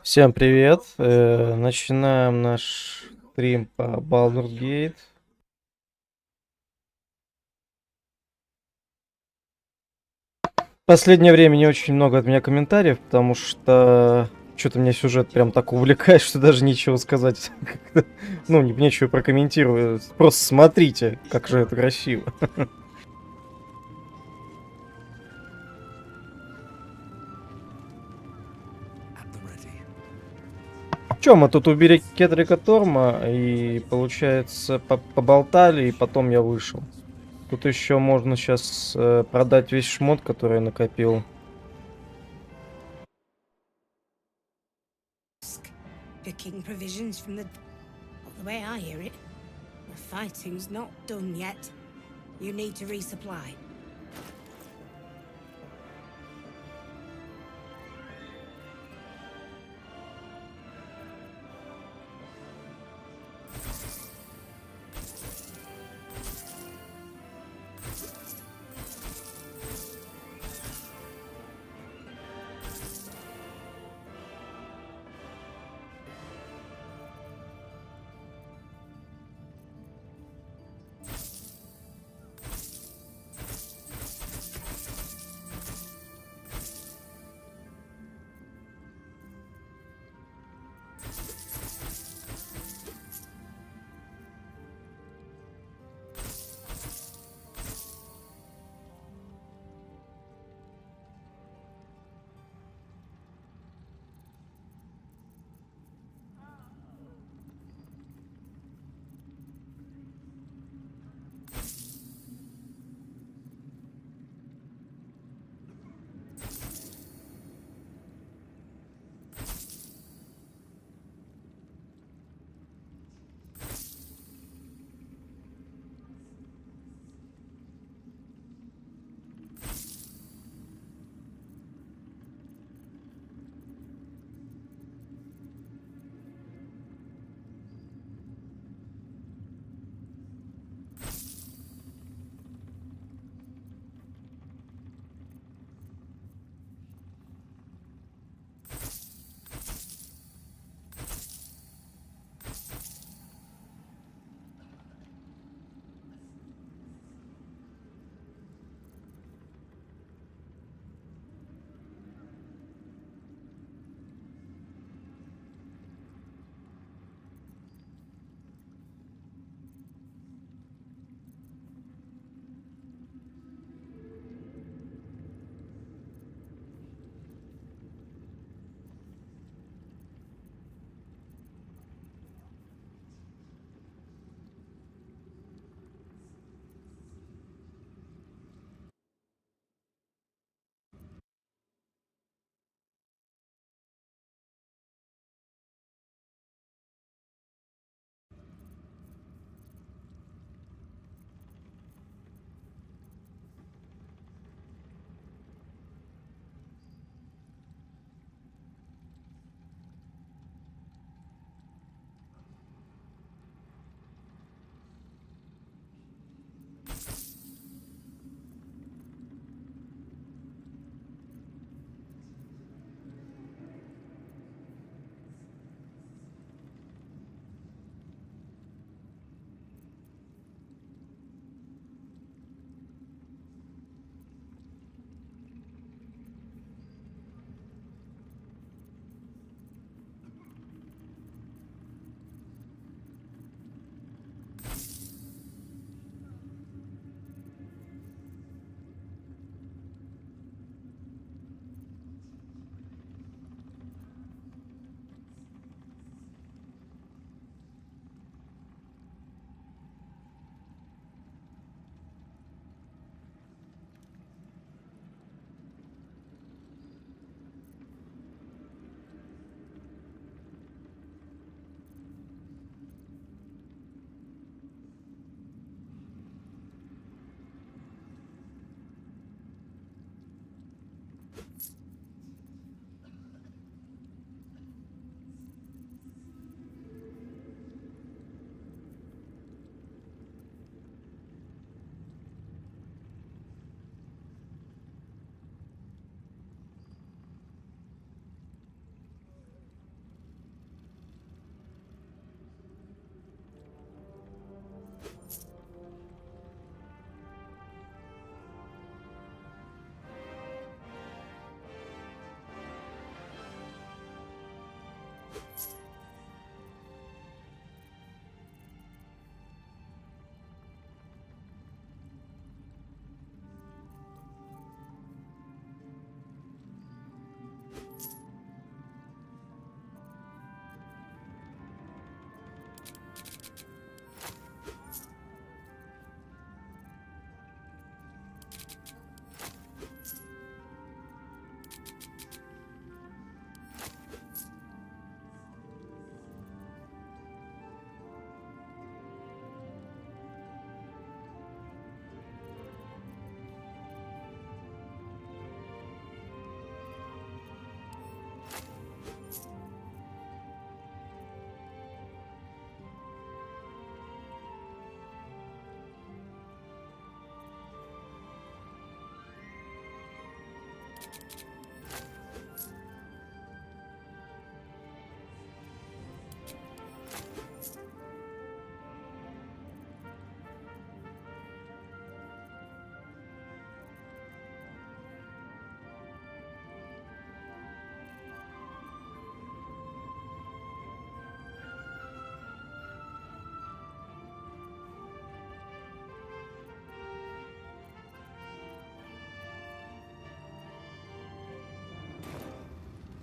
Всем привет! Начинаем наш стрим по Baldur Gate. Последнее время не очень много от меня комментариев, потому что что-то меня сюжет прям так увлекает, что даже нечего сказать. Ну, нечего прокомментировать. Просто смотрите, как же это красиво. Че, мы тут убили Кедрика Торма и, получается, поболтали, и потом я вышел. Тут еще можно сейчас продать весь шмот, который я накопил. Picking provisions from the way I hear it, the fighting's not done yet. You need to resupply.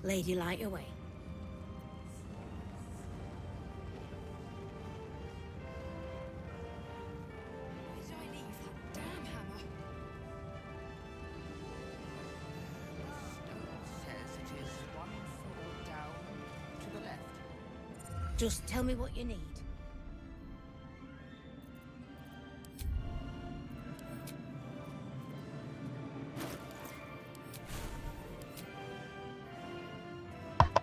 Lady, light your way. Why did I leave that damn hammer? Stone says it is one floor down to the left. Just tell me what you need.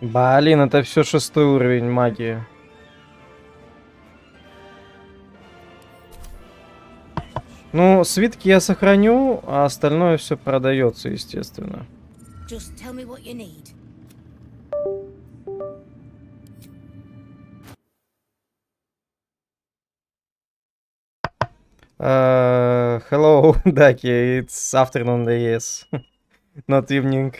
Блин, это все 6-й уровень магии. Ну, свитки я сохраню, а остальное все продается, естественно. Just tell me what you need. Hello, Ducky. It's afternoon, yes. Not evening.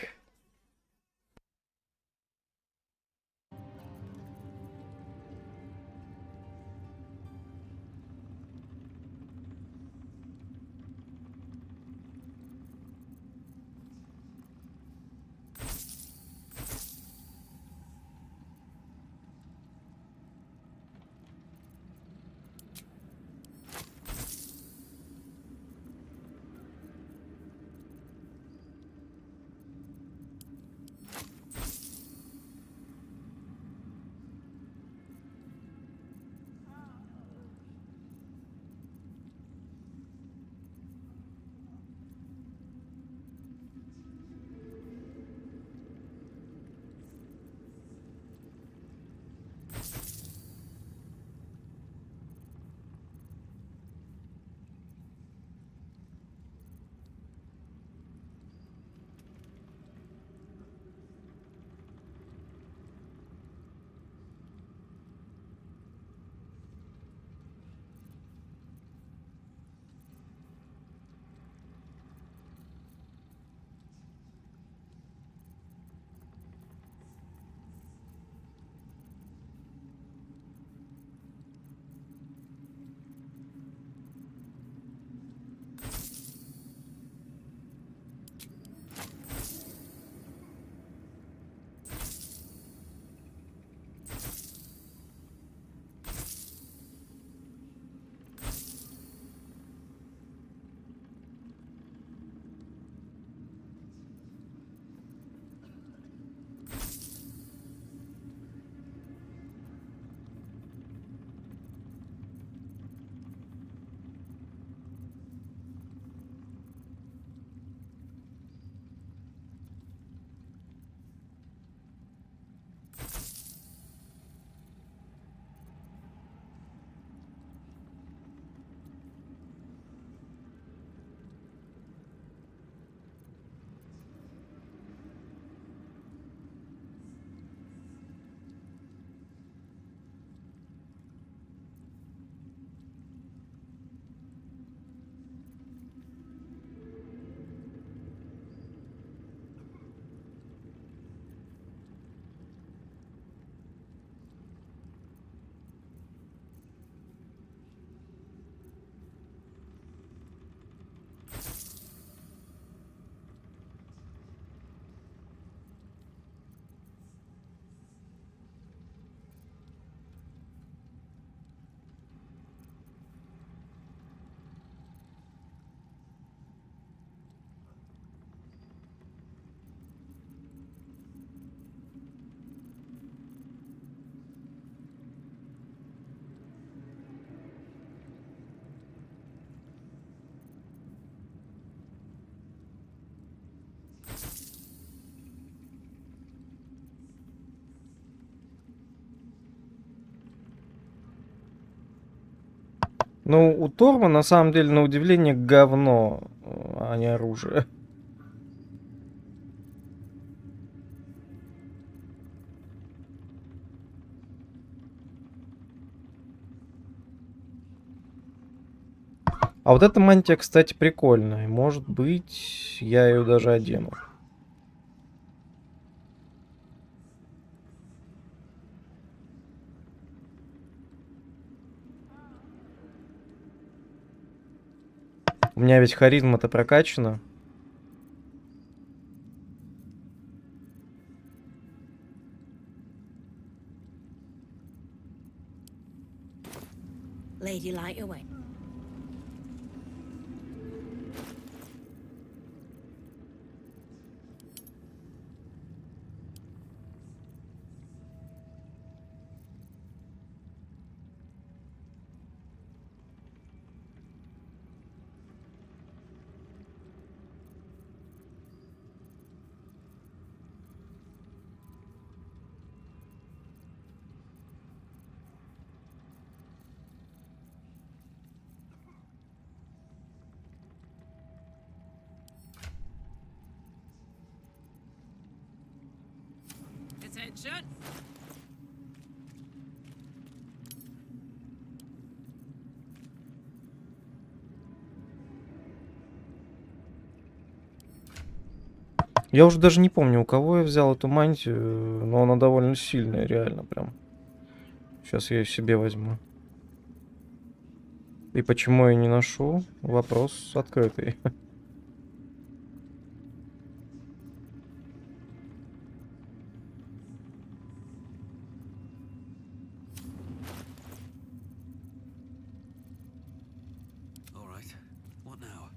Ну, у Торма, на самом деле, на удивление, говно, а не оружие. А вот эта мантия, кстати, прикольная. Может быть, я ее даже одену. У меня ведь харизма-то прокачана. Lady Light away. Attention! Я уже даже не помню, у кого я взял эту мантию, но она довольно сильная, реально, прям. Сейчас я ее себе возьму. И почему я не ношу? Вопрос открытый. All right. What now?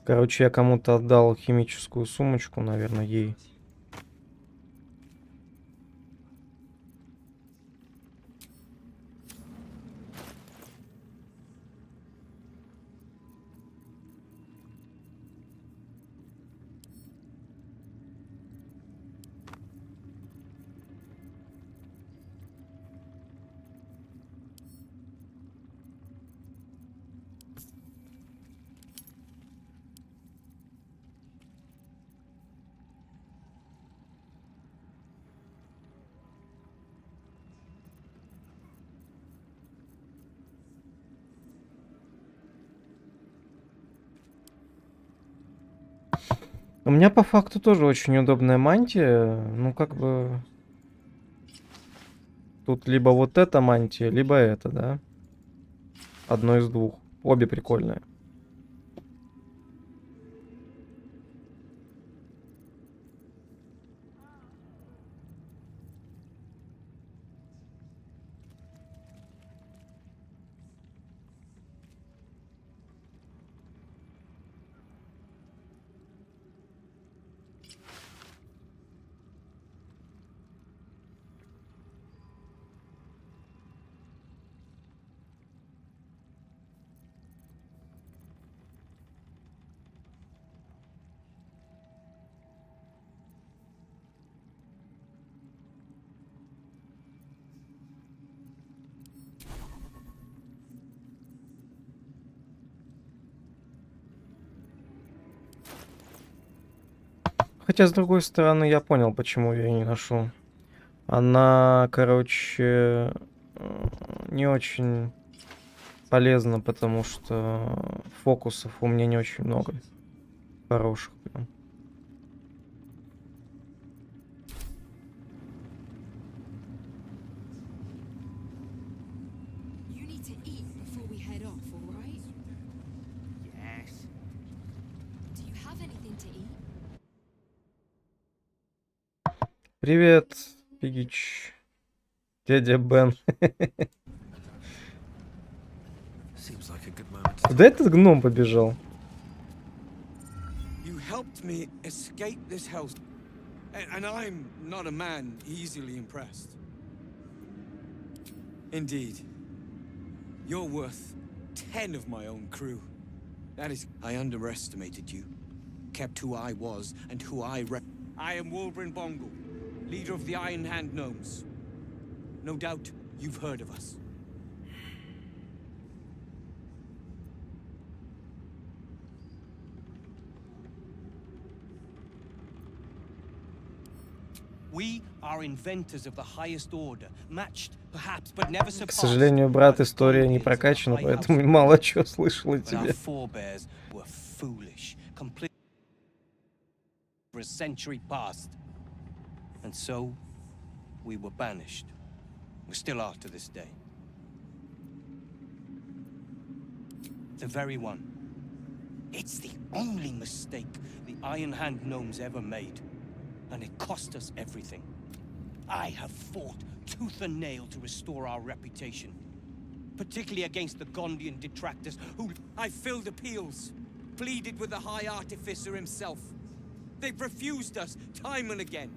Короче, я кому-то отдал химическую сумочку, наверное, ей. У меня по факту тоже очень удобная мантия. Ну, как бы... Тут либо вот эта мантия, либо это, да? Одно из двух. Обе прикольные. Хотя, с другой стороны, я понял, почему я ее не ношу. Она, короче, не очень полезна, потому что фокусов у меня не очень много хороших прям. Привет, Пигич. Дядя Бен. Seems like a good moment to Куда этот гном побежал? You helped me escape this house. And I'm not a man easily impressed. Indeed. You're worth 10 of my own crew. That is, I underestimated you. Kept who I was and who I am Wolverine Bongle, leader of the Iron Hand Gnomes. No doubt you've heard of us. We are inventors of the highest order, matched, perhaps, but never К surpassed. сожалению, брат, by the история не Guardians of the прокачана, High поэтому House. мало чего слышал о But our тебе. forebears were foolish, completely for a century past. And so, we were banished. We still are to this day. The very one. It's the only mistake the Iron Hand Gnomes ever made. And it cost us everything. I have fought tooth and nail to restore our reputation. Particularly against the Gondian detractors who... I filled appeals, pleaded with the High Artificer himself. They've refused us time and again.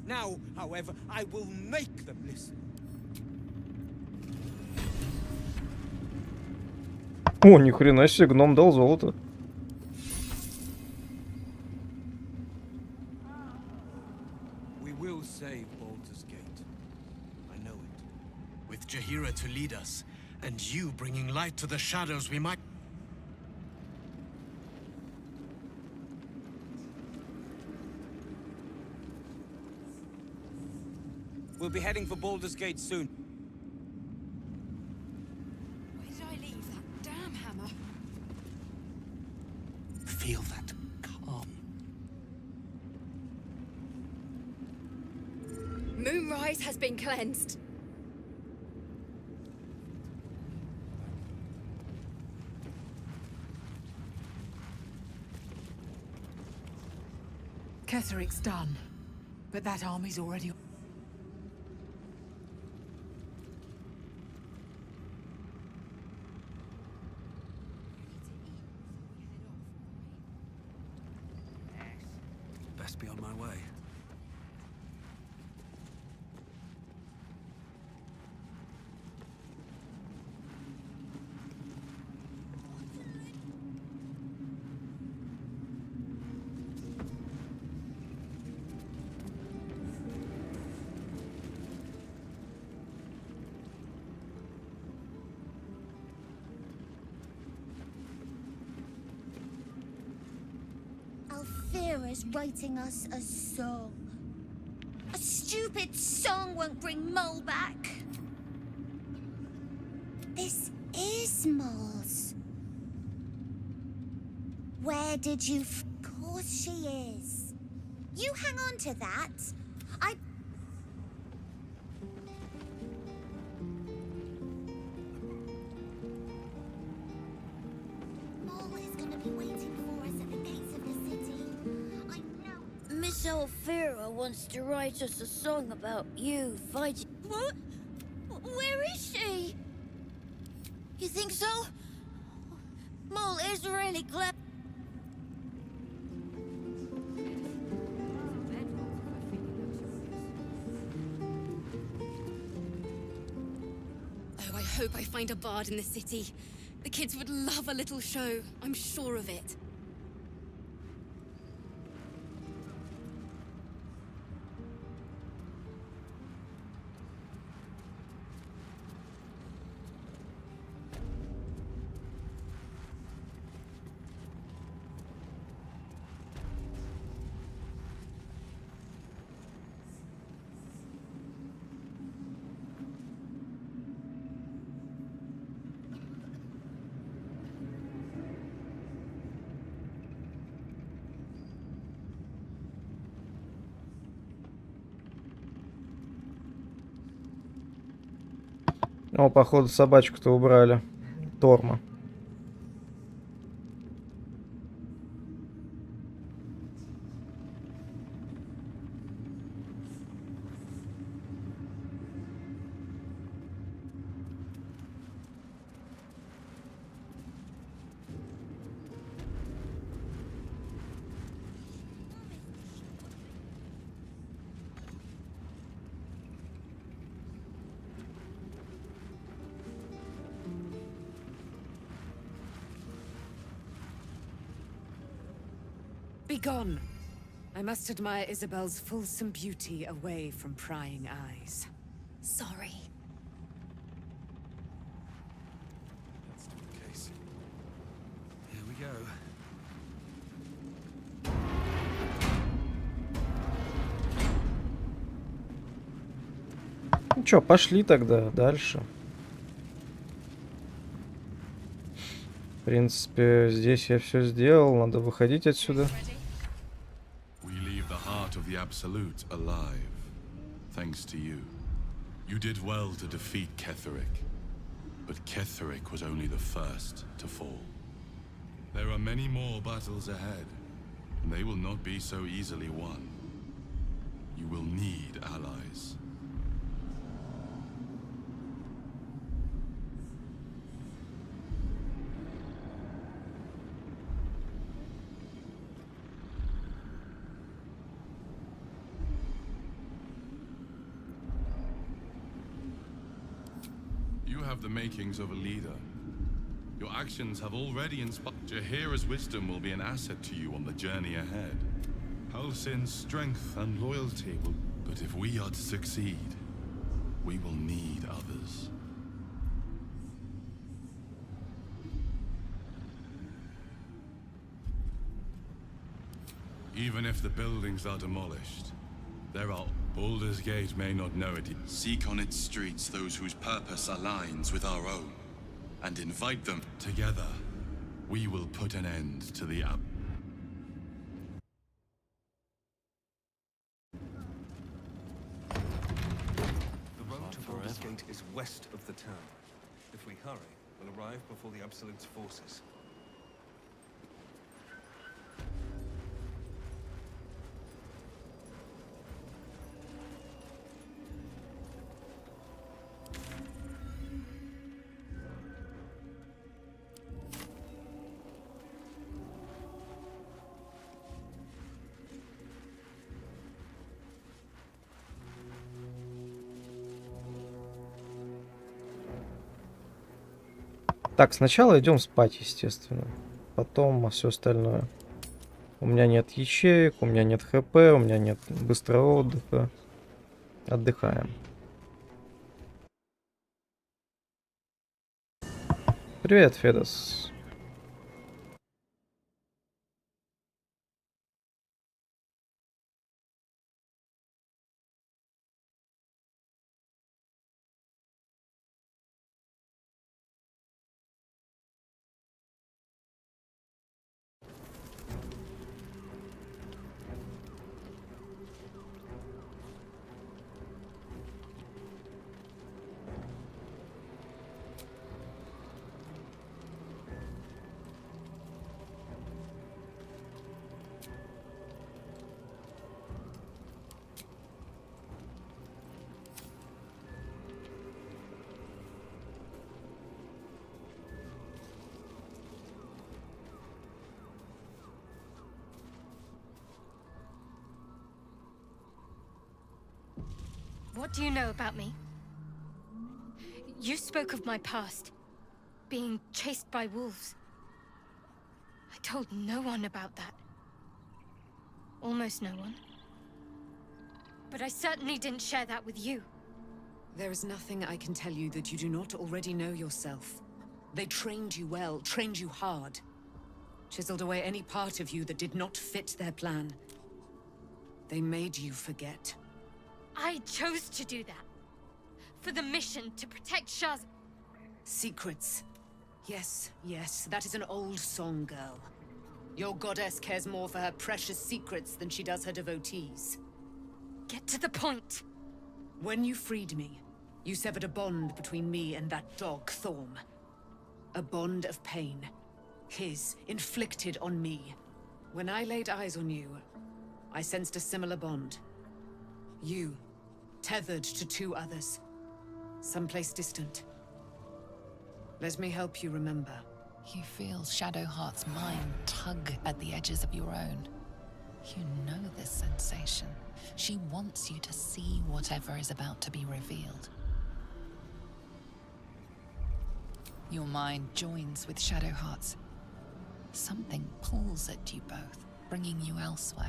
Now, however, I will make them listen. О, ни хрена себе, гном дал золото. We will save Baldur's Gate. I know it. With Jahira to lead us, and you bringing light to the shadows, we might... We'll be heading for Baldur's Gate soon. Where did I leave that damn hammer? Feel that calm. Moonrise has been cleansed. Ketheric's done, but that army's already... best be on my way. Althera's writing us a song. A stupid song won't bring Mole back. This is Mole's. Where did you... Of course she is. You hang on to that. Mole is gonna be waiting for us at the gates of the city. I know. Miss Althera wants to write us a song about you fighting. What? Where is she? You think so? Mole is really clever. Oh, I hope I find a bard in the city. The kids would love a little show. I'm sure of it. О, походу, собачку-то убрали. Торма. Begone! I must admire Isabel's fulsome beauty away from prying eyes. Sorry. That's still the case. Here we go. Ну чё, пошли тогда дальше. В принципе, здесь я все сделал, надо выходить отсюда. We leave the heart of the Absolute alive, thanks to you. You did well to defeat Ketheric, but Ketheric was only the first to fall. There are many more battles ahead, and they will not be so easily won. You will need allies. You have the makings of a leader. Your actions have already inspired. Jaheira's wisdom will be an asset to you on the journey ahead. Halsin's strength and loyalty will... But if we are to succeed, we will need others. Even if the buildings are demolished, there are... Baldur's Gate may not know it. Seek on its streets those whose purpose aligns with our own, and invite them. Together, we will put an end to the The road to Baldur's Gate is west of the town. If we hurry, we'll arrive before the Absolute's forces. Так, сначала идем спать, естественно. Потом все остальное. У меня нет ячеек, у меня нет хп, у меня нет быстрого отдыха. Отдыхаем. Привет, Федос. What do you know about me? You spoke of my past, being chased by wolves. I told no one about that. Almost no one. But I certainly didn't share that with you. There is nothing I can tell you that you do not already know yourself. They trained you well, trained you hard. Chiseled away any part of you that did not fit their plan. They made you forget. I chose to do that. For the mission to protect Shaz. Secrets. Yes, yes, that is an old song, girl. Your goddess cares more for her precious secrets than she does her devotees. Get to the point. When you freed me, you severed a bond between me and that dog, Thorm. A bond of pain. His, inflicted on me. When I laid eyes on you, I sensed a similar bond. You, tethered to two others. Someplace distant. Let me help you remember. You feel Shadowheart's mind tug at the edges of your own. You know this sensation. She wants you to see whatever is about to be revealed. Your mind joins with Shadowheart's. Something pulls at you both, bringing you elsewhere.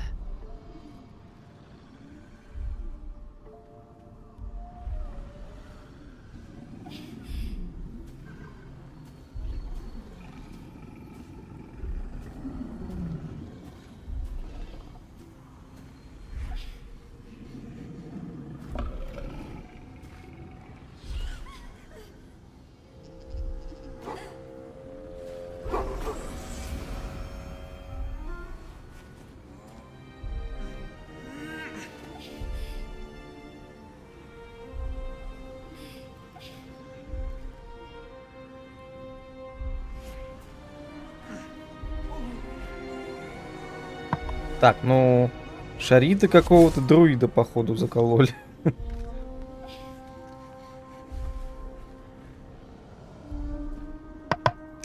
Так, ну... Шариты какого-то друида, походу, закололи.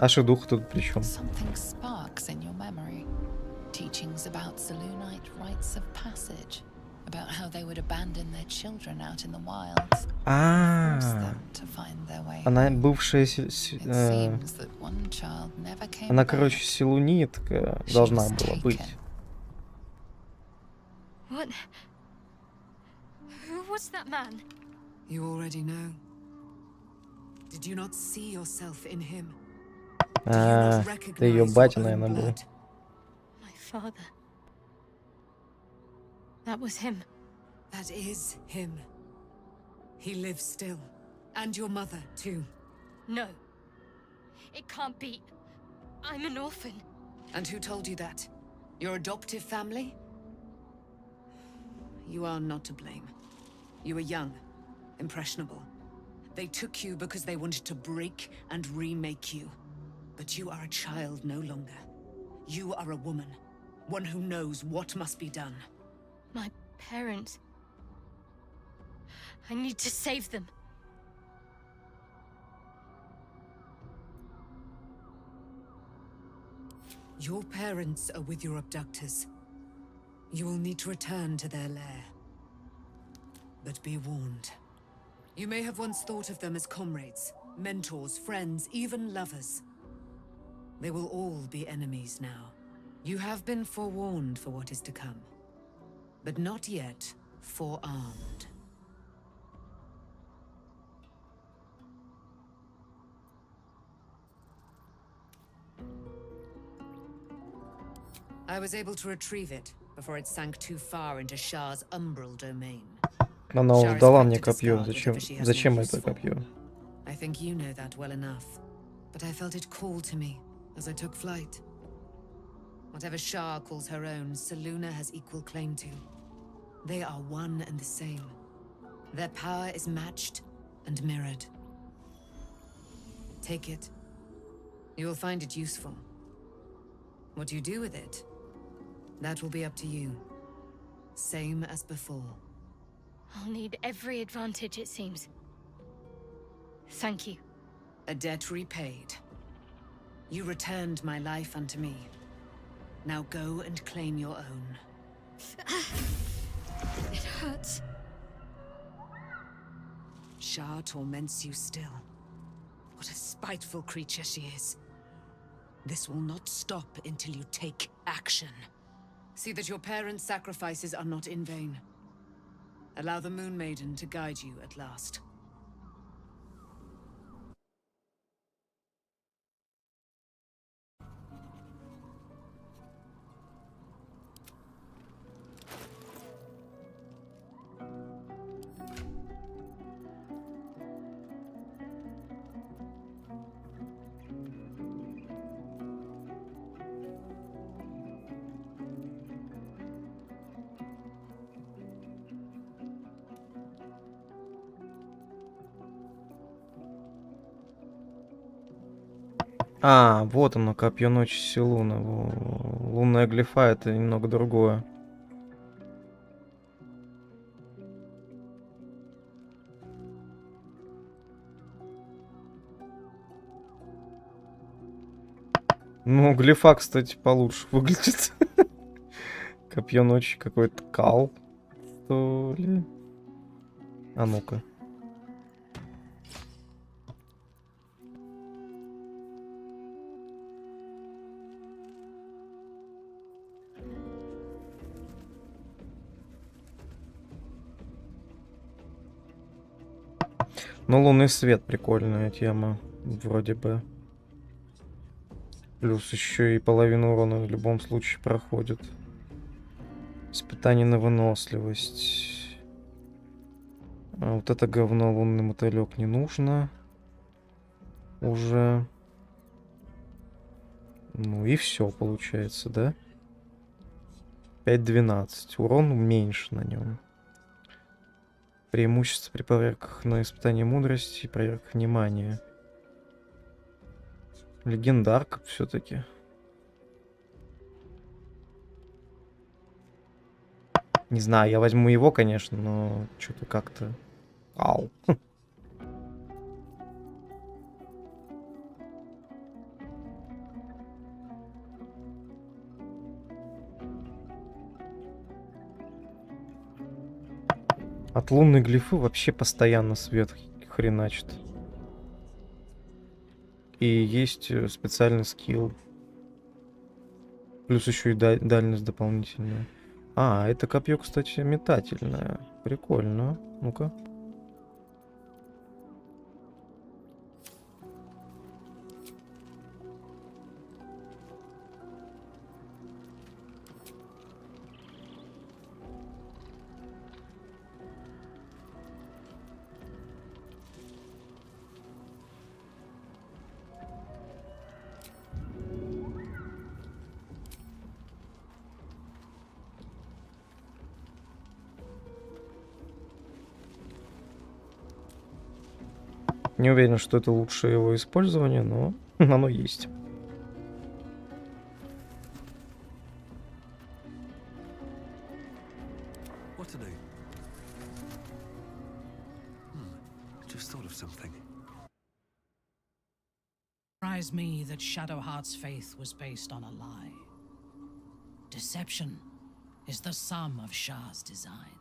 А шедух тут при чем? Something sparks in your memory. Teachings about Selûnite rites of passage, about how they would abandon their children out in the wilds, force them to find their way Она home. бывшая... It seems that one child never came Она, back. короче, селунитка должна была быть. What? Who was that man? You already know. Did you not see yourself in him? А, это ее батя, наверное, был. My father. That was him. That is him. He lives still. And your mother, too. No. It can't be. I'm an orphan. And who told you that? Your adoptive family? You are not to blame. You were young, impressionable. They took you because they wanted to break and remake you. But you are a child no longer. You are a woman. One who knows what must be done. My parents. I need to save them. Your parents are with your abductors. You will need to return to their lair. But be warned. You may have once thought of them as comrades, mentors, friends, even lovers. They will all be enemies now. You have been forewarned for what is to come, but not yet forearmed. I was able to retrieve it before it sank too far into Shah's umbral domain. Она дала мне копье. Зачем это копье? I think you know that well enough. But I felt it call to me as I took flight. Whatever Shah calls her own, Selûne has equal claim to. They are one and the same. Their power is matched and mirrored. Take it. You will find it useful. What you do with it, that will be up to you. Same as before. I'll need every advantage, it seems. Thank you. A debt repaid. You returned my life unto me. Now go and claim your own. It hurts. Shah torments you still. What a spiteful creature she is. This will not stop until you take action. See that your parents' sacrifices are not in vain. Allow the Moon Maiden to guide you at last. А, вот оно, копье ночи Селуна. Лунная глифа — это немного другое. Ну, глифа, кстати, получше выглядит. Копье ночи, какой-то кал, что ли? А ну-ка. Но лунный свет прикольная тема, вроде бы. Плюс еще и половину урона в любом случае проходит. Испытание на выносливость. А вот это говно, лунный мотылек, не нужно. Уже. Ну и все получается, да? 5-12. Урон меньше на нем. Преимущество при проверках на испытание мудрости и проверках внимания. Легендарка все-таки. Не знаю, я возьму его, конечно, но что-то как-то... Ау. От лунной глифы вообще постоянно свет хреначит. И есть специальный скилл. Плюс еще и дальность дополнительная. А, это копье, кстати, метательное. Прикольно. Ну-ка. Не уверен, что это лучшее его использование, но оно есть. What to do? Just thought of something. Surprised me that Shadowheart's faith was based on a lie. Deception is the sum of Shah's design.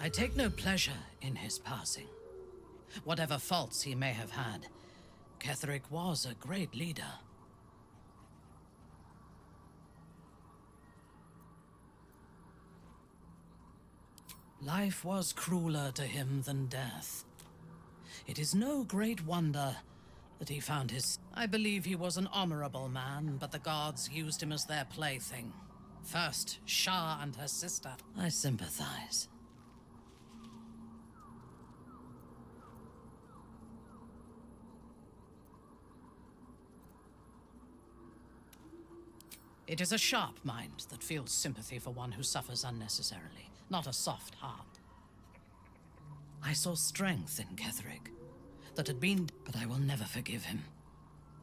I take no pleasure in his passing. Whatever faults he may have had, Ketheric was a great leader. Life was crueler to him than death. It is no great wonder that he found his... I believe he was an honorable man, but the gods used him as their plaything. First, Shah and her sister. I sympathize. It is a sharp mind that feels sympathy for one who suffers unnecessarily, not a soft heart. I saw strength in Ketheric that had been... But I will never forgive him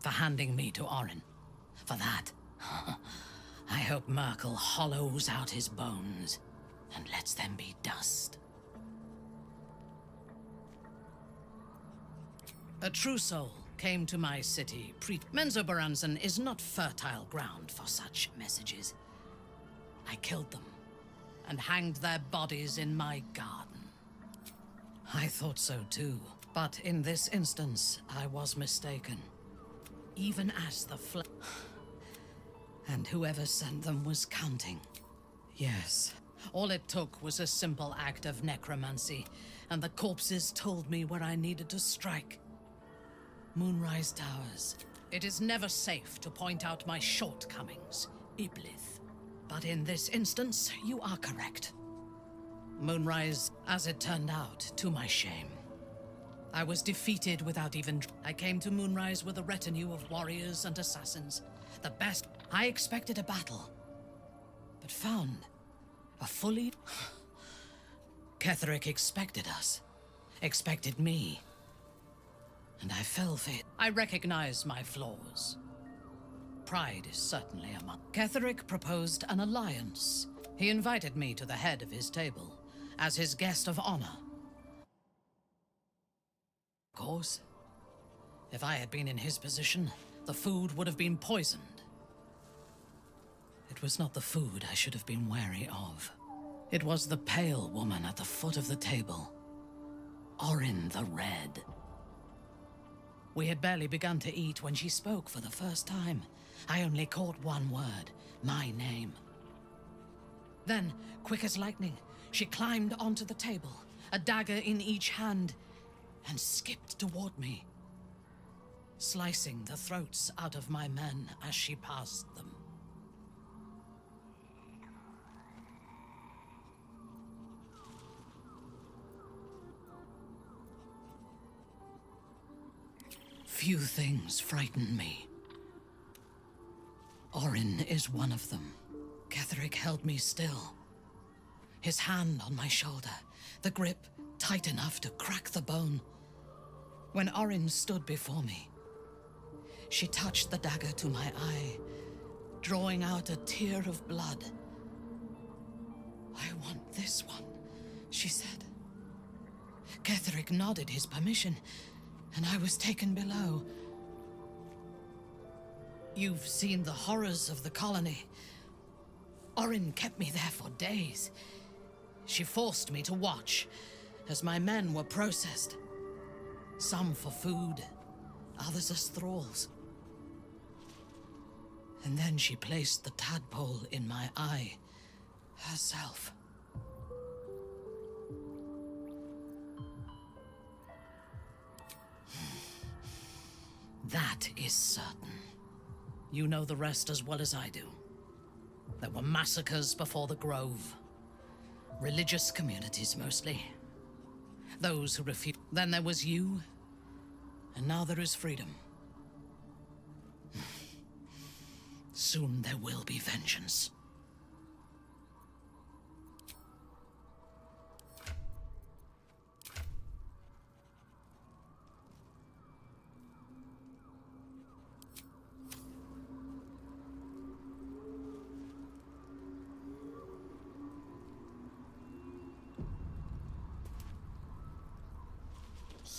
for handing me to Orin. For that, I hope Merkel hollows out his bones and lets them be dust. A true soul came to my city. Menzoberranzan is not fertile ground for such messages. I killed them and hanged their bodies in my garden. I thought so too, but in this instance, I was mistaken. Even as the and whoever sent them was counting. Yes, all it took was a simple act of necromancy, and the corpses told me where I needed to strike. Moonrise Towers. It is never safe to point out my shortcomings, Iblith. But in this instance, you are correct. Moonrise, as it turned out, to my shame. I was defeated without even... I came to Moonrise with a retinue of warriors and assassins. The best... I expected a battle, but found a fully... Ketheric expected us. Expected me. And I fell for it. I recognize my flaws. Pride is certainly among... Ketheric proposed an alliance. He invited me to the head of his table as his guest of honor. Of course, if I had been in his position, the food would have been poisoned. It was not the food I should have been wary of. It was the pale woman at the foot of the table. Orin the Red. We had barely begun to eat when she spoke for the first time, I only caught one word, my name. Then, quick as lightning, she climbed onto the table, a dagger in each hand, and skipped toward me, slicing the throats out of my men as she passed them. Few things frighten me. Orin is one of them. Ketherick held me still, his hand on my shoulder, the grip tight enough to crack the bone. When Orin stood before me, she touched the dagger to my eye, drawing out a tear of blood. "I want this one," she said. Ketherick nodded his permission, and I was taken below. You've seen the horrors of the colony. Orin kept me there for days. She forced me to watch as my men were processed. Some for food, others as thralls. And then she placed the tadpole in my eye herself. That is certain. You know the rest as well as I do. There were massacres before the Grove. Religious communities, mostly. Those who refused. Then there was you, and now there is freedom. Soon there will be vengeance.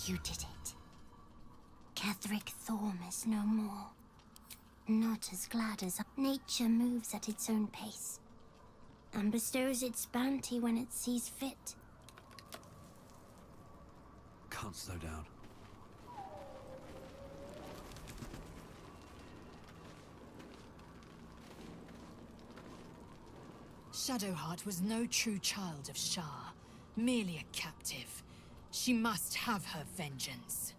You did it. Ketherick Thorm is no more. Not as glad as nature moves at its own pace and bestows its bounty when it sees fit. Can't slow down. Shadowheart was no true child of Shah, merely a captive. She must have her vengeance.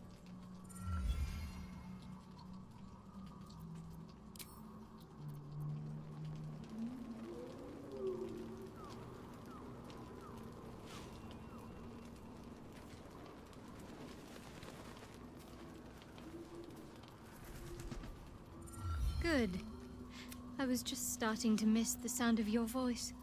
Good. I was just starting to miss the sound of your voice.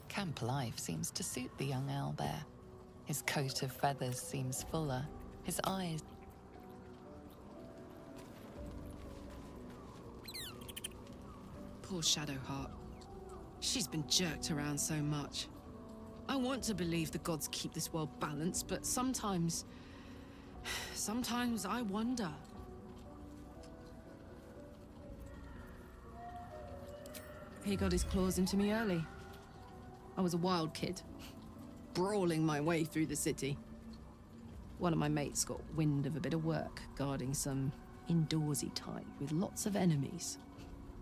Camp life seems to suit the young owlbear. His coat of feathers seems fuller, his eyes... Poor Shadowheart. She's been jerked around so much. I want to believe the gods keep this world balanced, but sometimes I wonder. He got his claws into me early. I was a wild kid, brawling my way through the city. One of my mates got wind of a bit of work guarding some indoorsy type with lots of enemies.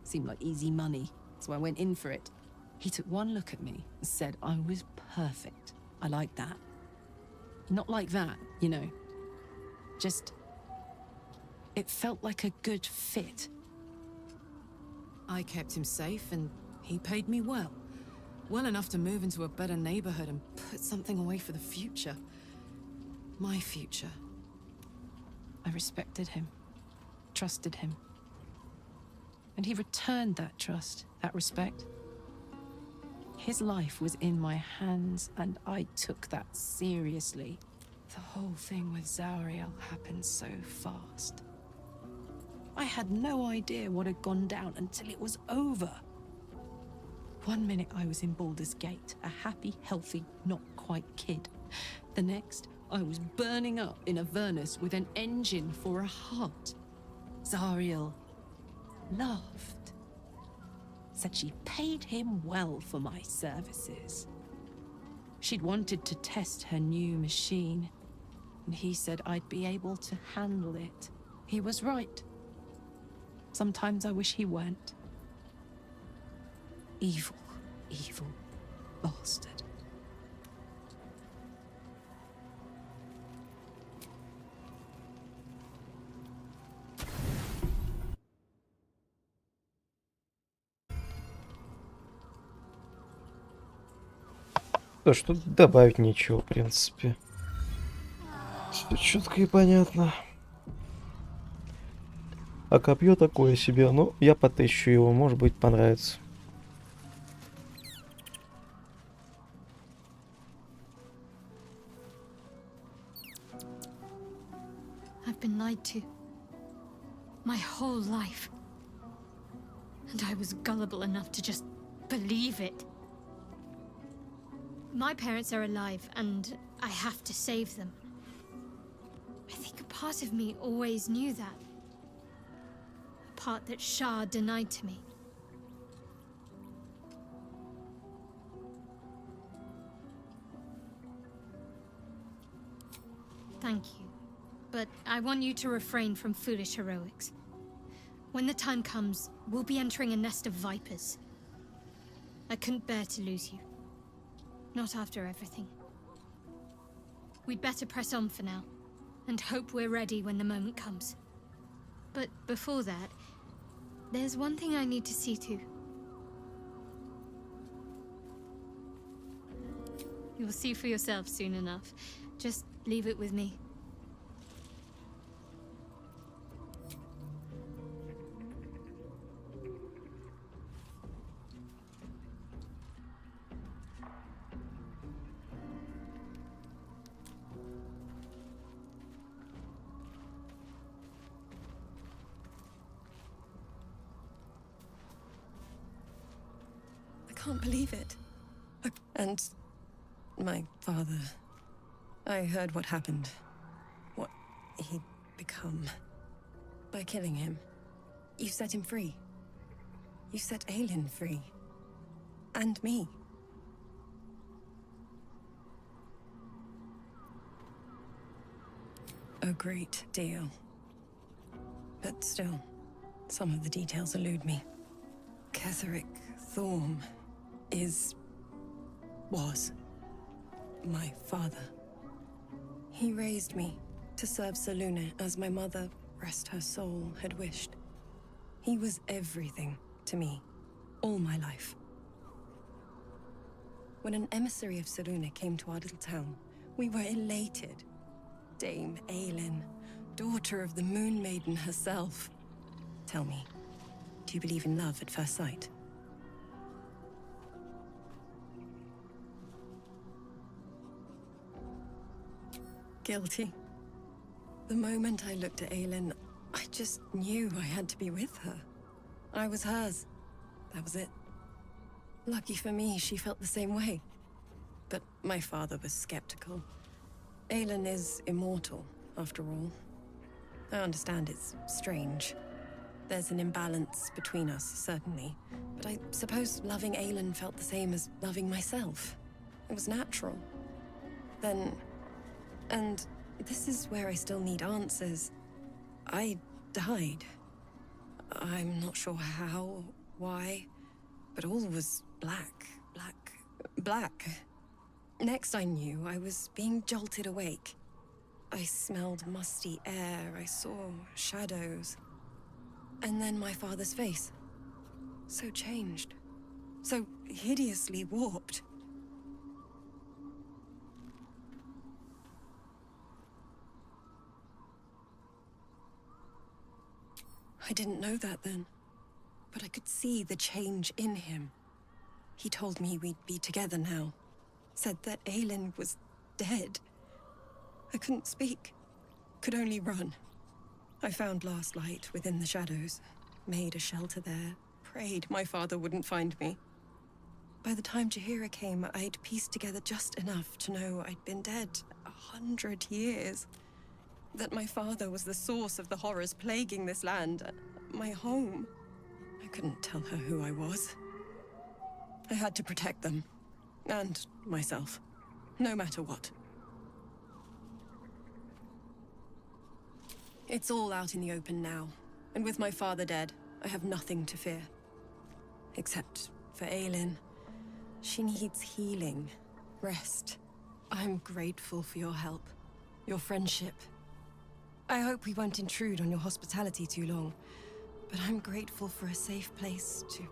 Seemed like easy money, so I went in for it. He took one look at me and said I was perfect. I like that. Not like that, you know. Just... it felt like a good fit. I kept him safe and he paid me well. Well enough to move into a better neighborhood and put something away for the future. My future. I respected him, trusted him. And he returned that trust, that respect. His life was in my hands, and I took that seriously. The whole thing with Zauriel happened so fast. I had no idea what had gone down until it was over. One minute I was in Baldur's Gate, a happy, healthy, not quite kid. The next, I was burning up in Avernus with an engine for a heart. Zariel laughed. Said she paid him well for my services. She'd wanted to test her new machine, and he said I'd be able to handle it. He was right. Sometimes I wish he weren't. Evil, evil bastard. То, что добавить нечего, в принципе. Все четко и понятно. А копье такое себе, ну, я потыщу его, может быть, понравится. I've been lied to. My whole life. And I was gullible enough to just believe it. My parents are alive, and I have to save them. I think a part of me always knew that. A part that Shah denied to me. Thank you. But I want you to refrain from foolish heroics. When the time comes, we'll be entering a nest of vipers. I couldn't bear to lose you. Not after everything. We'd better press on for now, and hope we're ready when the moment comes. But before that, there's one thing I need to see to. You'll see for yourself soon enough. Just leave it with me. I can't believe it. And my father. I heard what happened. What he'd become. By killing him. You set him free. You set Aelin free. And me. A great deal. But still, some of the details elude me. Ketheric Thorm was my father. He raised me to serve Selûne as my mother, rest her soul, had wished. He was everything to me, all my life. When an emissary of Selûne came to our little town, we were elated. Dame Aelin, daughter of the Moon Maiden herself. Tell me, do you believe in love at first sight? Guilty. The moment I looked at Aelin, I just knew I had to be with her. I was hers. That was it. Lucky for me, she felt the same way. But my father was skeptical. Aelin is immortal, after all. I understand it's strange. There's an imbalance between us, certainly. But I suppose loving Aelin felt the same as loving myself. It was natural. Then... And this is where I still need answers. I died. I'm not sure how, why, but all was black. Next I knew, I was being jolted awake. I smelled musty air, I saw shadows. And then my father's face. So changed. So hideously warped. I didn't know that then, but I could see the change in him. He told me we'd be together now. Said that Aelin was dead. I couldn't speak. Could only run. I found last light within the shadows. Made a shelter there. Prayed my father wouldn't find me. By the time Jahira came, I'd pieced together just enough to know I'd been dead 100 years. That my father was the source of the horrors plaguing this land, my home. I couldn't tell her who I was. I had to protect them, and myself, no matter what. It's all out in the open now, and with my father dead, I have nothing to fear. Except for Aelin. She needs healing, rest. I'm grateful for your help, your friendship. I hope we won't intrude on your hospitality too long, but I'm grateful for a safe place to,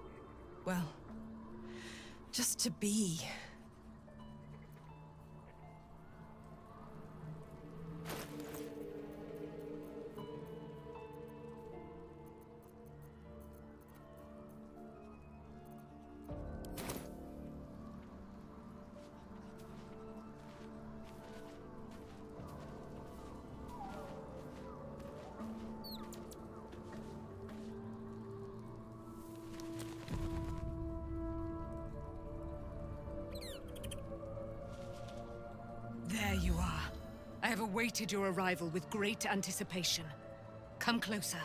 well, just to be. There you are. I have awaited your arrival with great anticipation. Come closer.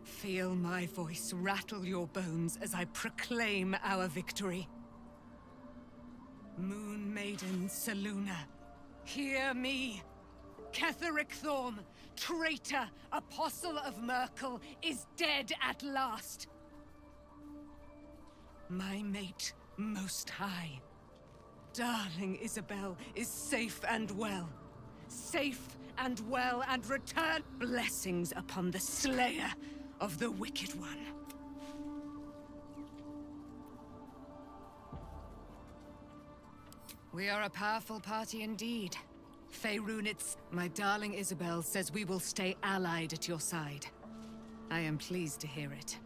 Feel my voice rattle your bones as I proclaim our victory. Moon Maiden Selûne, hear me! Ketheric Thorm, traitor, apostle of Merkel, is dead at last. My mate, Most High, darling Isabel, is safe and well. Safe and well, and return blessings upon the slayer of the Wicked One. We are a powerful party indeed. Faerunit's, my darling Isabel, says we will stay allied at your side. I am pleased to hear it.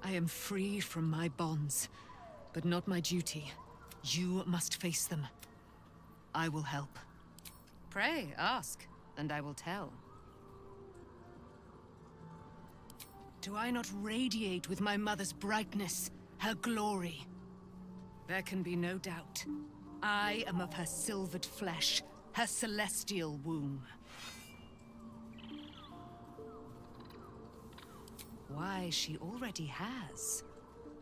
I am free from my bonds, but not my duty. You must face them. I will help. Pray, ask, and I will tell. Do I not radiate with my mother's brightness, her glory? There can be no doubt. I am of her silvered flesh, her celestial womb. Why, she already has.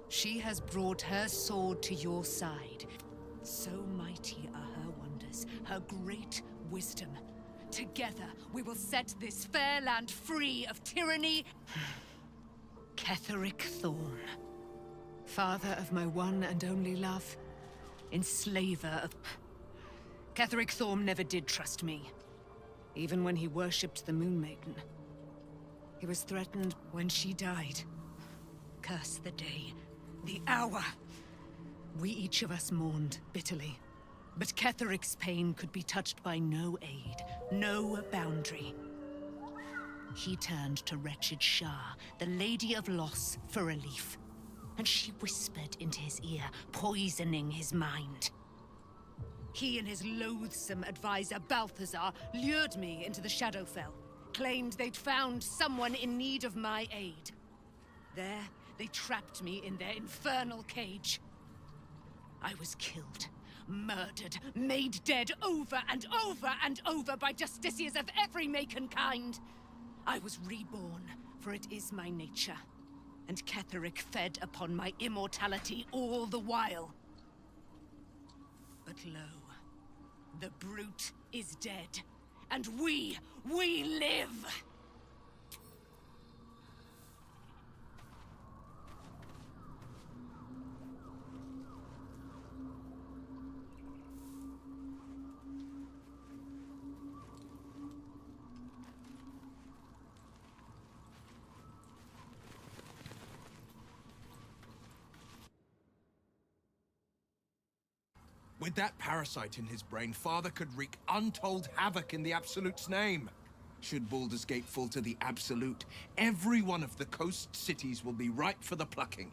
She has brought her sword to your side. So mighty are her wonders, her great wisdom. Together, we will set this fair land free of tyranny. Ketheric Thorm, father of my one and only love, enslaver of... Ketheric Thorm never did trust me, even when he worshipped the Moon Maiden. He was threatened when she died. Curse the day, the hour. We each of us mourned bitterly, but Ketheric's pain could be touched by no aid, no boundary. He turned to wretched Shah, the Lady of Loss, for relief. And she whispered into his ear, poisoning his mind. He and his loathsome advisor, Balthazar, lured me into the Shadowfell, claimed they'd found someone in need of my aid. There, they trapped me in their infernal cage. I was killed, murdered, made dead over and over and over by justiciars of every make and kind. I was reborn, for it is my nature. And Ketheric fed upon my immortality all the while. But lo, the brute is dead, and we live! With that parasite in his brain, Father could wreak untold havoc in the Absolute's name. Should Baldur's Gate fall to the Absolute, every one of the coast cities will be ripe for the plucking.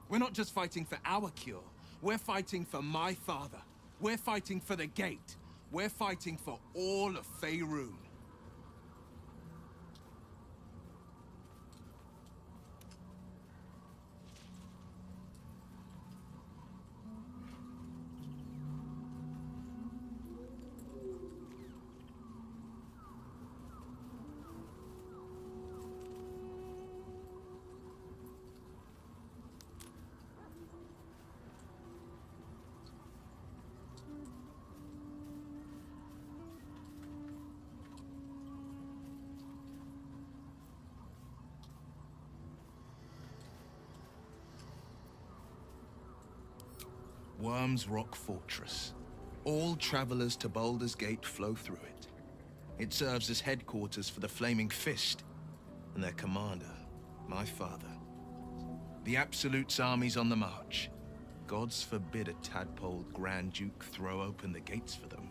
We're not just fighting for our cure, we're fighting for my father. We're fighting for the Gate. We're fighting for all of Faerun. Worm's Rock Fortress. All travelers to Baldur's Gate flow through it. It serves as headquarters for the Flaming Fist, and their commander, my father. The Absolute's army's on the march. Gods forbid a tadpoled Grand Duke throw open the gates for them.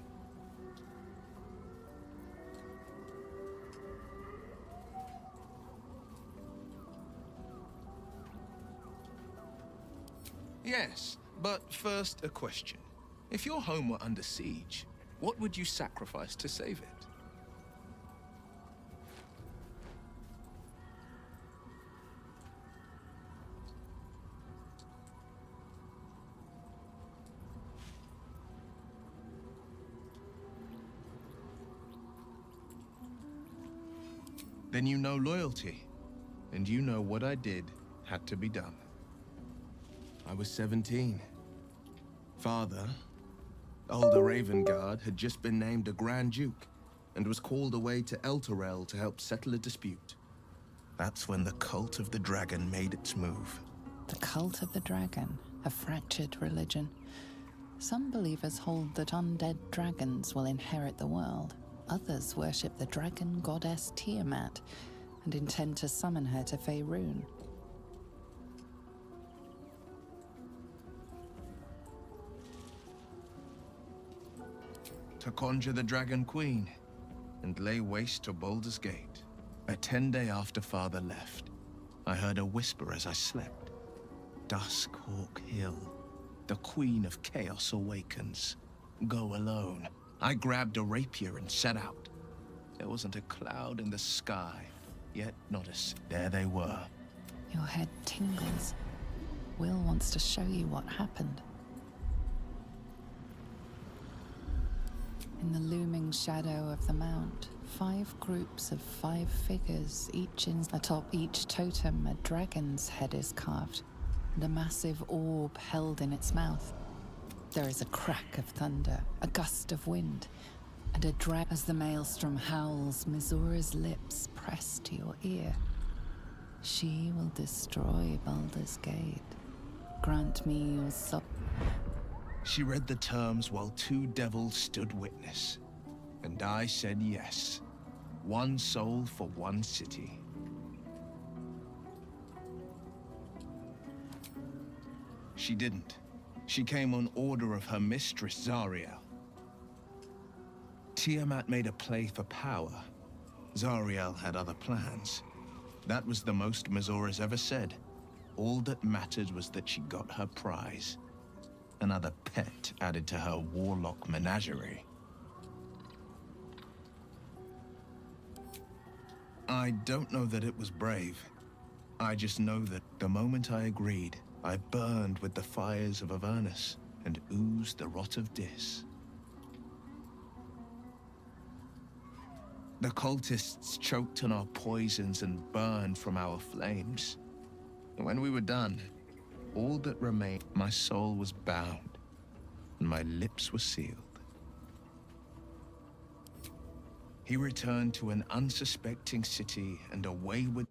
Yes, but first a question. If your home were under siege, what would you sacrifice to save it? Then you know loyalty, and you know what I did had to be done. I was 17. Father, Elder Ravengard, had just been named a Grand Duke and was called away to Elturel to help settle a dispute. That's when the Cult of the Dragon made its move. The Cult of the Dragon, a fractured religion. Some believers hold that undead dragons will inherit the world. Others worship the dragon goddess Tiamat and intend to summon her to Faerun. To conjure the Dragon Queen and lay waste to Baldur's Gate. A 10-day after Father left, I heard a whisper as I slept. Duskhawk Hill, the Queen of Chaos awakens. Go alone. I grabbed a rapier and set out. There wasn't a cloud in the sky, yet not a... There they were. Your head tingles. Will wants to show you what happened. In the looming shadow of the mount, 5 groups of 5 figures, each atop each totem a dragon's head is carved, and a massive orb held in its mouth. There is a crack of thunder, a gust of wind, and a drag as the maelstrom howls, Mizura's lips press to your ear. She will destroy Baldur's Gate. Grant me your She read the terms while 2 devils stood witness. And I said yes. 1 soul for 1 city. She didn't. She came on order of her mistress, Zariel. Tiamat made a play for power. Zariel had other plans. That was the most Mizura's ever said. All that mattered was that she got her prize. Another pet added to her warlock menagerie. I don't know that it was brave. I just know that the moment I agreed, I burned with the fires of Avernus and oozed the rot of Dis. The cultists choked on our poisons and burned from our flames. And when we were done, all that remained, my soul was bound, and my lips were sealed. He returned to an unsuspecting city and a wayward...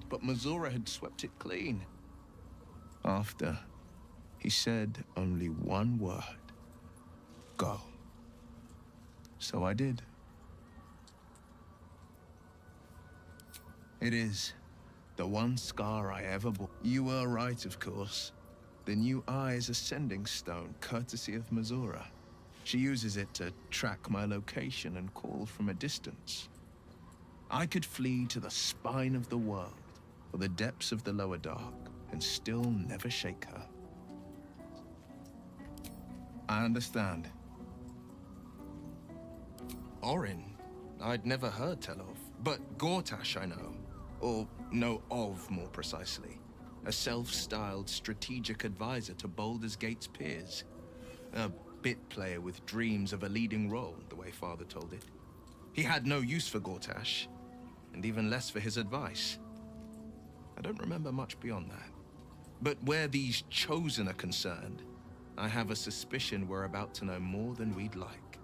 But Mizura had swept it clean. After, he said only one word. Go. So I did. It is the one scar I ever bore. You were right, of course. The new eye is a sending stone, courtesy of Mizura. She uses it to track my location and call from a distance. I could flee to the spine of the world, or the depths of the lower dark, and still never shake her. I understand. Orin, I'd never heard tell of, but Gortash I know. Or know of, more precisely. A self-styled strategic advisor to Baldur's Gate's peers. A bit player with dreams of a leading role, the way Father told it. He had no use for Gortash, and even less for his advice. I don't remember much beyond that. But where these Chosen are concerned, I have a suspicion we're about to know more than we'd like.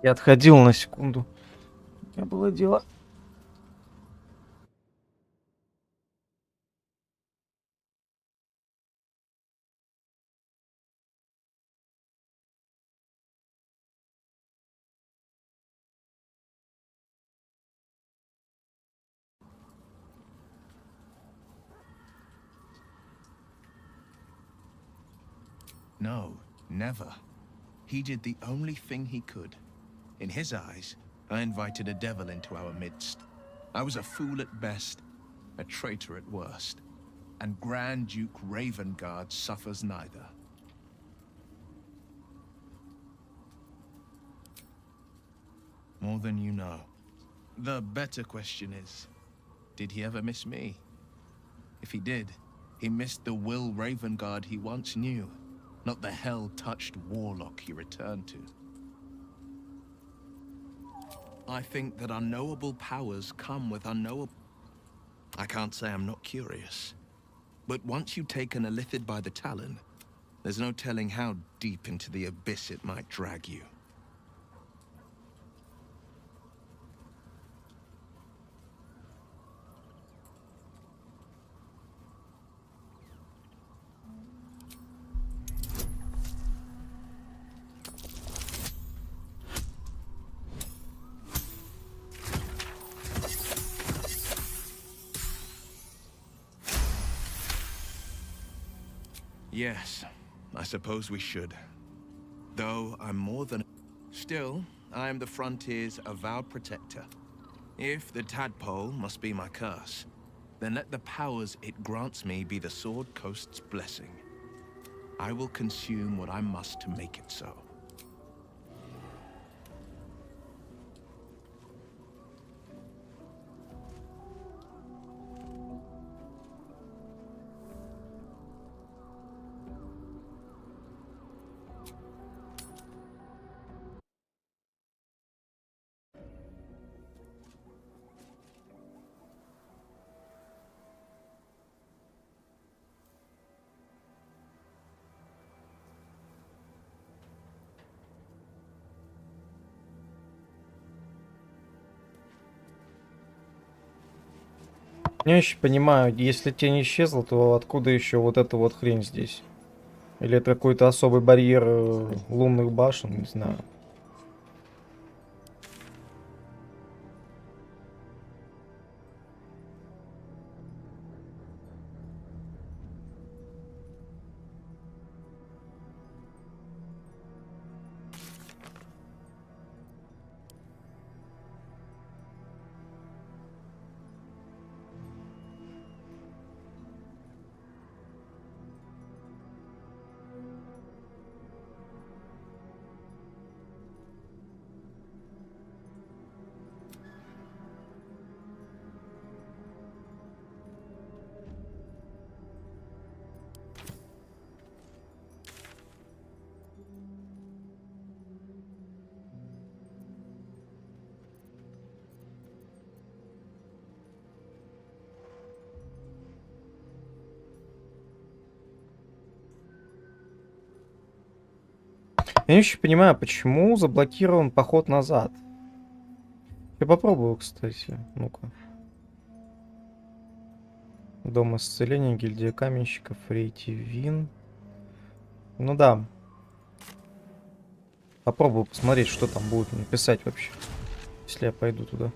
Я отходил на секунду. У меня было дело. No, never. He did the only thing he could. In his eyes, I invited a devil into our midst. I was a fool at best, a traitor at worst. And Grand Duke Ravengard suffers neither. More than you know. The better question is, did he ever miss me? If he did, he missed the Will Ravengard he once knew, not the hell-touched warlock he returned to. I think that unknowable powers come with unknowable... I can't say I'm not curious. But once you've taken a Lithid by the talon, there's no telling how deep into the abyss it might drag you. Yes, I suppose we should. Though I'm more than... Still, I am the Frontier's avowed protector. If the tadpole must be my curse, then let the powers it grants me be the Sword Coast's blessing. I will consume what I must to make it so. Не очень понимаю, если тень исчезла, то откуда еще вот эта вот хрень здесь? Или это какой-то особый барьер лунных башен, не знаю. Я не очень понимаю, почему заблокирован поход назад. Я попробую, кстати. Ну-ка. Дом исцеления, гильдия каменщиков, Рейти Вин. Ну да. Попробую посмотреть, что там будет мне писать вообще, если я пойду туда.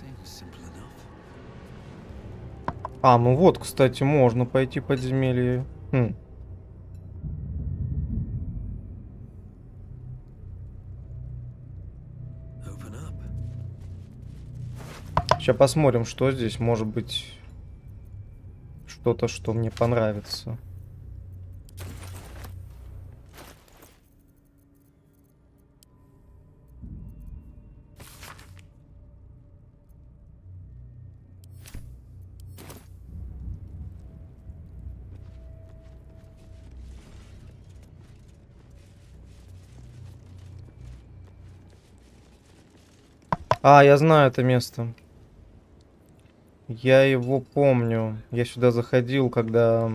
Seems simple enough. А, ну вот, кстати, можно пойти в подземелье. Хм. Open up. Сейчас посмотрим, что здесь. Может быть, что-то, что мне понравится. А, я знаю это место. Я его помню. Я сюда заходил, когда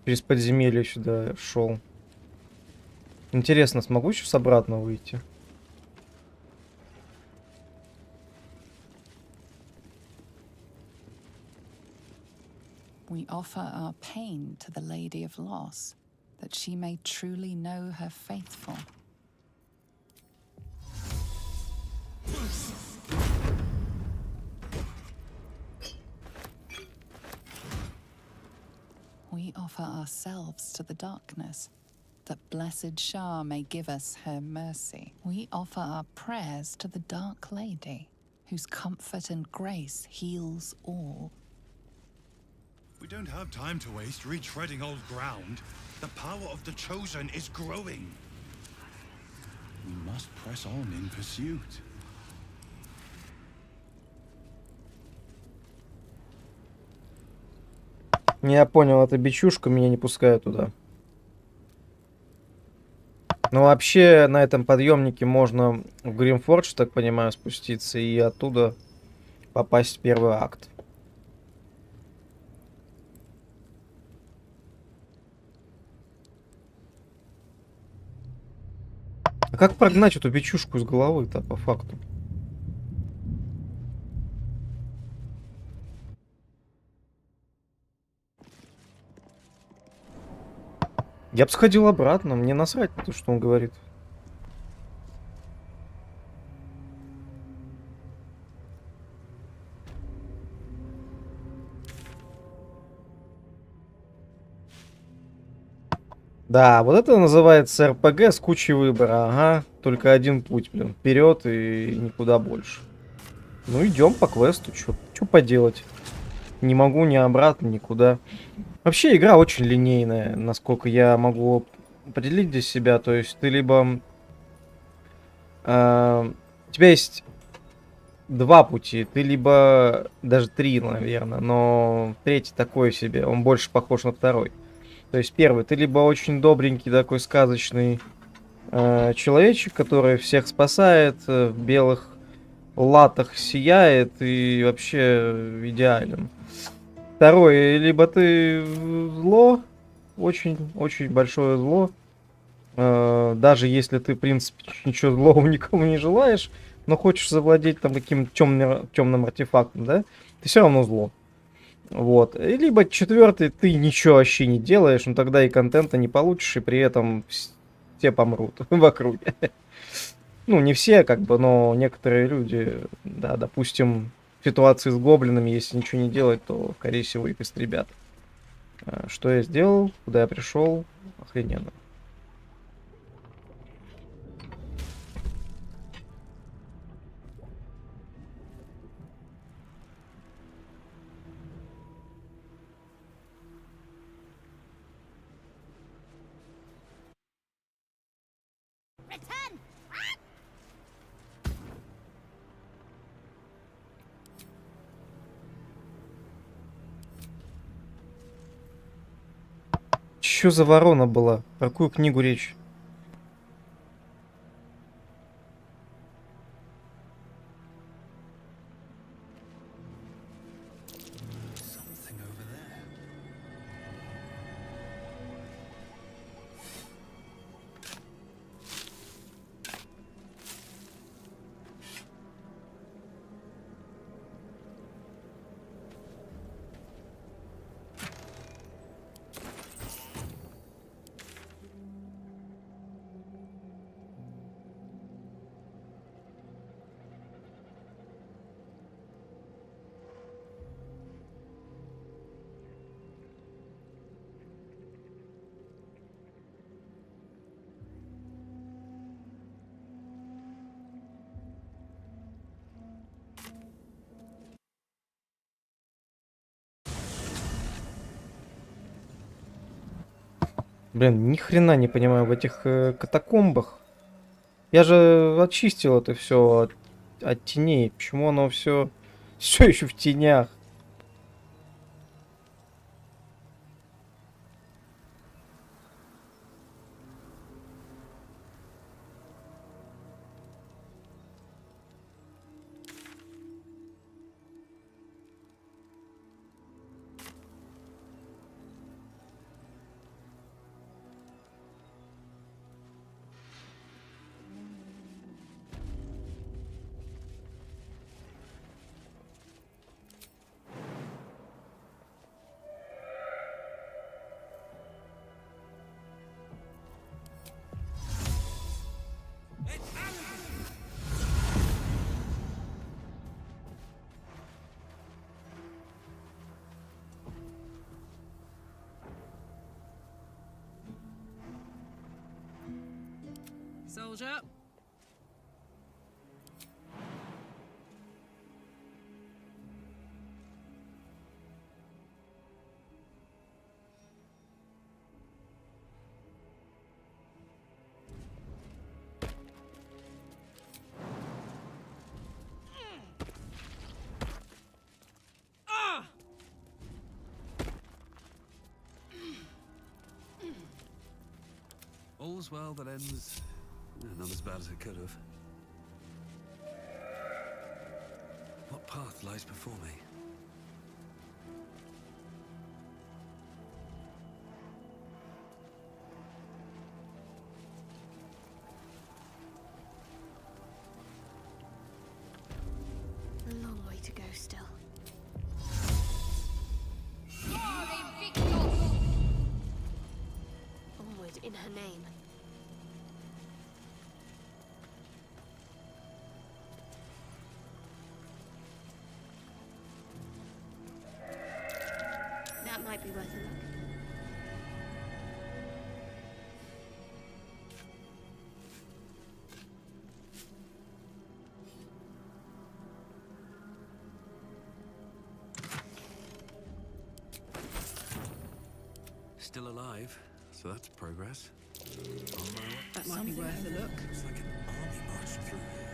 через подземелье сюда шел. Интересно, смогу сейчас обратно выйти? We offer our pain to the Lady of Loss, that she may truly know her faithful. We offer ourselves to the darkness, that blessed Shah may give us her mercy. We offer our prayers to the Dark Lady, whose comfort and grace heals all. We don't have time to waste retreading old ground. The power of the Chosen is growing. We must press on in pursuit. Я понял, это бичушка, меня не пускают туда. Ну, вообще, на этом подъемнике можно в Гримфордж, так понимаю, спуститься и оттуда попасть в первый акт. А как прогнать эту бичушку из головы-то, по факту? Я бы сходил обратно, мне насрать на то, что он говорит. Да, вот это называется РПГ с кучей выбора. Ага, только один путь, блин, вперед и никуда больше. Ну, идем по квесту, что поделать. Не могу ни обратно, никуда. Вообще, игра очень линейная, насколько я могу определить для себя. То есть, ты либо... у тебя есть два пути. Ты либо... Даже три, наверное. Но третий такой себе. Он больше похож на второй. То есть первый, ты либо очень добренький такой сказочный человечек, который всех спасает, в белых латах сияет и вообще идеален. Второй, либо ты зло, очень-очень большое зло, даже если ты, в принципе, ничего злого никому не желаешь, но хочешь завладеть там каким-то темным артефактом, да, ты все равно зло. Вот. Либо четвертый, ты ничего вообще не делаешь, но тогда и контента не получишь, и при этом все помрут в округе. Ну, не все, как бы, но некоторые люди, да, допустим, в ситуации с гоблинами, если ничего не делать, то, скорее всего, их истребят. Что я сделал, куда я пришел, охрененно. Чё за ворона была? Про какую книгу речь? Блин, ни хрена не понимаю в этих катакомбах. Я же очистил это все от теней. Почему оно все еще в тенях? Soldier. All's well that ends not as bad as it could have. What path lies before me? A long way to go still. Onward in her name. That might be worth a look. Still alive, so that's progress. That might be worth a look. It's like an army marching through here.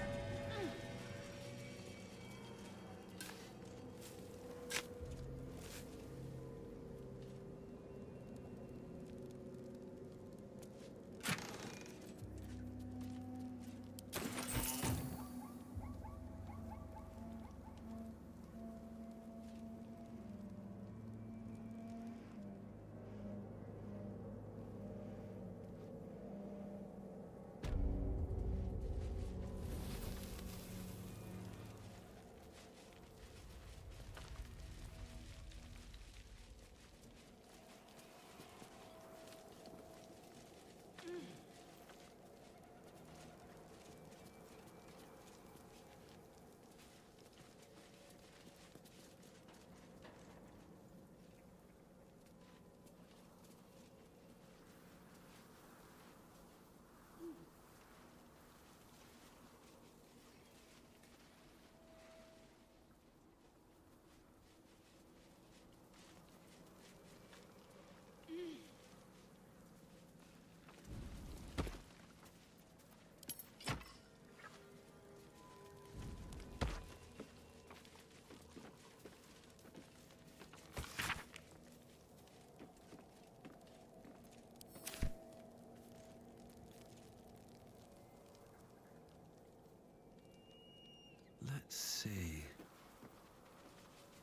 Let's see.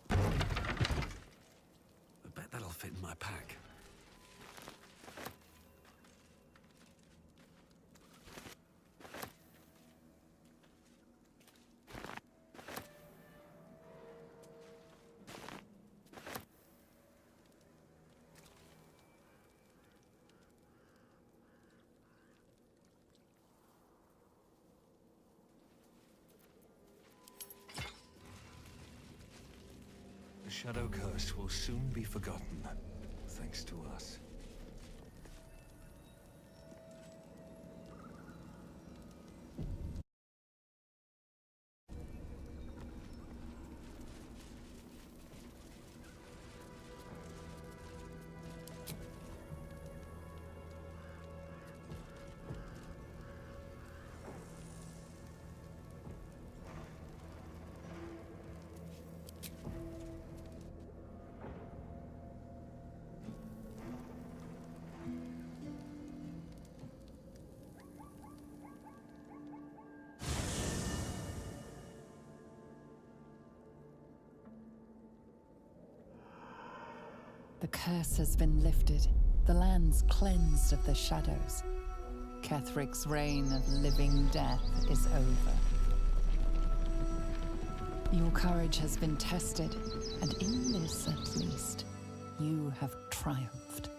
I bet that'll fit in my pack. The Shadow Curse will soon be forgotten, thanks to us. The curse has been lifted, the land's cleansed of the shadows. Kethric's reign of living death is over. Your courage has been tested, and in this at least, you have triumphed.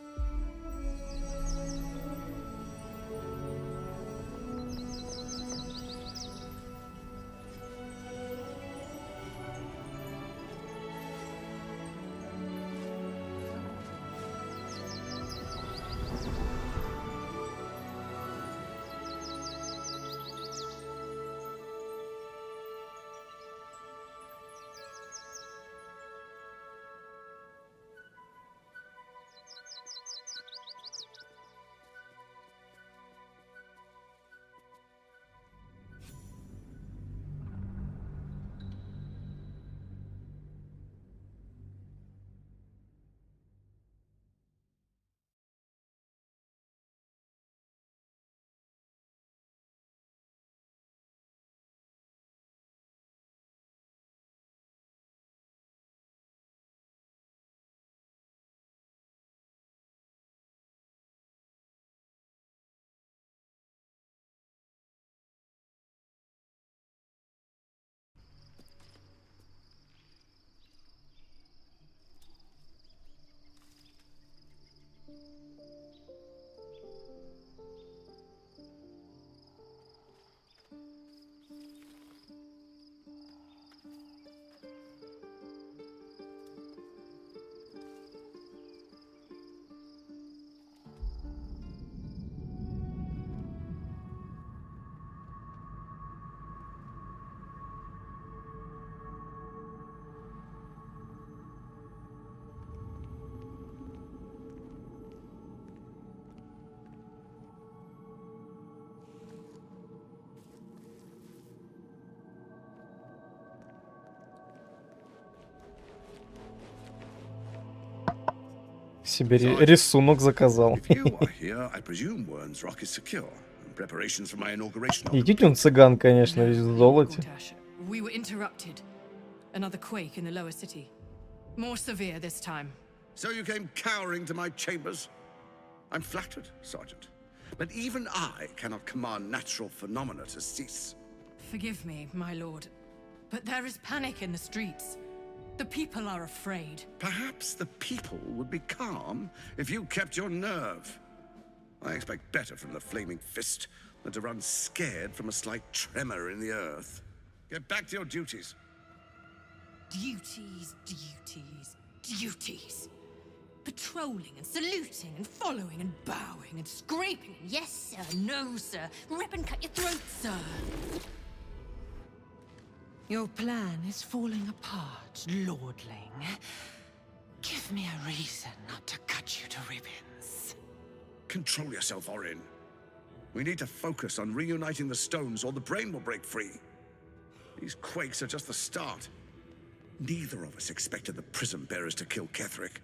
Себе рисунок заказал. Идите, он цыган, конечно, весь в золоте. We were interrupted. Another quake in the lower city. More severe this time. So you came cowering to my chambers? I'm flattered, Sergeant. But even I cannot command natural phenomena to cease. Forgive me, my lord, but there is panic in the streets. The people are afraid. Perhaps the people would be calm if you kept your nerve. I expect better from the Flaming Fist than to run scared from a slight tremor in the earth. Get back to your duties. Duties, duties, duties. Patrolling and saluting and following and bowing and scraping. Yes, sir. No, sir. Rip and cut your throat, sir. Your plan is falling apart, lordling. Give me a reason not to cut you to ribbons. Control yourself, Orin. We need to focus on reuniting the stones or the brain will break free. These quakes are just the start. Neither of us expected the Prism Bearers to kill Ketheric.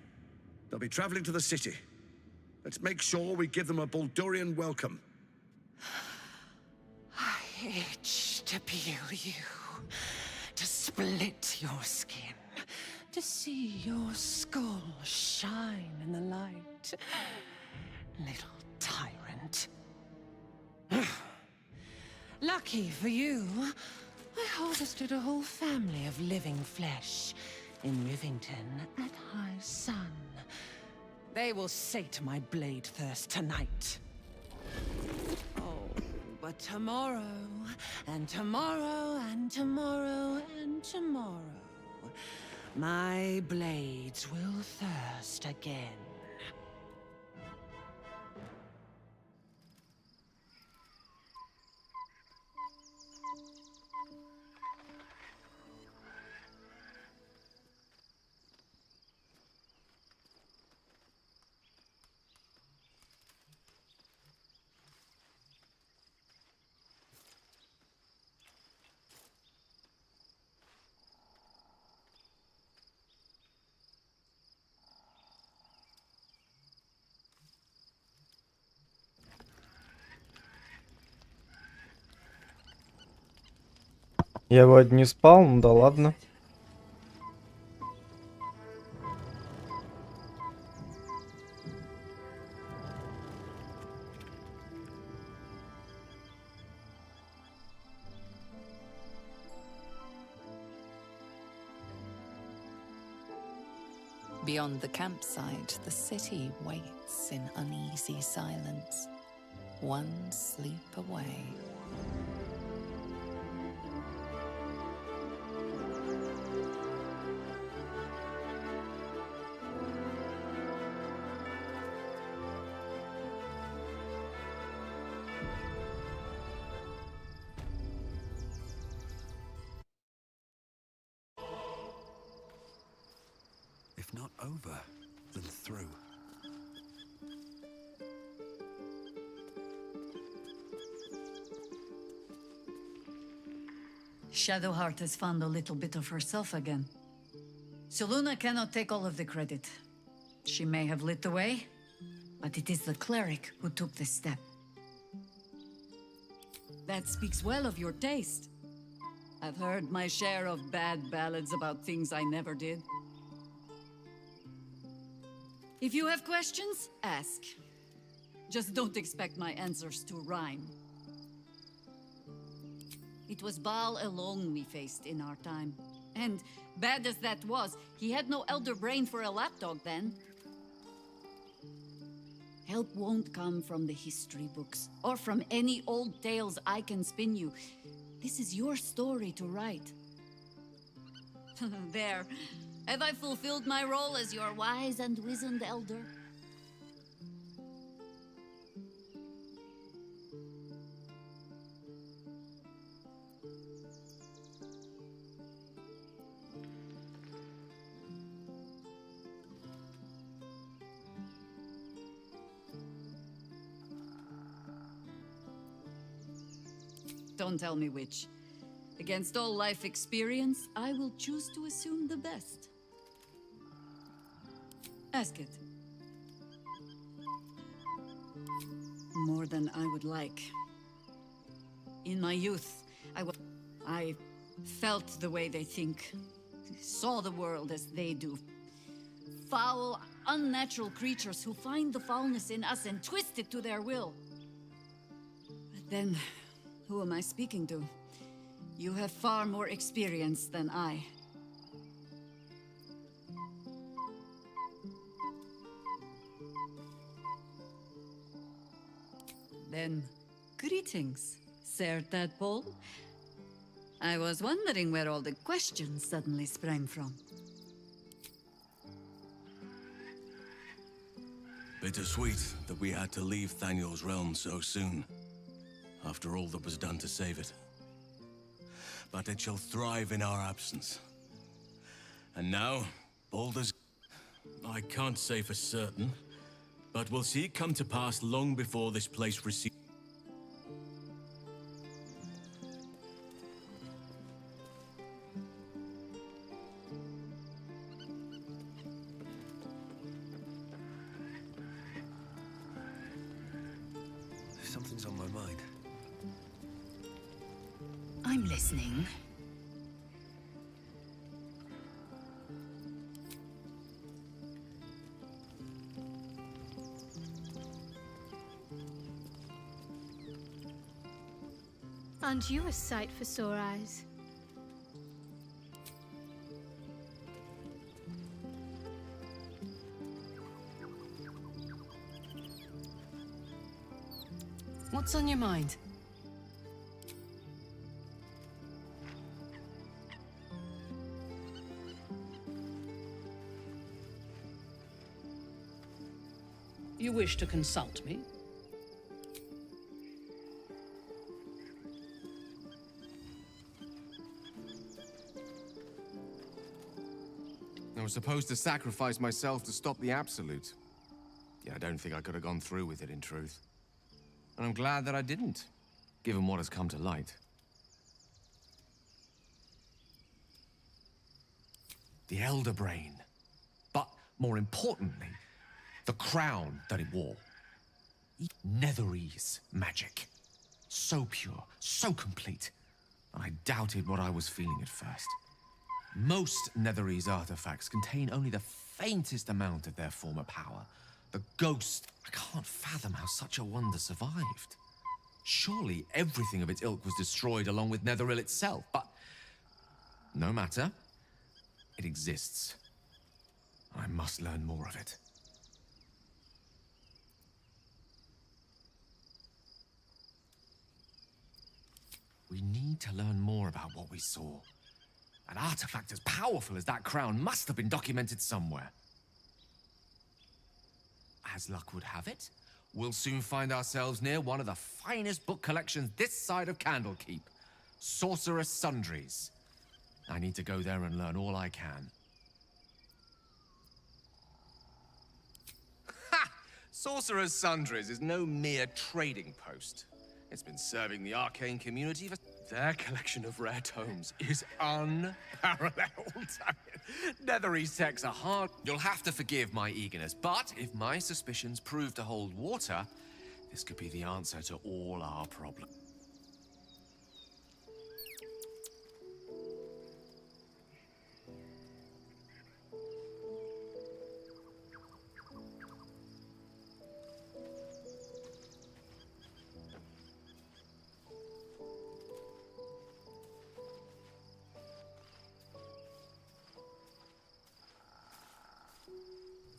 They'll be traveling to the city. Let's make sure we give them a Baldurian welcome. I itch to peel you, to split your skin, to see your skull shine in the light. Little tyrant. Lucky for you, I harvested a whole family of living flesh in Rivington at high sun. They will sate my blade thirst tonight. Oh, but tomorrow, and tomorrow, and tomorrow, and tomorrow, my blades will thirst again. Я вроде не спал, ну да ладно. Beyond the campsite, the city waits in uneasy silence, one sleep away. If not over, then through. Shadowheart has found a little bit of herself again. Selûne cannot take all of the credit. She may have lit the way, but it is the cleric who took this step. That speaks well of your taste. I've heard my share of bad ballads about things I never did. If you have questions, ask. Just don't expect my answers to rhyme. It was Baal alone we faced in our time. And, bad as that was, he had no elder brain for a lapdog then. Help won't come from the history books, or from any old tales I can spin you. This is your story to write. There. Have I fulfilled my role as your wise and wizened elder? Don't tell me which. Against all life experience, I will choose to assume the best. Ask it. More than I would like. In my youth, I felt the way they think, saw the world as they do. Foul, unnatural creatures who find the foulness in us and twist it to their will. But then, who am I speaking to? You have far more experience than I. Then, greetings, Sir Tadpole. I was wondering where all the questions suddenly sprang from. Bittersweet that we had to leave Thaniel's realm so soon, after all that was done to save it. But it shall thrive in our absence. And now, Baldur's... I can't say for certain, but we'll see it come to pass long before this place receives... Something's on my mind. I'm listening. Aren't you a sight for sore eyes? What's on your mind? You wish to consult me? I was supposed to sacrifice myself to stop the Absolute. Yeah, I don't think I could have gone through with it, in truth. And I'm glad that I didn't, given what has come to light. The Elder Brain. But, more importantly, the crown that it wore. Netherese magic. So pure, so complete. And I doubted what I was feeling at first. Most Netherese artifacts contain only the faintest amount of their former power. The ghost, I can't fathom how such a wonder survived. Surely everything of its ilk was destroyed along with Netheril itself, but no matter. It exists. I must learn more of it. We need to learn more about what we saw. An artifact as powerful as that crown must have been documented somewhere. As luck would have it, we'll soon find ourselves near one of the finest book collections this side of Candlekeep. Sorcerer's Sundries. I need to go there and learn all I can. Ha! Sorcerer's Sundries is no mere trading post. It's been serving the arcane community for... Their collection of rare tomes is unparalleled. Netherese texts are hard. You'll have to forgive my eagerness, but if my suspicions prove to hold water, this could be the answer to all our problems.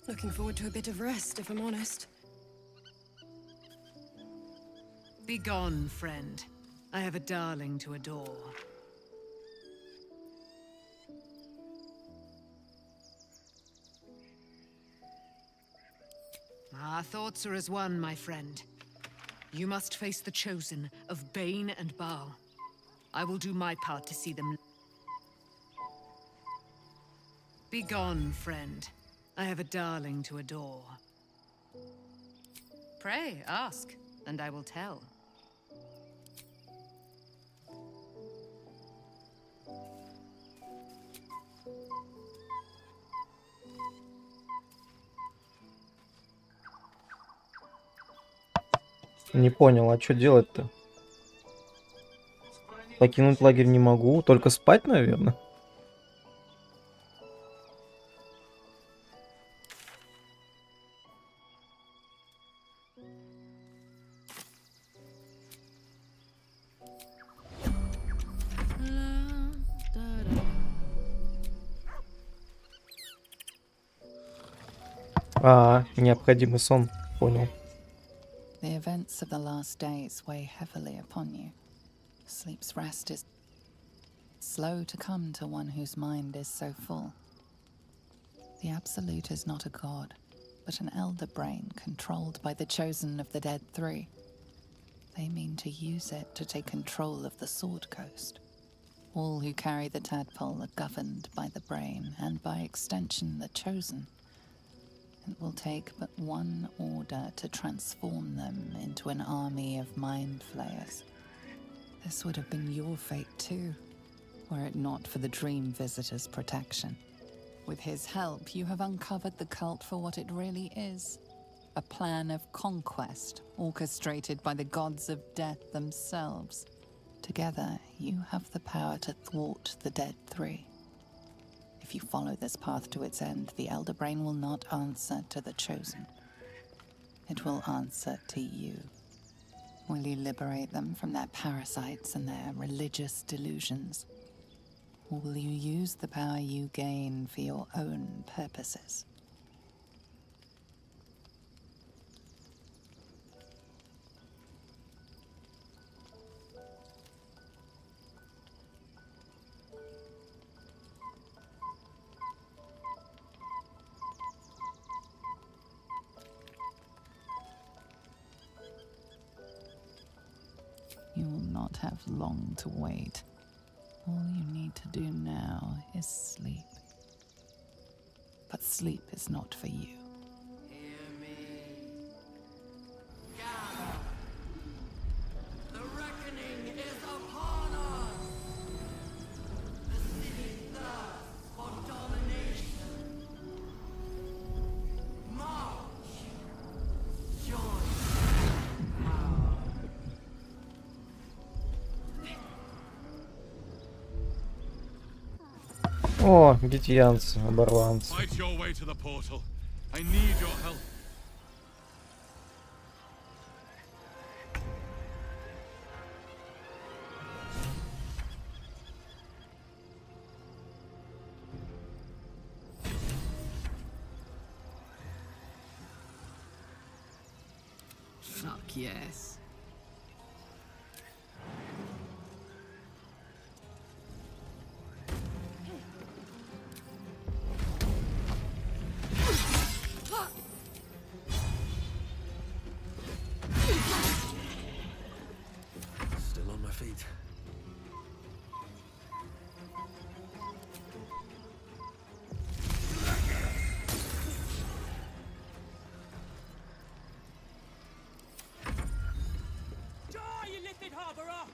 Looking forward to a bit of rest, if I'm honest. Begone, friend. I have a darling to adore. Our thoughts are as one, my friend. You must face the chosen of Bane and Baal. I will do my part to see them. Begone, friend. I have a darling to adore. Pray, ask, and I will tell. Не понял, а что делать-то? Покинуть лагерь не могу, только спать, наверное. Необходимый сон, понял. The events of the last days weigh heavily upon you. Sleep's rest is slow to come to one whose mind is so full. The Absolute is not a god, but an elder brain controlled by the chosen of the Dead Three. They mean to use it to take control of the Sword Coast. All who carry the tadpole are governed by the brain, and by extension the chosen. It will take but one order to transform them into an army of mind flayers. This would have been your fate too, were it not for the Dream Visitor's protection. With his help, you have uncovered the cult for what it really is. A plan of conquest orchestrated by the gods of death themselves. Together, you have the power to thwart the Dead Three. If you follow this path to its end, the Elder Brain will not answer to the Chosen. It will answer to you. Will you liberate them from their parasites and their religious delusions? Or will you use the power you gain for your own purposes? You will not have long to wait. All you need to do now is sleep. But sleep is not for you. The reckoning is upon us! The city thirsts for domination. March! Join power. О, гитьянцы, оборванцы. Fight your way to the portal. I need your help. Fuck yes. Still on my feet. You lifted harborer!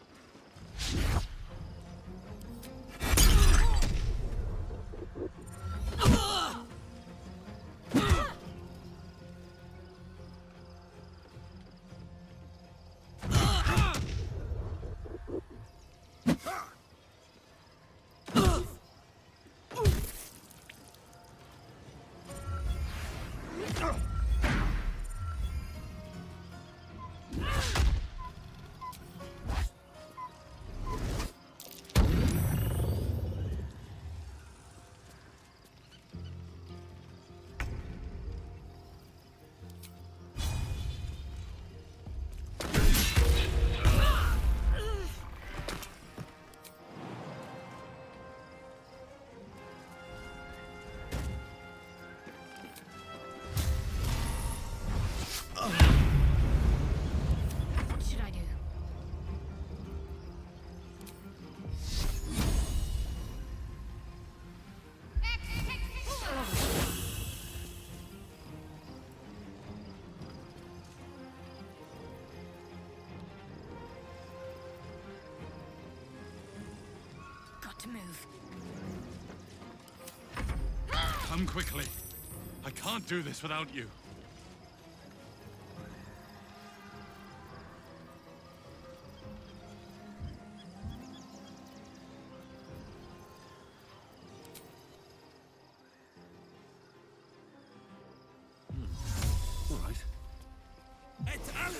What should I do? Got to move. Come quickly. I can't do this without you. All right. It's Alan!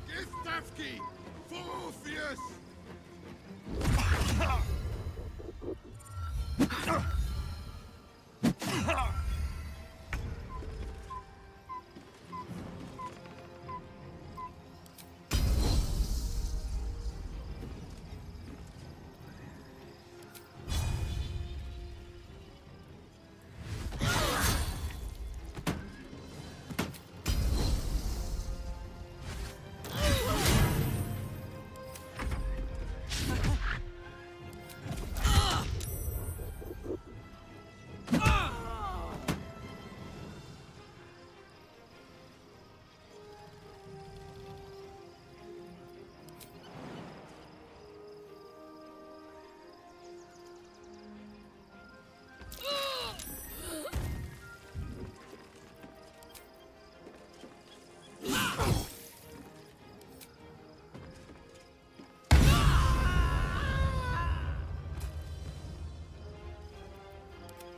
Gistavki! For Orpheus!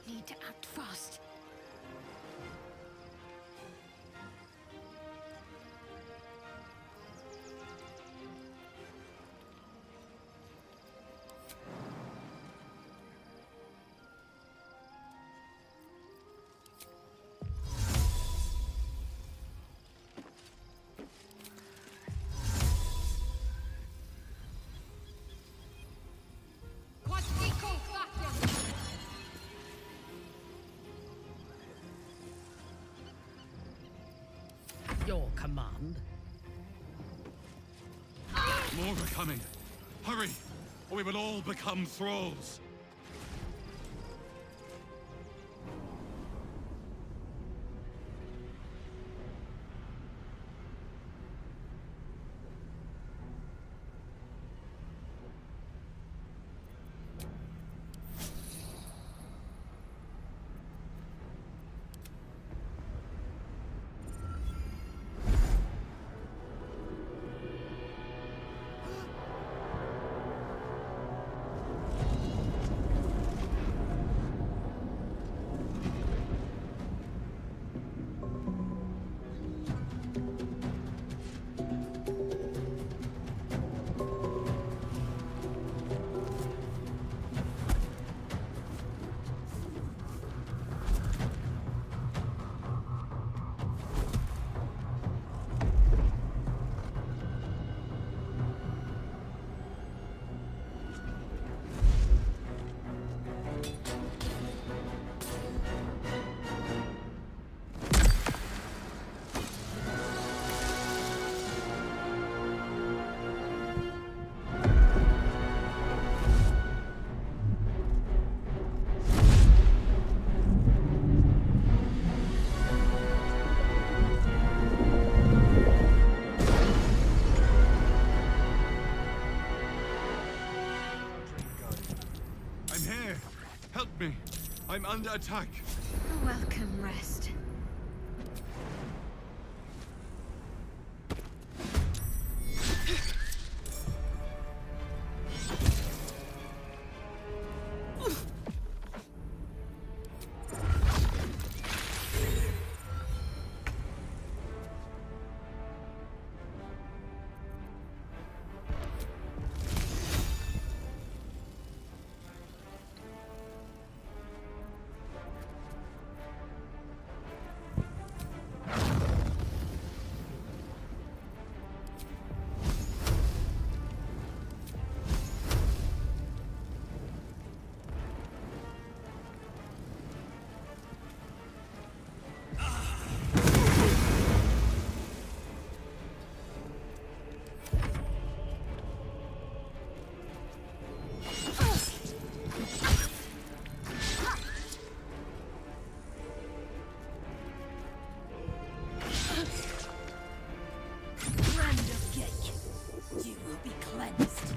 Need to act fast. Your command? More are coming. Hurry, or we will all become thralls. Help me. I'm under attack. A welcome rest. You will be cleansed.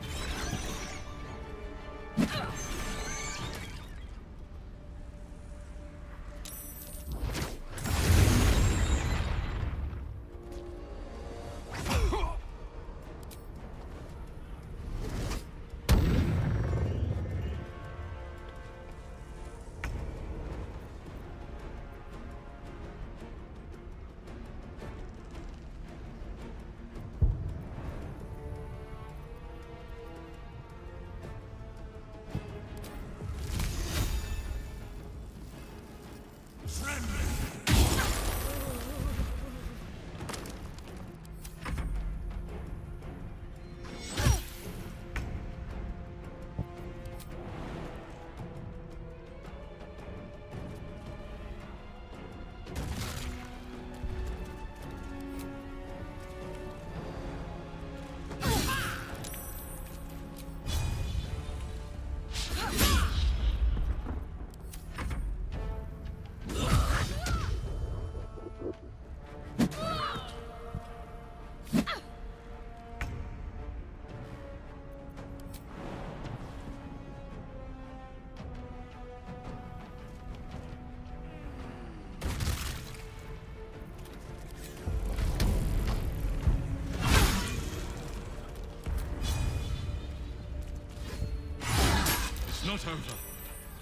Not over.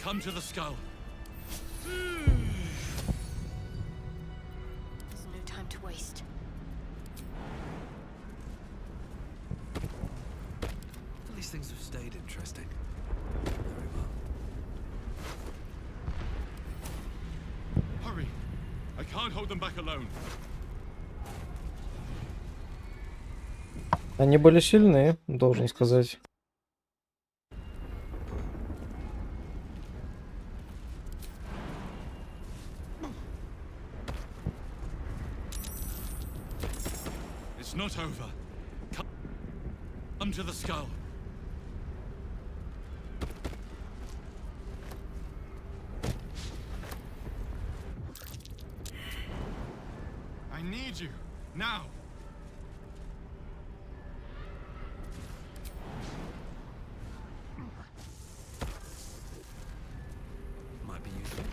Come to the skull. There's no time to waste. At least things have stayed interesting. Very well. Hurry. I can't hold them back alone. Они были сильны, должен сказать. It's not over. Come to the skull. I need you now. Might be useful.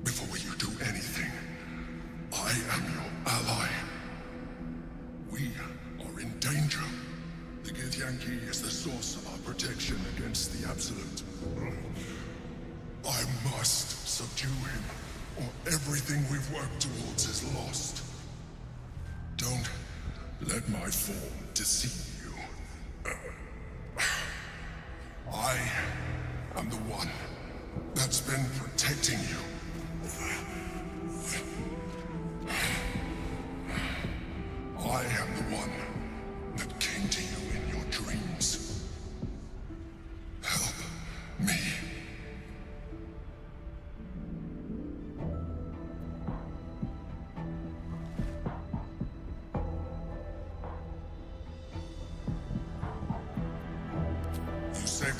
Before you do anything, I am your ally. We are in danger. The Githyanki is the source of our protection against the Absolute. I must subdue him, or everything we've worked towards is lost. Don't let my form deceive you.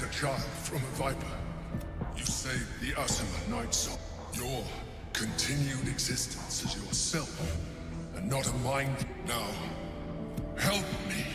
a child from a viper. You saved the Ursula Night Soul. Your continued existence as yourself, and not a mind. Now, help me.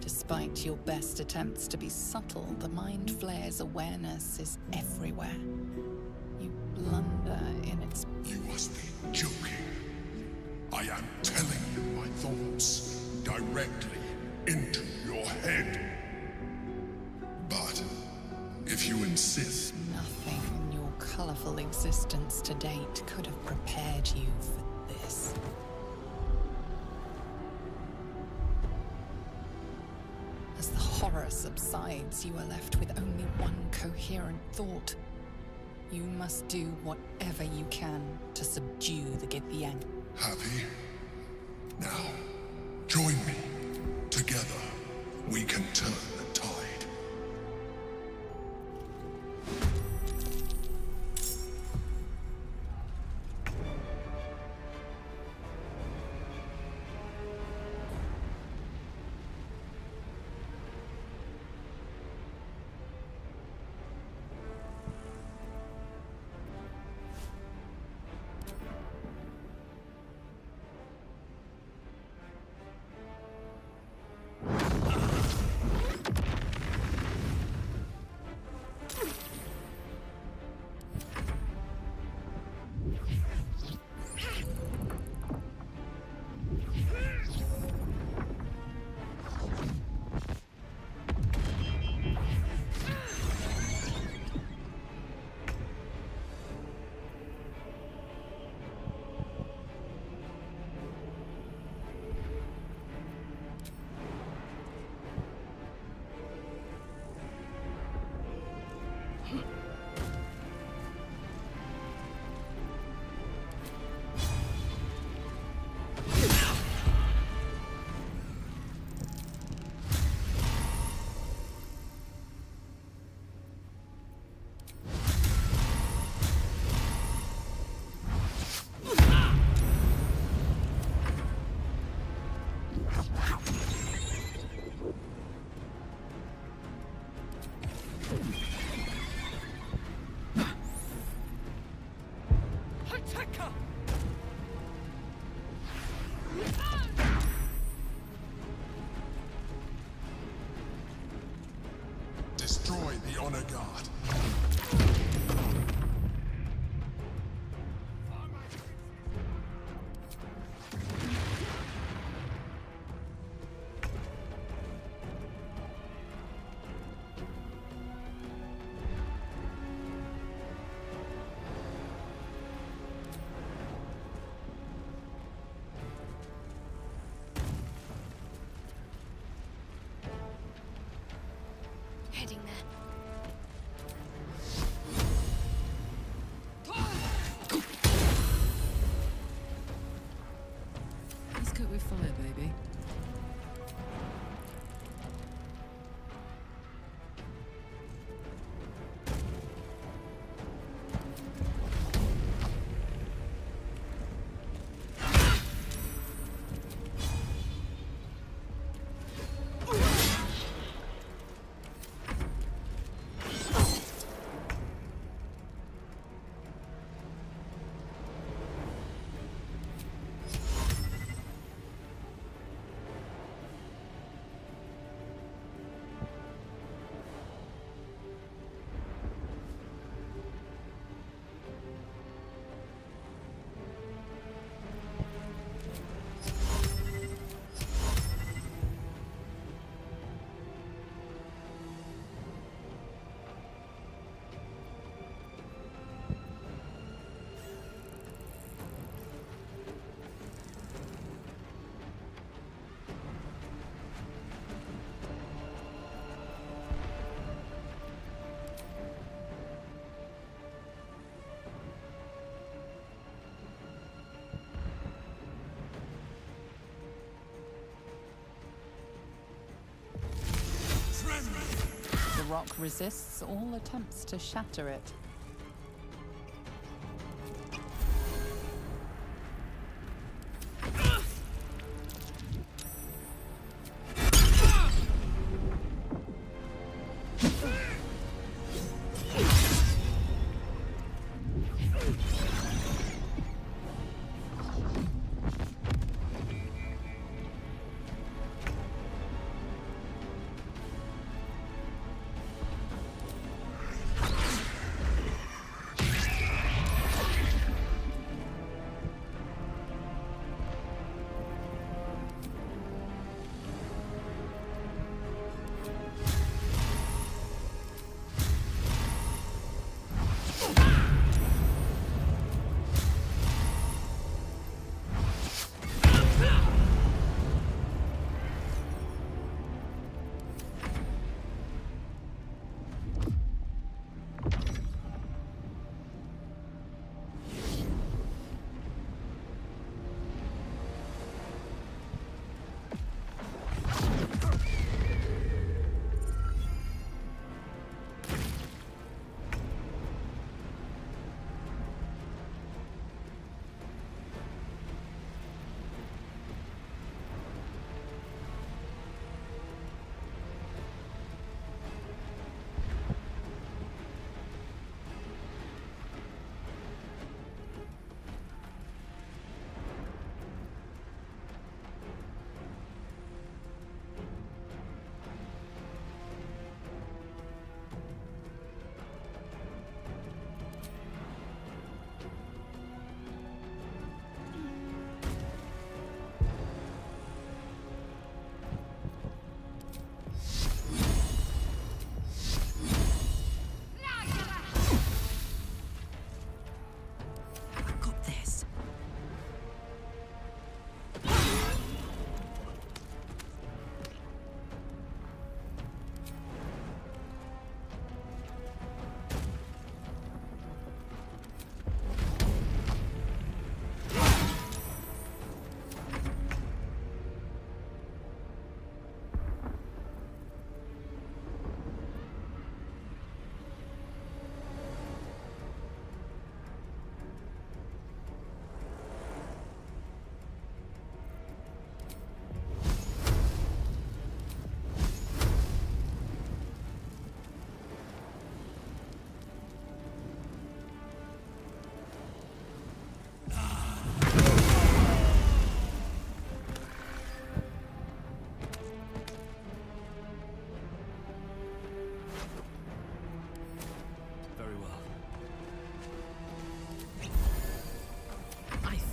Despite your best attempts to be subtle, the Mind Flayer's awareness is everywhere. You blunder in its... You must be joking. I am telling you my thoughts directly into your head. But if you insist... Nothing in your colorful existence to date could have prepared you for this. As the horror subsides, you are left with only one coherent thought. You must do whatever you can to subdue the Githyanki. Happy? Now, join me. Together, we can turn the tide. Destroy the Honor Guard. Heading there. rock resists all attempts to shatter it.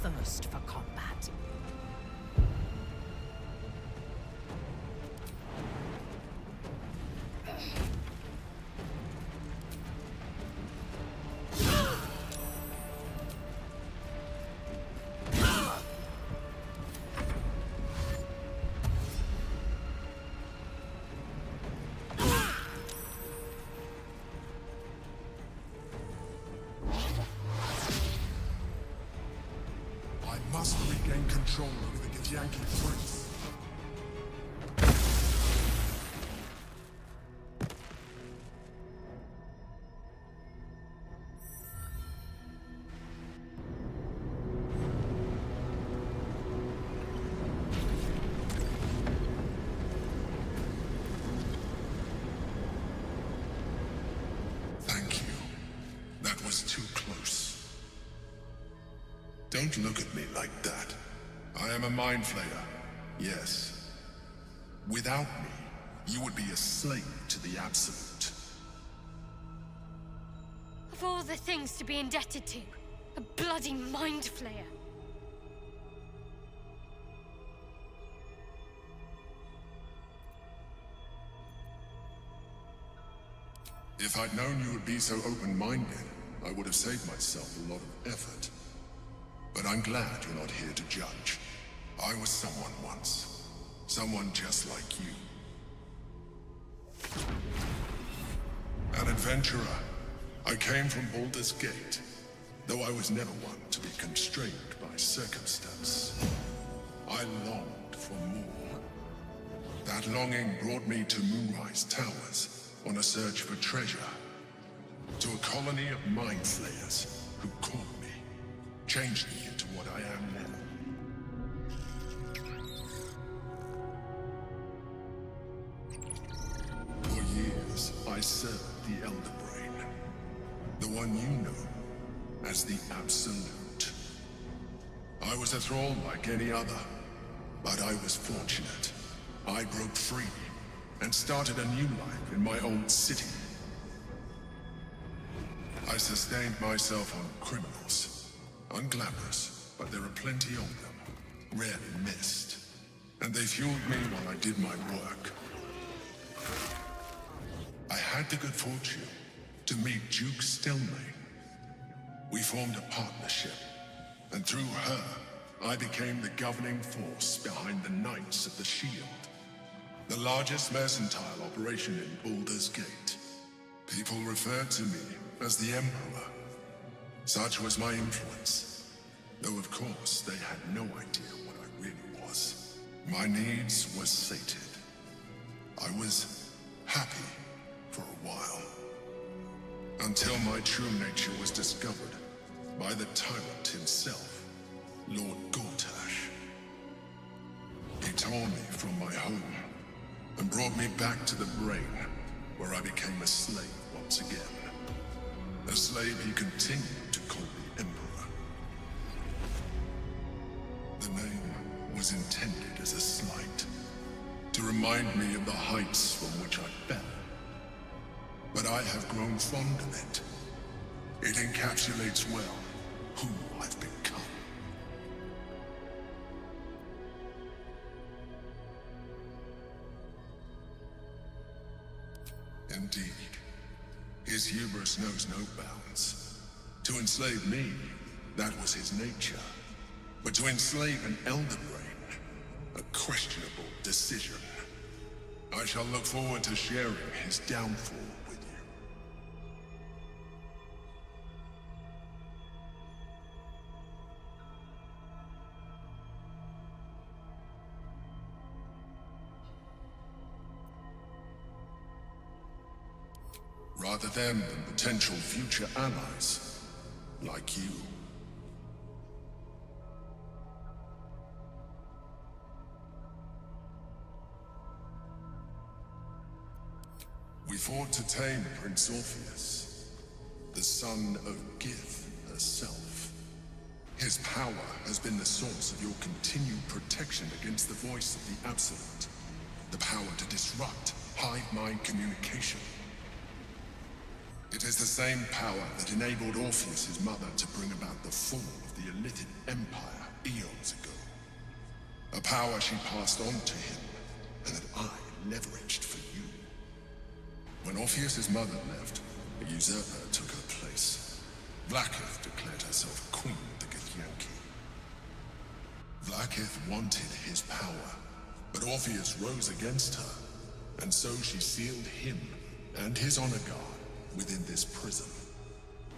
thirst for combat. I must regain control over the Githyanki threats. Thank you. That was too close. Don't look at me like that. I am a mind flayer, yes. Without me, you would be a slave to the Absolute. Of all the things to be indebted to, a bloody mind flayer. If I'd known you would be so open-minded, I would have saved myself a lot of effort. But I'm glad you're not here to judge. I was someone once. Someone just like you. An adventurer. I came from Baldur's Gate, though I was never one to be constrained by circumstance. I longed for more. That longing brought me to Moonrise Towers, on a search for treasure. To a colony of mind flayers who caught me, changed me into what I am now. For years, I served the Elder Brain, the one you know as the Absolute. I was a thrall like any other, but I was fortunate. I broke free and started a new life in my own city. I sustained myself on criminals. Unglamorous, but there are plenty of them. Rarely missed. And they fueled me while I did my work. I had the good fortune to meet Duke Stelmane. We formed a partnership, and through her, I became the governing force behind the Knights of the Shield. The largest mercantile operation in Baldur's Gate. People referred to me as the Emperor. Such was my influence. Though of course they had no idea what I really was. My needs were sated. I was happy for a while. Until my true nature was discovered by the tyrant himself, Lord Gortash. He tore me from my home and brought me back to the Brain, where I became a slave once again. A slave he continued to call the Emperor. The name was intended as a slight, to remind me of the heights from which I fell. But I have grown fond of it. It encapsulates well who I've become. Indeed. His hubris knows no bounds. To enslave me, that was his nature. But to enslave an Elder Brain, a questionable decision. I shall look forward to sharing his downfall with you. Rather them than potential future allies, like you. We fought to tame Prince Orpheus, the son of Gith herself. His power has been the source of your continued protection against the voice of the Absolute. The power to disrupt hive mind communication. It is the same power that enabled Orpheus' mother to bring about the fall of the Illithid Empire eons ago. A power she passed on to him, and that I leveraged for you. When Orpheus' mother left, a usurper took her place. Vlaakith declared herself queen of the Githyanki. Vlaakith wanted his power, but Orpheus rose against her, and so she sealed him and his honor guard within this prison.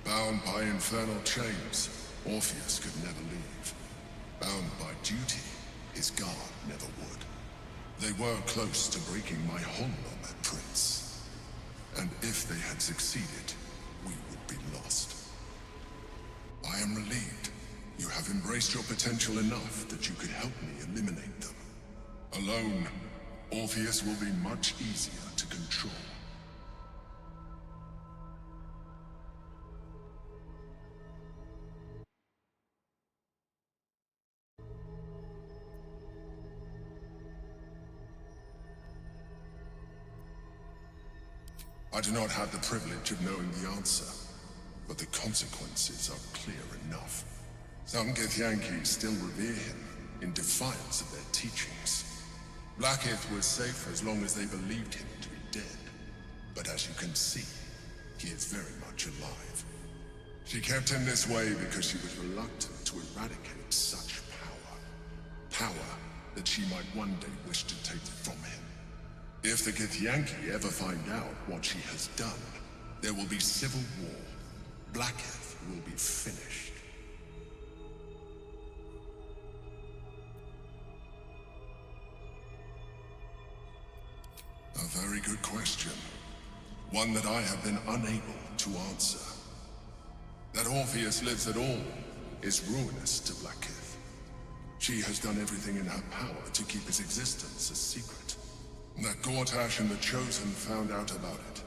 Bound by infernal chains, Orpheus could never leave. Bound by duty, his guard never would. They were close to breaking my hold on that prince. And if they had succeeded, we would be lost. I am relieved. You have embraced your potential enough that you could help me eliminate them. Alone, Orpheus will be much easier to control. I do not have the privilege of knowing the answer, but the consequences are clear enough. Some Githyanki still revere him, in defiance of their teachings. Vlaakith was safe as long as they believed him to be dead. But as you can see, he is very much alive. She kept him this way because she was reluctant to eradicate such power. Power that she might one day wish to take from him. If the Githyanki ever find out what she has done, there will be civil war. Vlaakith will be finished. A very good question. One that I have been unable to answer. That Orpheus lives at all is ruinous to Blackith. She has done everything in her power to keep his existence a secret. That Gortash and the Chosen found out about it.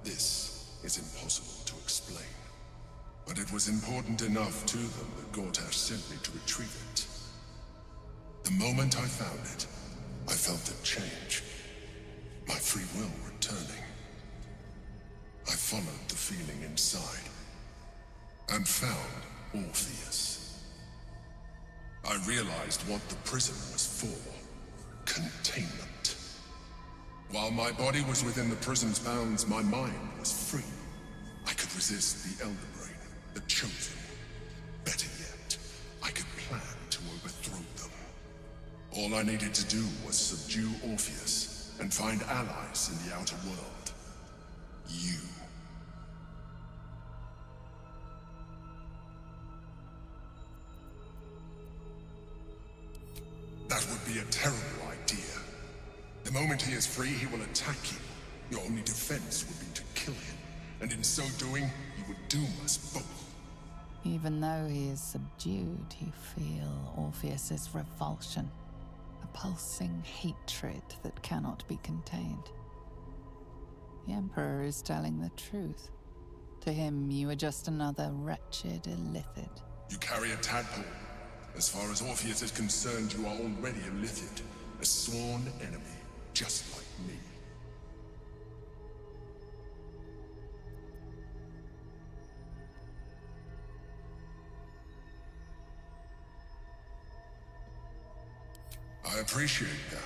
This is impossible to explain. But it was important enough to them that Gortash sent me to retrieve it. The moment I found it, I felt a change. My free will returning. I followed the feeling inside, and found Orpheus. I realized what the prison was for. Containment. While my body was within the prison's bounds, my mind was free. I could resist the Elder Brain, the Chosen. Better yet, I could plan to overthrow them. All I needed to do was subdue Orpheus and find allies in the outer world. You. That would be a terrible idea. The moment he is free, he will attack you. Your only defense would be to kill him, and in so doing, he would doom us both. Even though he is subdued, you feel Orpheus's revulsion, a pulsing hatred that cannot be contained. The Emperor is telling the truth. To him, you are just another wretched illithid. You carry a tadpole. As far as Orpheus is concerned, you are already a Lithid, a sworn enemy, just like me. I appreciate that,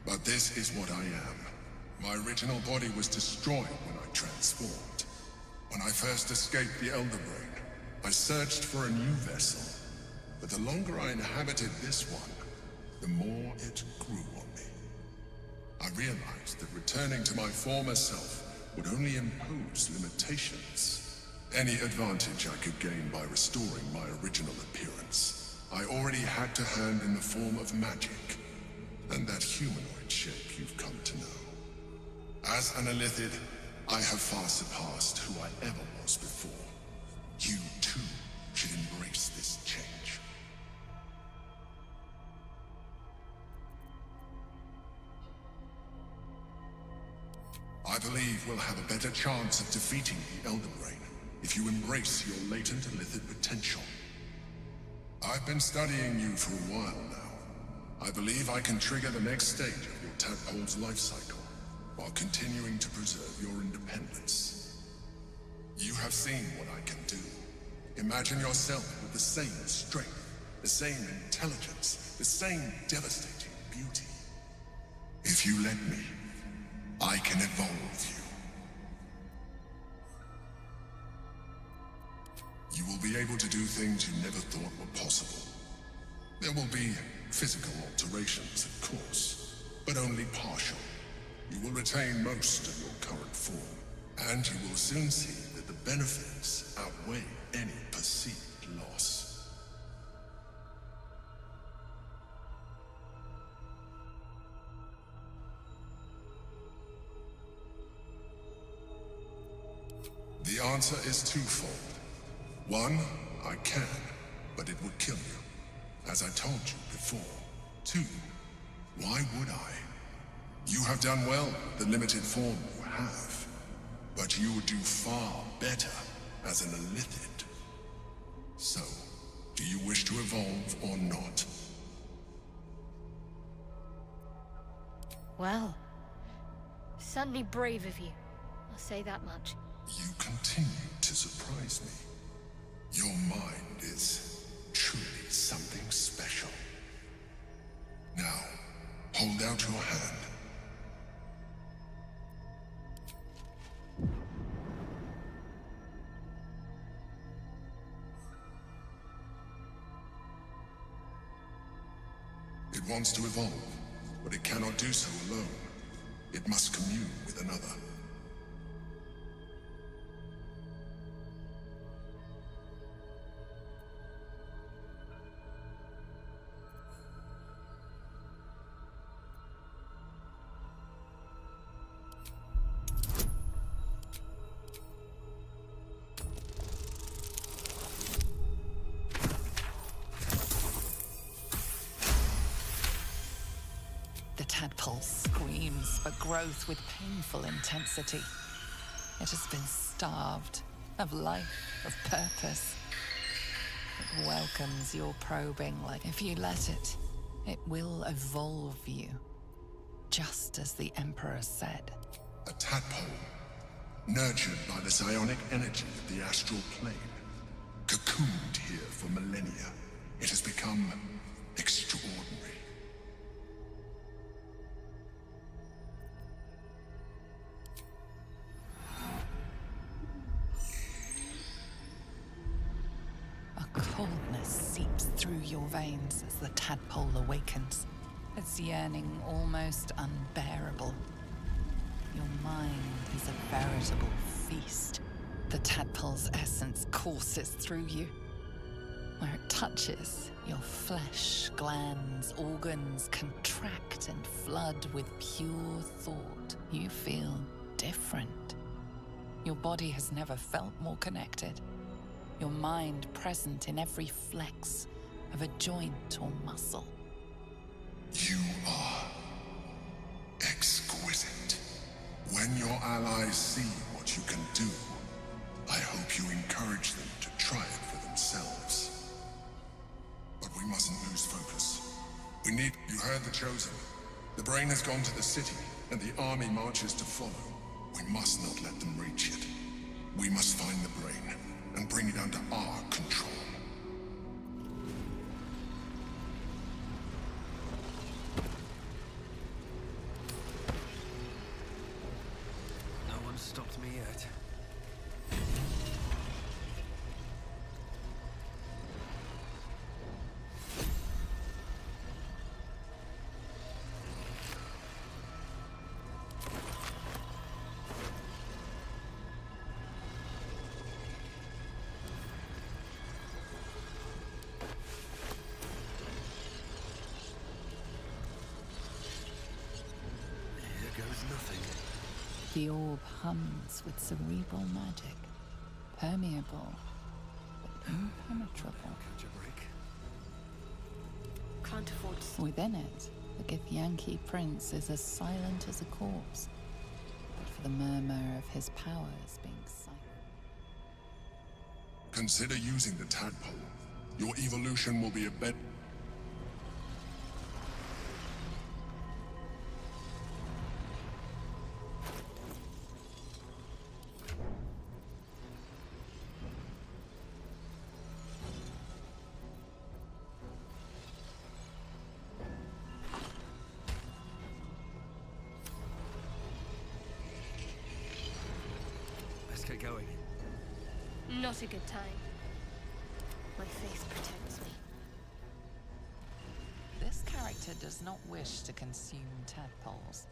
but this is what I am. My original body was destroyed when I transformed. When I first escaped the Elder Brain, I searched for a new vessel. But the longer I inhabited this one, the more it grew on me. I realized that returning to my former self would only impose limitations. Any advantage I could gain by restoring my original appearance, I already had to hand in the form of magic, and that humanoid shape you've come to know. As an Illithid, I have far surpassed who I ever was before. You too should embrace this change. I believe we'll have a better chance of defeating the Elder Brain if you embrace your latent Illithid potential. I've been studying you for a while now. I believe I can trigger the next stage of your tadpole's life cycle, while continuing to preserve your independence. You have seen what I can do. Imagine yourself with the same strength, the same intelligence, the same devastating beauty. If you let me, I can evolve you. You will be able to do things you never thought were possible. There will be physical alterations, of course, but only partial. You will retain most of your current form, and you will soon see that the benefits outweigh any perceived loss. The answer is twofold. One, I can, but it would kill you, as I told you before. Two, why would I? You have done well with the limited form you have, but you would do far better as an Illithid. So, do you wish to evolve or not? Well, certainly brave of you. I'll say that much. You continue to surprise me. Your mind is truly something special. Now, hold out your hand. It wants to evolve, but it cannot do so alone. It must commune with another. tadpole screams for growth with painful intensity. It has been starved of life, of purpose. It welcomes your probing like if you let it, it will evolve you, just as the Emperor said. A tadpole, nurtured by the psionic energy of the astral plane. Cocooned here for millennia, it has become extraordinary. A coldness seeps through your veins as the tadpole awakens, its yearning almost unbearable. Your mind is a veritable feast. The tadpole's essence courses through you. Where it touches, your flesh, glands, organs contract and flood with pure thought. You feel different. Your body has never felt more connected. Your mind present in every flex of a joint or muscle. You are exquisite. When your allies see what you can do, I hope you encourage them to try it for themselves. But we mustn't lose focus. We need... You heard the Chosen. The brain has gone to the city, and the army marches to follow. We must not let them reach it. We must find the brain, and bring it under our control. No one stopped me yet. The orb hums with cerebral magic, permeable, but impenetrable. Can't afford to... Within it, the Githyanki prince is as silent as a corpse, but for the murmur of his powers being silent. Consider using the tadpole. Your evolution will be a bed. Let's get going. Not a good time. My faith protects me. This character does not wish to consume tadpoles.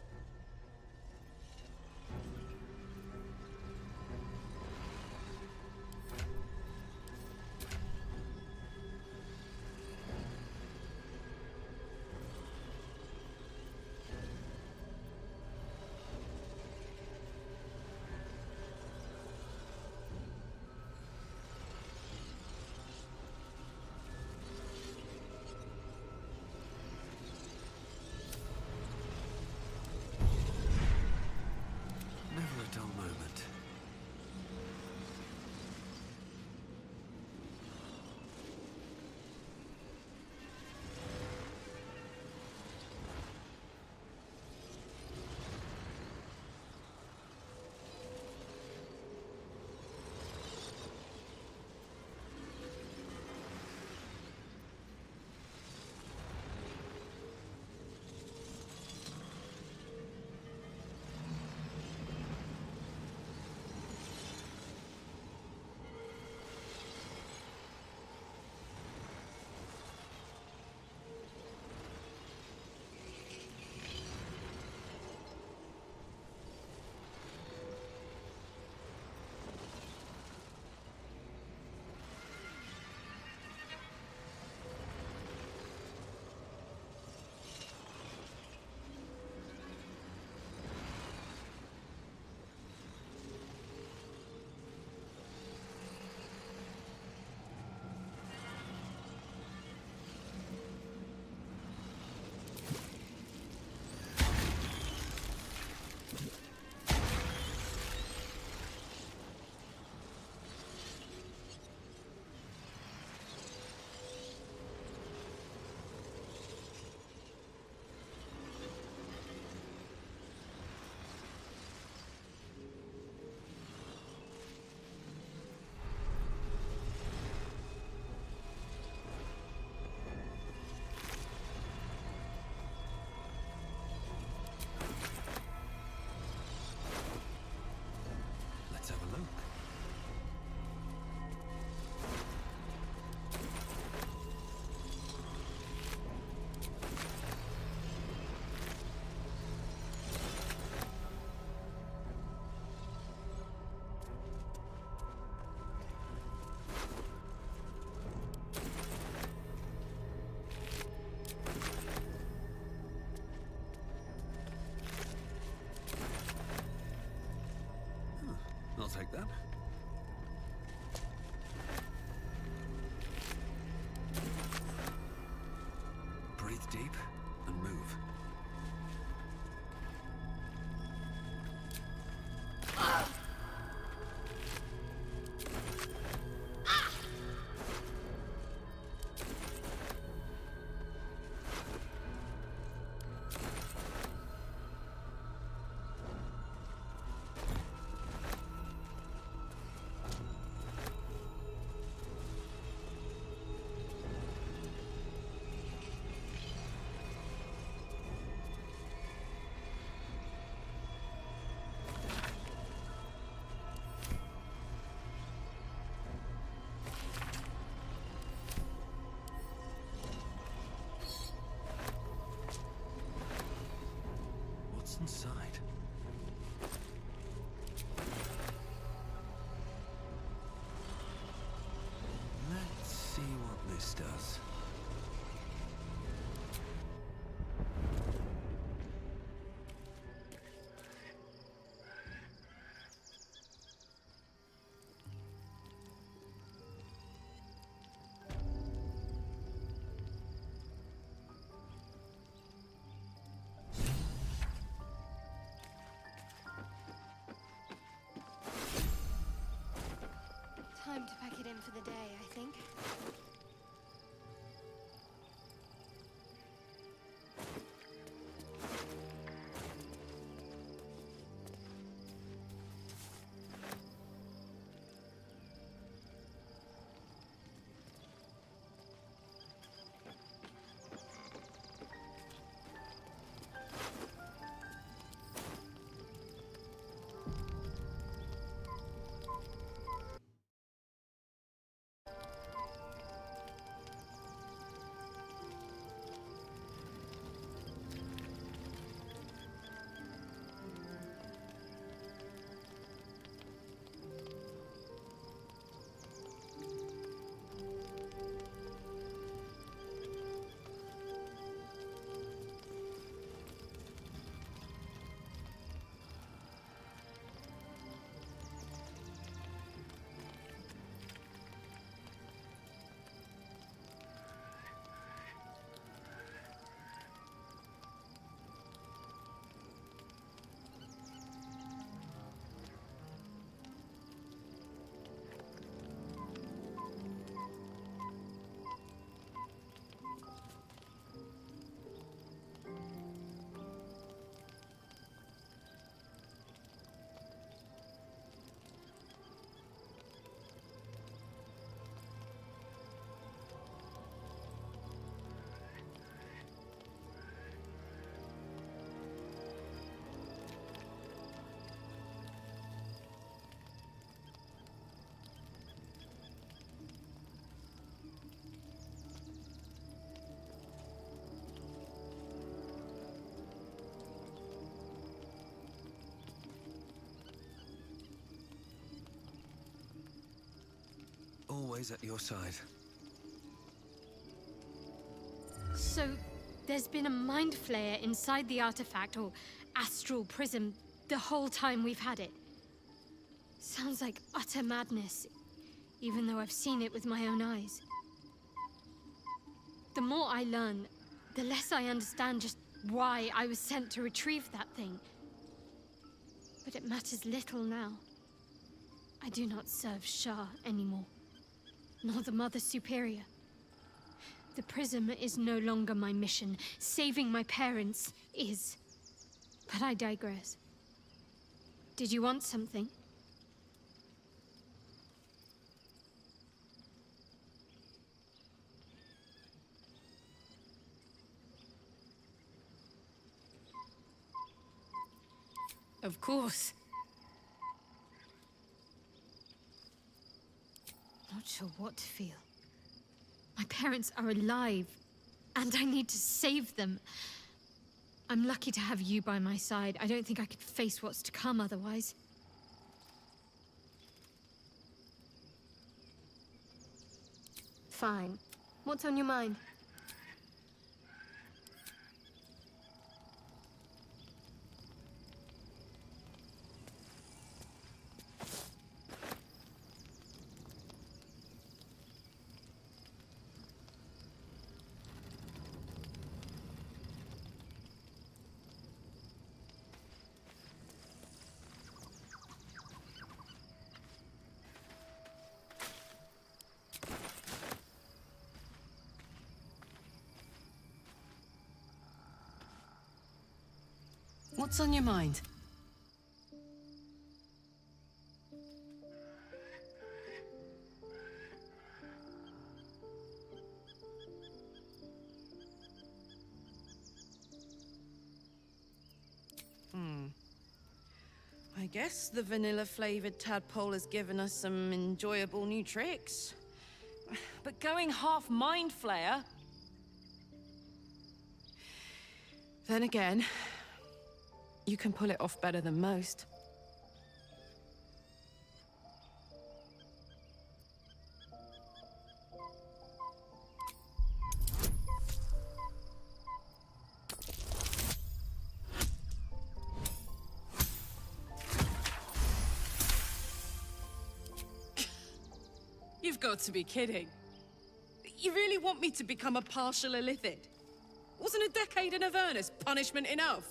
take that. Breathe deep and move. What's inside? Let's see what this does. Time to pack it in for the day, I think. Always at your side. So, there's been a mind flayer inside the artifact, or astral prism, the whole time we've had it. Sounds like utter madness, even though I've seen it with my own eyes. The more I learn, the less I understand just why I was sent to retrieve that thing. But it matters little now. I do not serve Shah anymore, nor the Mother Superior. The prism is no longer my mission. Saving my parents is. But I digress. Did you want something? Of course. Not sure what to feel. My parents are alive, and I need to save them. I'm lucky to have you by my side. I don't think I could face what's to come otherwise. Fine. What's on your mind? What's on your mind? I guess the vanilla-flavored tadpole has given us some enjoyable new tricks. But going half Mind Flayer... Then again, you can pull it off better than most. You've got to be kidding. You really want me to become a partial illithid? Wasn't a decade in Avernus punishment enough?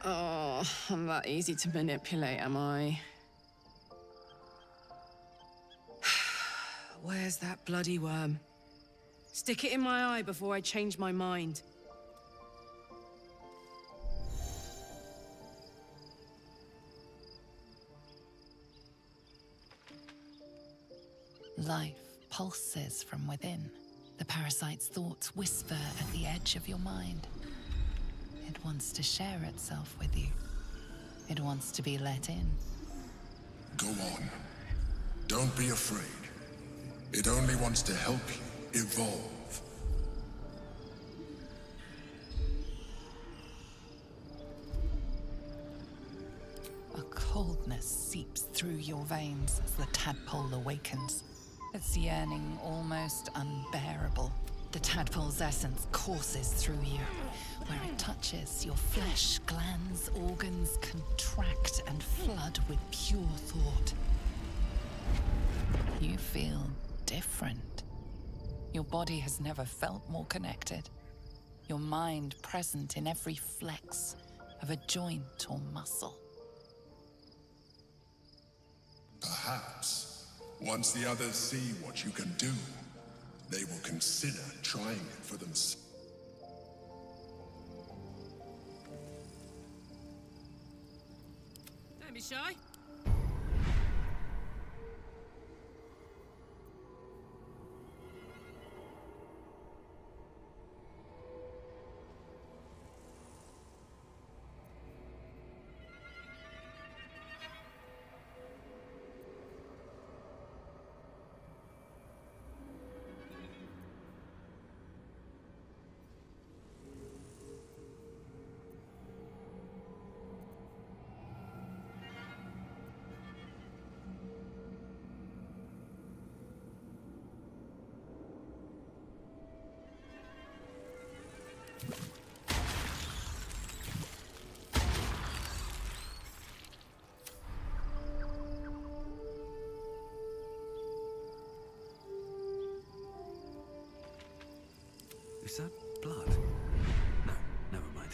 Oh, I'm that easy to manipulate, am I? Where's that bloody worm? Stick it in my eye before I change my mind. Life pulses from within. The parasite's thoughts whisper at the edge of your mind. It wants to share itself with you. It wants to be let in. Go on. Don't be afraid. It only wants to help you evolve. A coldness seeps through your veins as the tadpole awakens. Its yearning almost unbearable. The tadpole's essence courses through you. Where it touches, your flesh, glands, organs contract and flood with pure thought. You feel different. Your body has never felt more connected. Your mind present in every flex of a joint or muscle. Perhaps, once the others see what you can do, they will consider trying it for themselves. Don't be shy. Is that blood? No, never mind.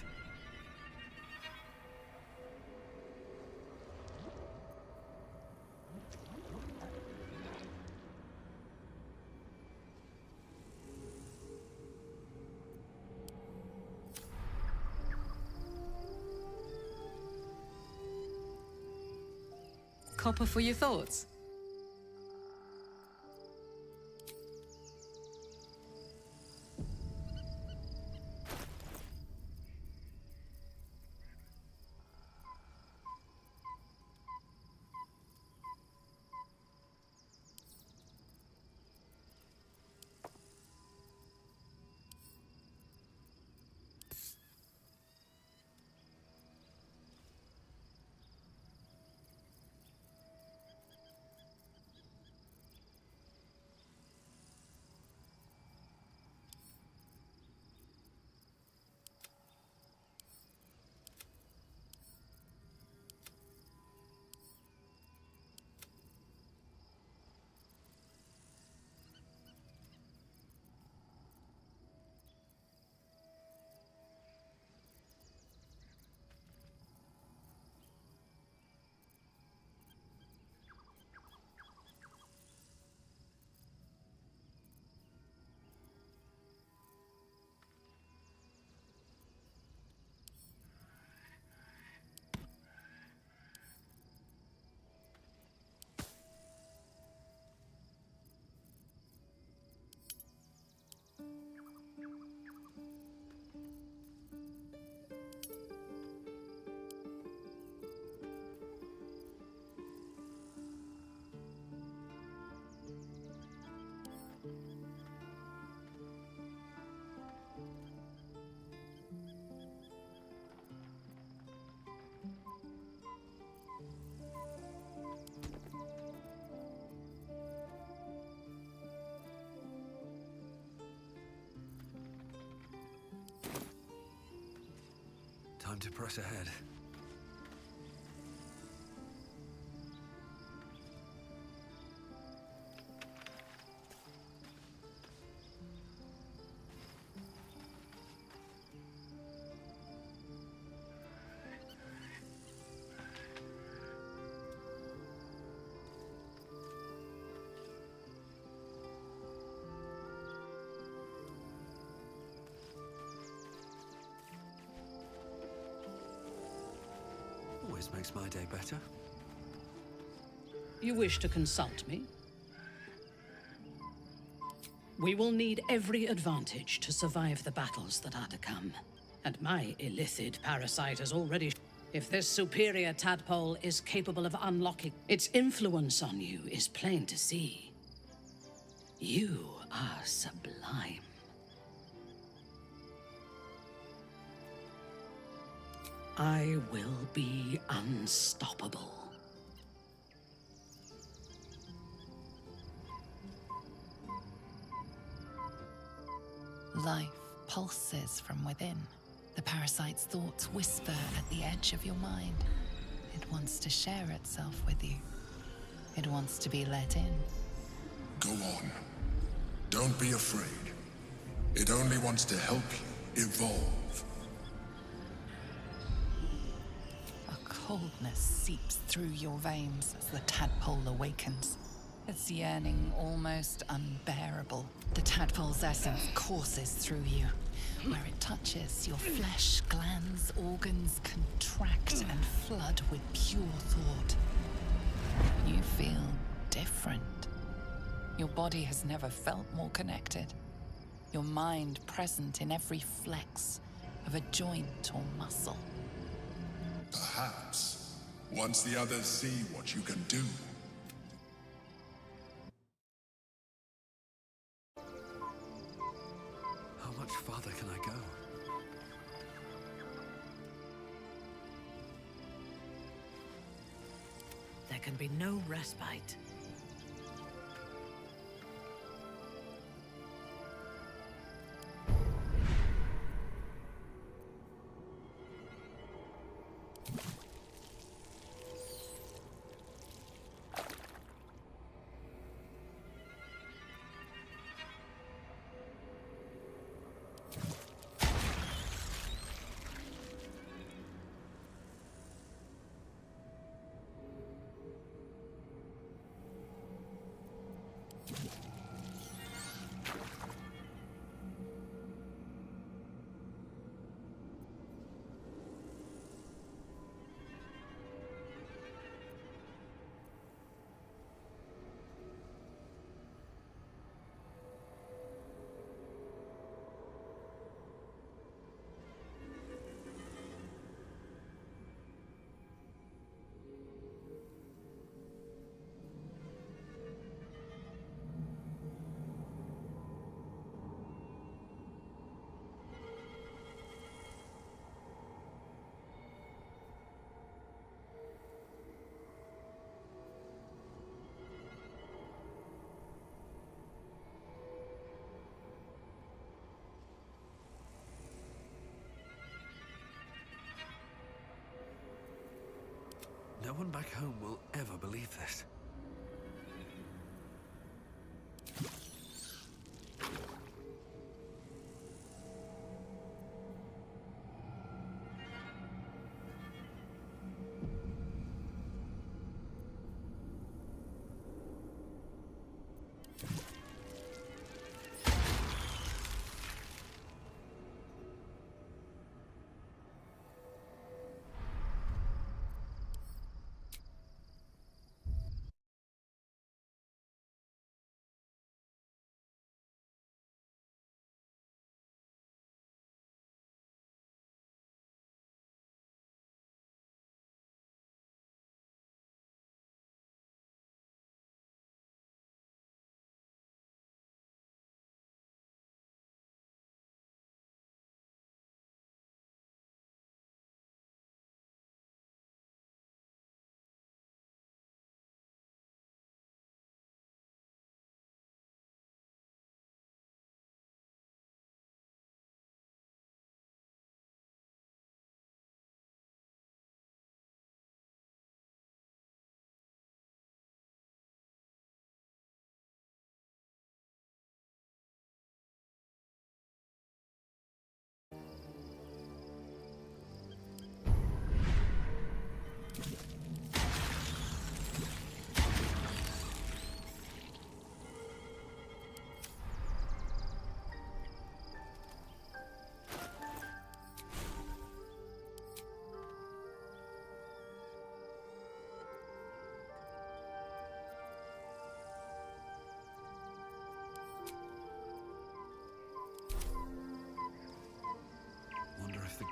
Copper for your thoughts? Time to press ahead. Always makes my day better. You wish to consult me? We will need every advantage to survive the battles that are to come. And my illithid parasite has already... If this superior tadpole is capable of unlocking, its influence on you is plain to see. You are sublime. I will be unstoppable. Life pulses from within. The parasite's thoughts whisper at the edge of your mind. It wants to share itself with you. It wants to be let in. Go on. Don't be afraid. It only wants to help you evolve. A coldness seeps through your veins as the tadpole awakens. Its yearning almost unbearable. The tadpole's essence courses through you. Where it touches, your flesh, glands, organs contract and flood with pure thought. You feel different. Your body has never felt more connected. Your mind present in every flex of a joint or muscle. Perhaps, once the others see what you can do. How much farther can I go? There can be no respite. No one back home will ever believe this.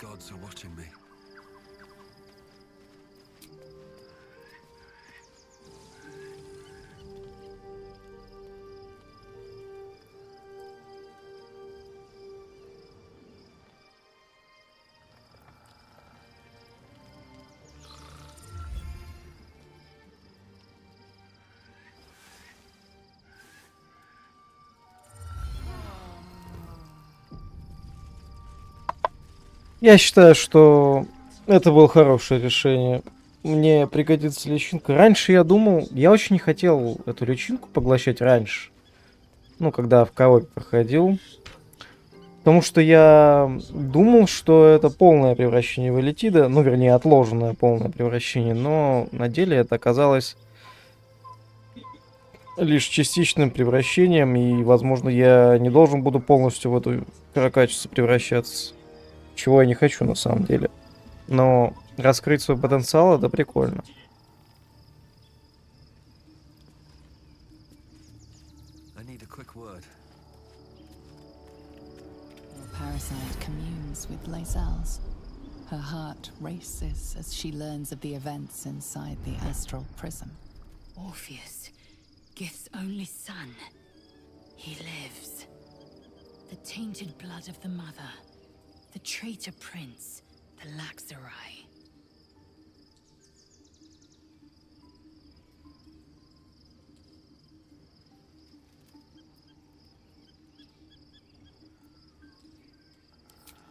gods are watching me. Я считаю, что это было хорошее решение. Мне пригодится личинка. Раньше я думал, я очень не хотел эту личинку поглощать раньше. Ну, когда в коопе проходил. Потому что я думал, что это полное превращение в элитида. Ну, вернее, отложенное полное превращение. Но на деле это оказалось лишь частичным превращением. И, возможно, я не должен буду полностью в эту каракатицу превращаться. Чего я не хочу на самом деле. Но раскрыть свой потенциал — это прикольно. I need a quick word. The parasite communes with Lae'zel's. Her heart races as she learns of the events inside the astral prism. Orpheus, Gith's only son. He lives. The tainted blood of the mother. The traitor prince. The Laxarai.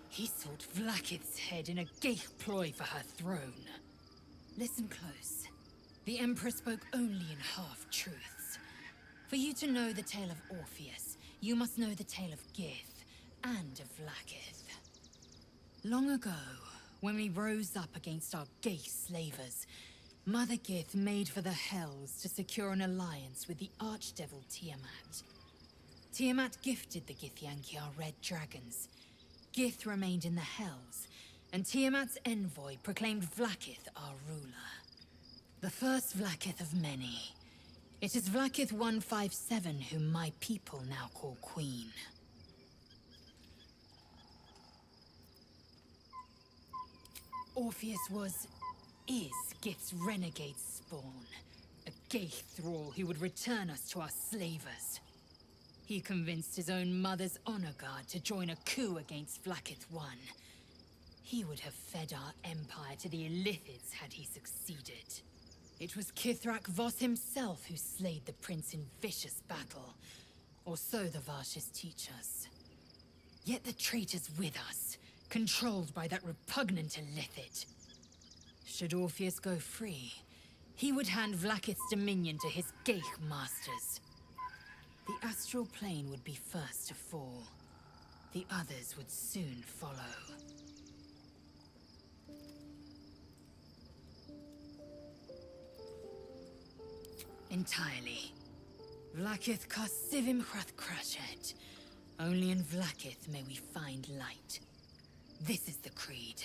He sought Vlaakith's head in a Geich ploy for her throne. Listen close. The Emperor spoke only in half-truths. For you to know the tale of Orpheus, you must know the tale of Gith and of Vlaakith. Long ago, when we rose up against our Geich slavers, Mother Gith made for the Hells to secure an alliance with the Archdevil Tiamat. Tiamat gifted the Githyanki our red dragons. Gith remained in the Hells, and Tiamat's envoy proclaimed Vlaakith our ruler. The first Vlaakith of many. It is Vlaakith 157 whom my people now call Queen. Orpheus is Gith's renegade spawn. A Geich thrall who would return us to our slavers. He convinced his own mother's honor guard to join a coup against Vlaakith I. He would have fed our empire to the Illithids had he succeeded. It was Kithrak Voss himself who slayed the prince in vicious battle. Or so the Varshas teach us. Yet the traitor's with us, controlled by that repugnant Illithid. Should Orpheus go free, he would hand Vlaakith's dominion to his Geich masters. The astral plane would be first to fall. The others would soon follow. Entirely. Vlaakith Karsivim Hrath Krashet. Only in Vlaakith may we find light. This is the creed.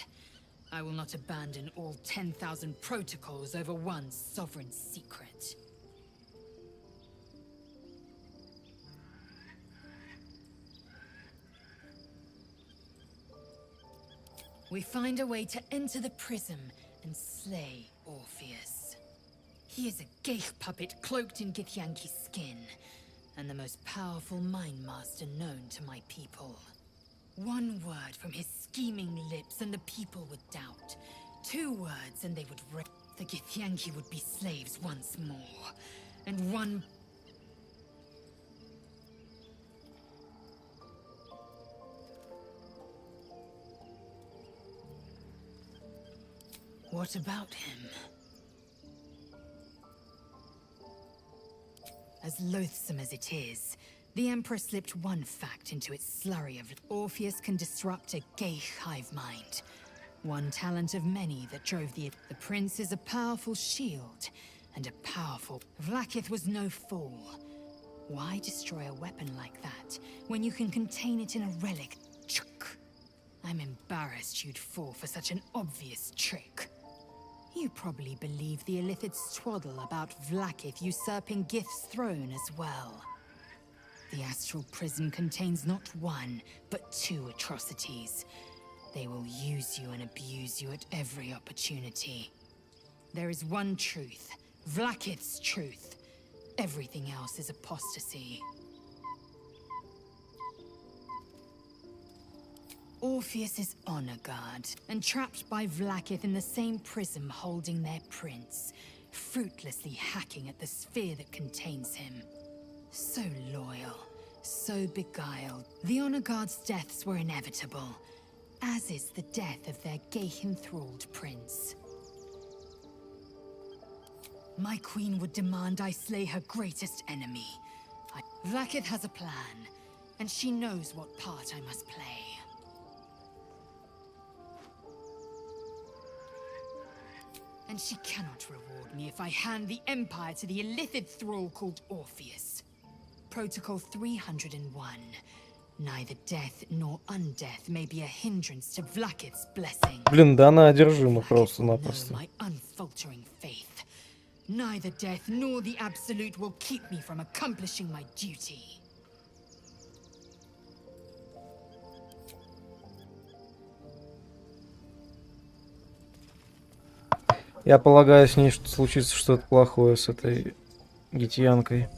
I will not abandon all 10,000 protocols over one sovereign secret. We find a way to enter the prism and slay Orpheus. He is a Geich puppet cloaked in Githyanki skin, and the most powerful mind master known to my people. One word from his scheming lips and the people would doubt. 2 words and they would the Githyanki would be slaves once more. And one... What about him? As loathsome as it is, the Emperor slipped one fact into its slurry of Orpheus can disrupt a Geich hive mind. One talent of many that drove the prince is a powerful shield, and a powerful... Vlaakith was no fool. Why destroy a weapon like that, when you can contain it in a relic? Chuk. I'm embarrassed you'd fall for such an obvious trick. You probably believe the Illithid's twaddle about Vlaakith usurping Gith's throne as well. The astral prison contains not 1, but 2 atrocities. They will use you and abuse you at every opportunity. There is one truth, Vlaakith's truth. Everything else is apostasy. Orpheus is honor guard, and trapped by Vlaakith in the same prism holding their prince, fruitlessly hacking at the sphere that contains him. So loyal, so beguiled. The honor guard's deaths were inevitable, as is the death of their gay-enthralled prince. My queen would demand I slay her greatest enemy. Vlaakith has a plan, and she knows what part I must play. And she cannot reward me if I hand the Empire to the illithid thrall called Orpheus. Protocol 301. Neither death nor undeath may be a hindrance to Vlaakith's blessing. Блин, да она одержима просто-напросто. My unfaltering faith. Neither death nor the Absolute will keep me from accomplishing my duty. Я полагаю, с ней случится что-то плохое с этой гитьянкой.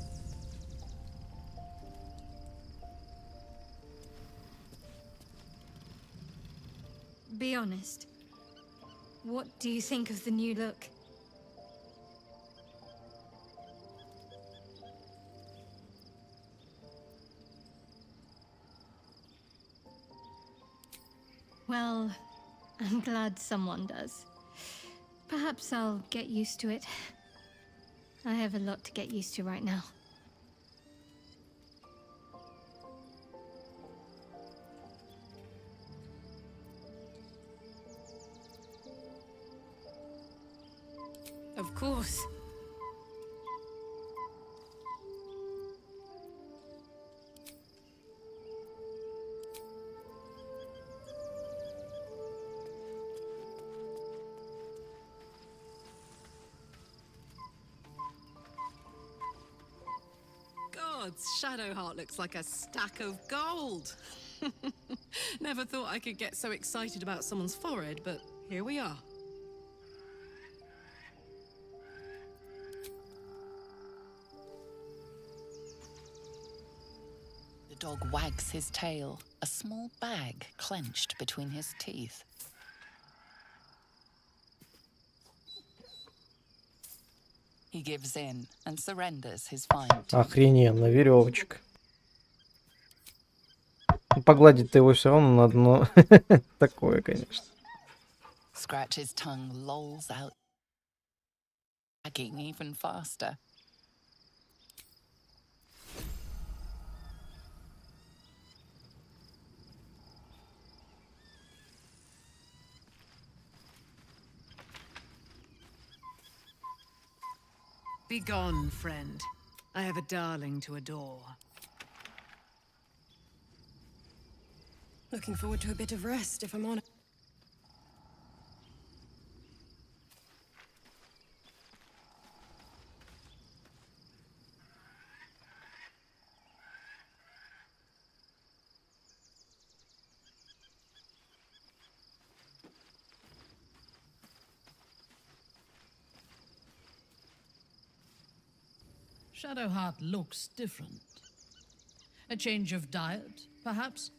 Be honest. What do you think of the new look? Well, I'm glad someone does. Perhaps I'll get used to it. I have a lot to get used to right now. Of course. Gods, Shadowheart looks like a stack of gold. Never thought I could get so excited about someone's forehead, but here we are. The dog wags his tail, a small bag clenched between his teeth. He gives in and surrenders his find. Охрененно, веревочка. Погладить-то его все равно надо, но такое, конечно. Scratch's tongue lolls out, wagging even faster. Be gone, friend. I have a darling to adore. Looking forward to a bit of rest, if I'm honest. Shadowheart looks different. A change of diet, perhaps?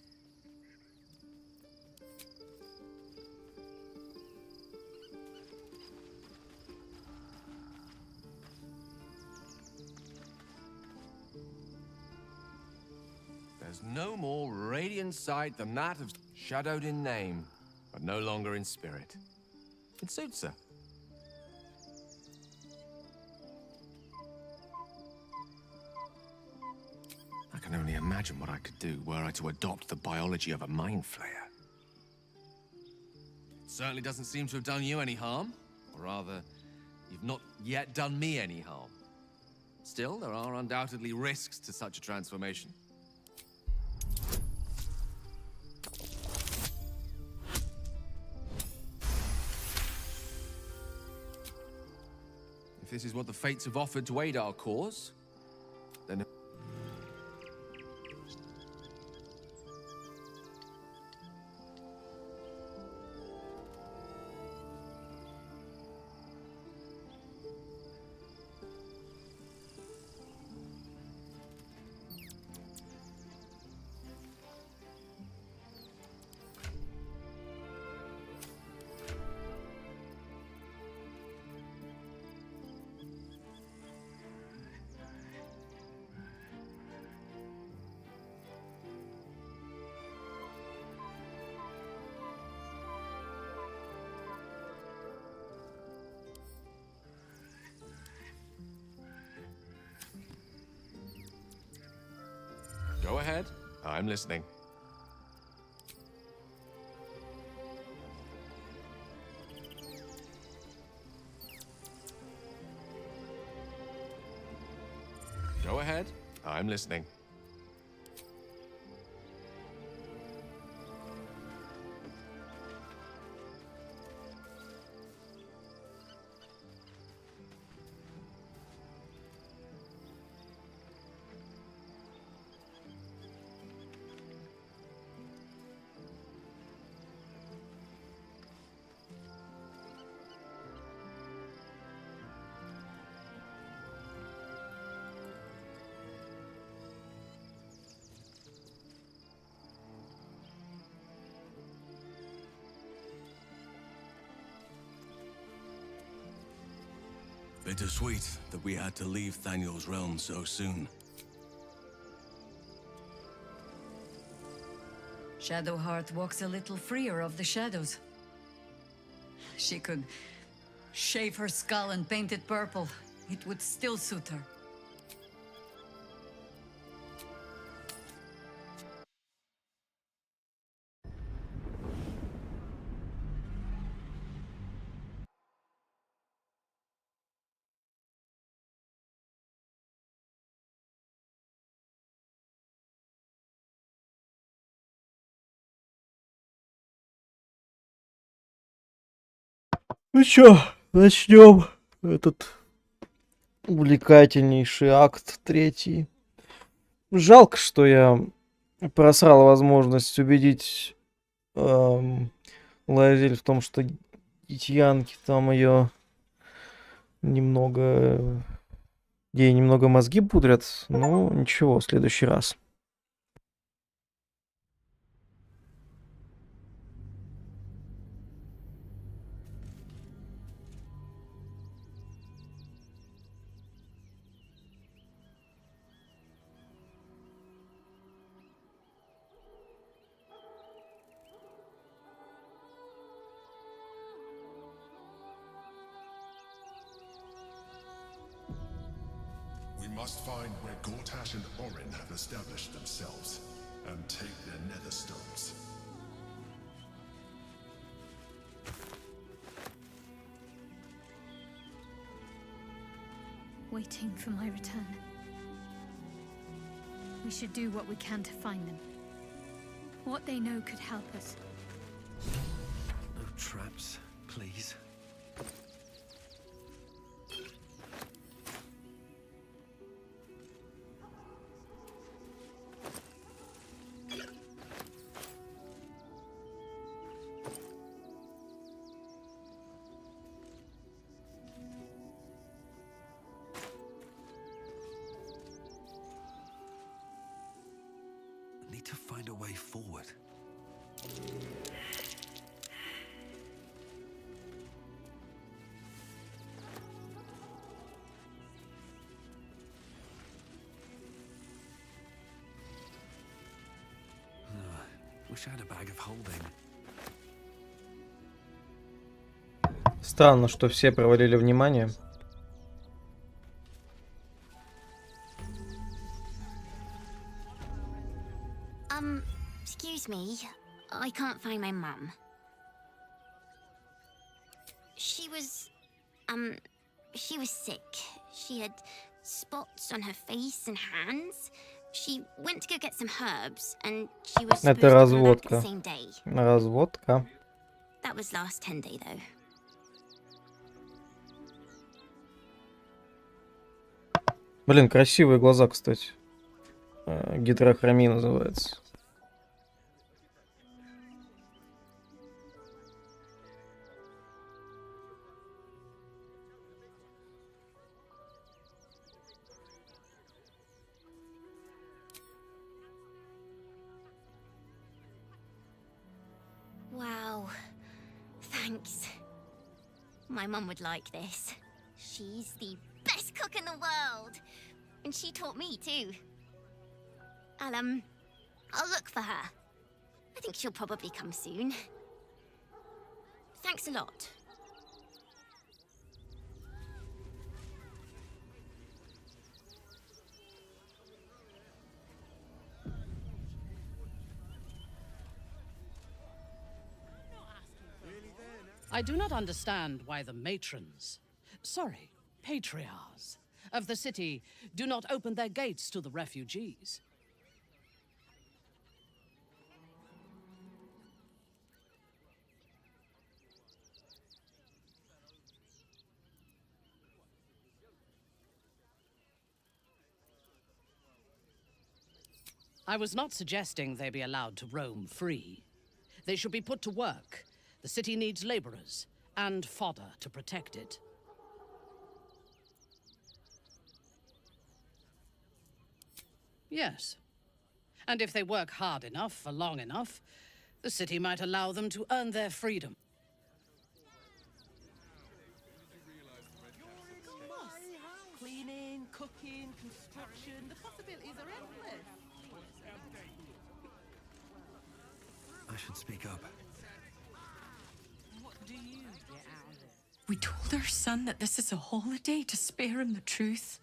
There's no more radiant sight than that of shadowed in name, but no longer in spirit. It suits her. I can only imagine what I could do were I to adopt the biology of a mind flayer. It certainly doesn't seem to have done you any harm. Or rather, you've not yet done me any harm. Still, there are undoubtedly risks to such a transformation. If this is what the fates have offered to aid our cause, then... Go ahead. I'm listening. Go ahead. I'm listening. Bittersweet that we had to leave Thaniel's realm so soon. Shadowheart walks a little freer of the shadows. She could shave her skull and paint it purple. It would still suit her. Ну чё, начнем этот увлекательнейший акт третий. Жалко, что я просрал возможность убедить Лазель в том, что Янки там ее немного... Ей немного мозги пудрят. Ну, ничего, в следующий раз. We must find where Gortash and Orin have established themselves, and take their nether stones. Waiting for my return. We should do what we can to find them. What they know could help us. No traps, please. Need to find a way forward. Wish I had a bag of holding. Странно, что все провалили внимание. Excuse me. I can't find my mum. She was sick. She had spots on her face and hands. She went to go get some herbs, and she was supposed Это to come back the разводка. same day. Разводка. That was last 10 day, though. Блин, красивые глаза, кстати. Гидрохромия называется. Wow. Thanks. My mum would like this. She's the best cook in the world. And she taught me too. I'll look for her. I think she'll probably come soon. Thanks a lot. I do not understand why the matrons, sorry, patriarchs of the city do not open their gates to the refugees. I was not suggesting they be allowed to roam free. They should be put to work. The city needs laborers and fodder to protect it. Yes. And if they work hard enough for long enough, the city might allow them to earn their freedom. Cleaning, cooking, construction, the possibilities are endless. I should speak up. What do you get out of it? We told our son that this is a holiday to spare him the truth.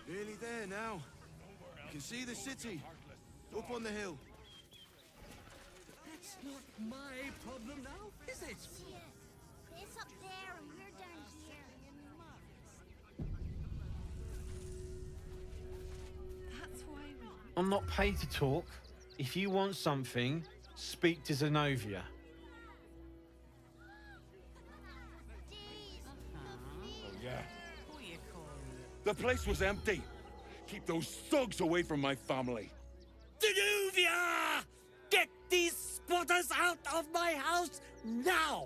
Nearly there now. You can see the city. Up on the hill. That's not my problem now, is it? It's up there and we're down here. That's why we... I'm not paid to talk. If you want something, speak to Zenobia. Oh, yeah. The place was empty. Keep those thugs away from my family. Denuvia! Get these squatters out of my house now!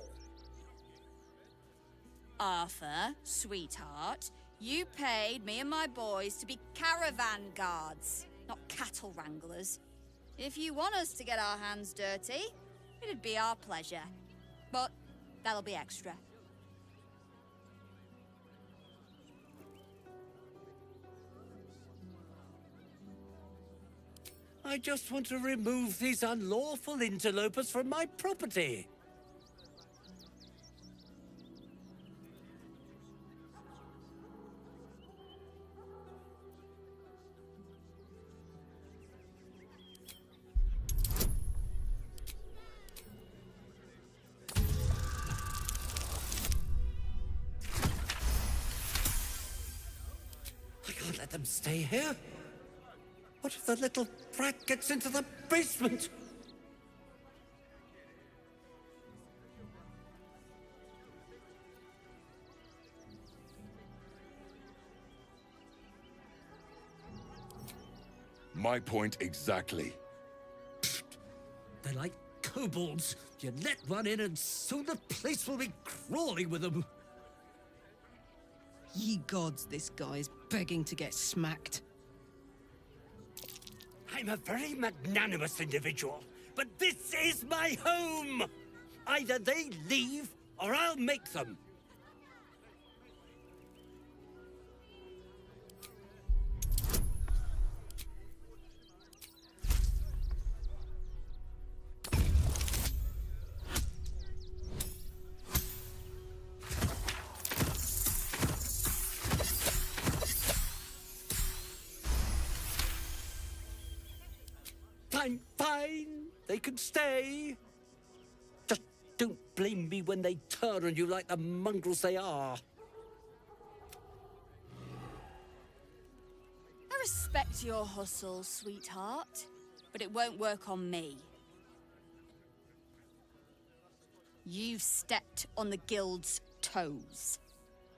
Arthur, sweetheart, you paid me and my boys to be caravan guards, not cattle wranglers. If you want us to get our hands dirty, it'd be our pleasure. But that'll be extra. I just want to remove these unlawful interlopers from my property. I can't let them stay here. What if the little brat gets into the basement? My point exactly. They're like kobolds. You let one in and soon the place will be crawling with them. Ye gods, this guy's begging to get smacked. I'm a very magnanimous individual, but this is my home! Either they leave, or I'll make them. Fine, fine. They can stay. Just don't blame me when they turn on you like the mongrels they are. I respect your hustle, sweetheart, but it won't work on me. You've stepped on the guild's toes,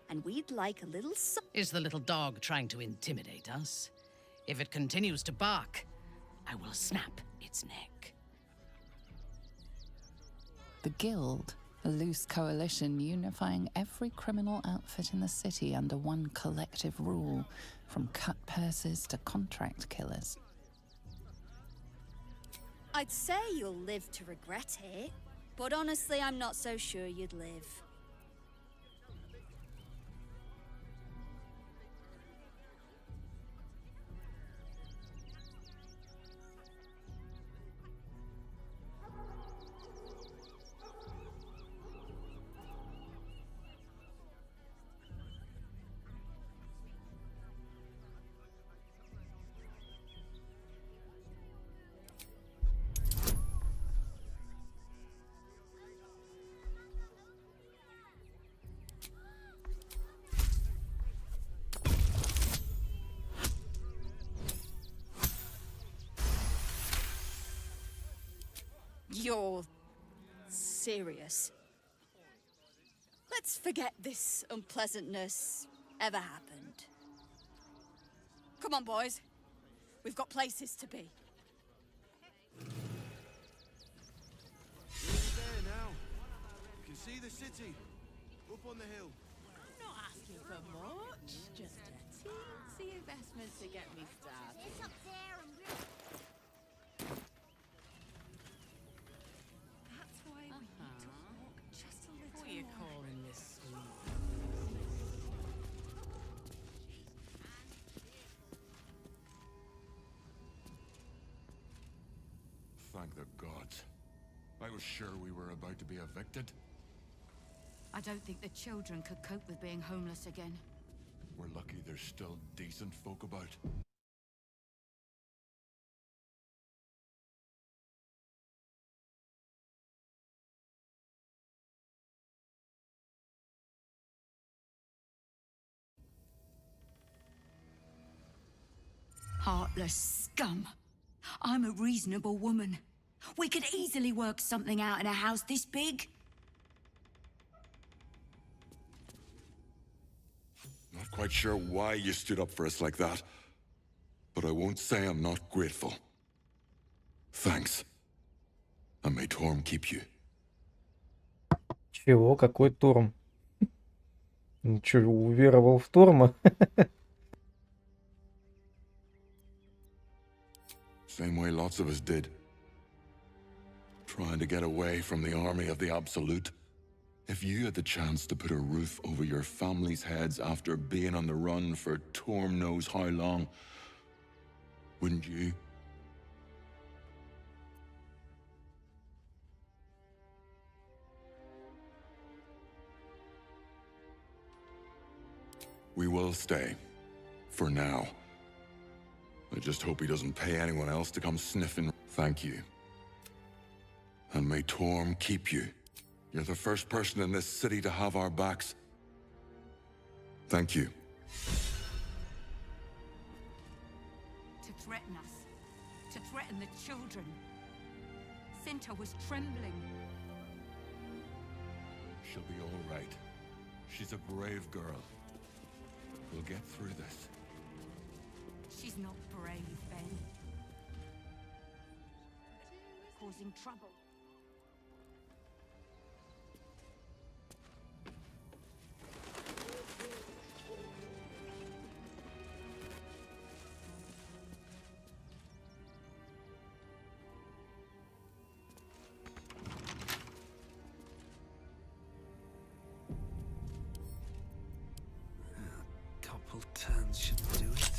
and we'd like a little Is the little dog trying to intimidate us? If it continues to bark, I will snap its neck. The Guild, a loose coalition unifying every criminal outfit in the city under one collective rule, from cut purses to contract killers. I'd say you'll live to regret it, but honestly, I'm not so sure you'd live. You're serious. Let's forget this unpleasantness ever happened. Come on, boys. We've got places to be. We're there now. You can see the city. Up on the hill. Not asking for much. Just a teensy investment to get me started. It's up there and That's why we need to walk just a little. What are you calling this sweet? Thank the gods. I was sure we were about to be evicted. I don't think the children could cope with being homeless again. We're lucky there's still decent folk about. Heartless scum. I'm a reasonable woman. We could easily work something out in a house this big. Not quite sure why you stood up for us like that, but I won't say I'm not grateful. Thanks. And may Torm keep you. Чего? Какой Торм? Ну чё, уверовал в Торма? Same way lots of us did. Trying to get away from the army of the Absolute. If you had the chance to put a roof over your family's heads after being on the run for Torm knows how long, wouldn't you? We will stay. For now. I just hope he doesn't pay anyone else to come sniffing. Thank you. And may Torm keep you. You're the first person in this city to have our backs. Thank you. To threaten us. To threaten the children. Cinta was trembling. She'll be all right. She's a brave girl. We'll get through this. She's not brave, Ben. Causing trouble. Couple turns should do it.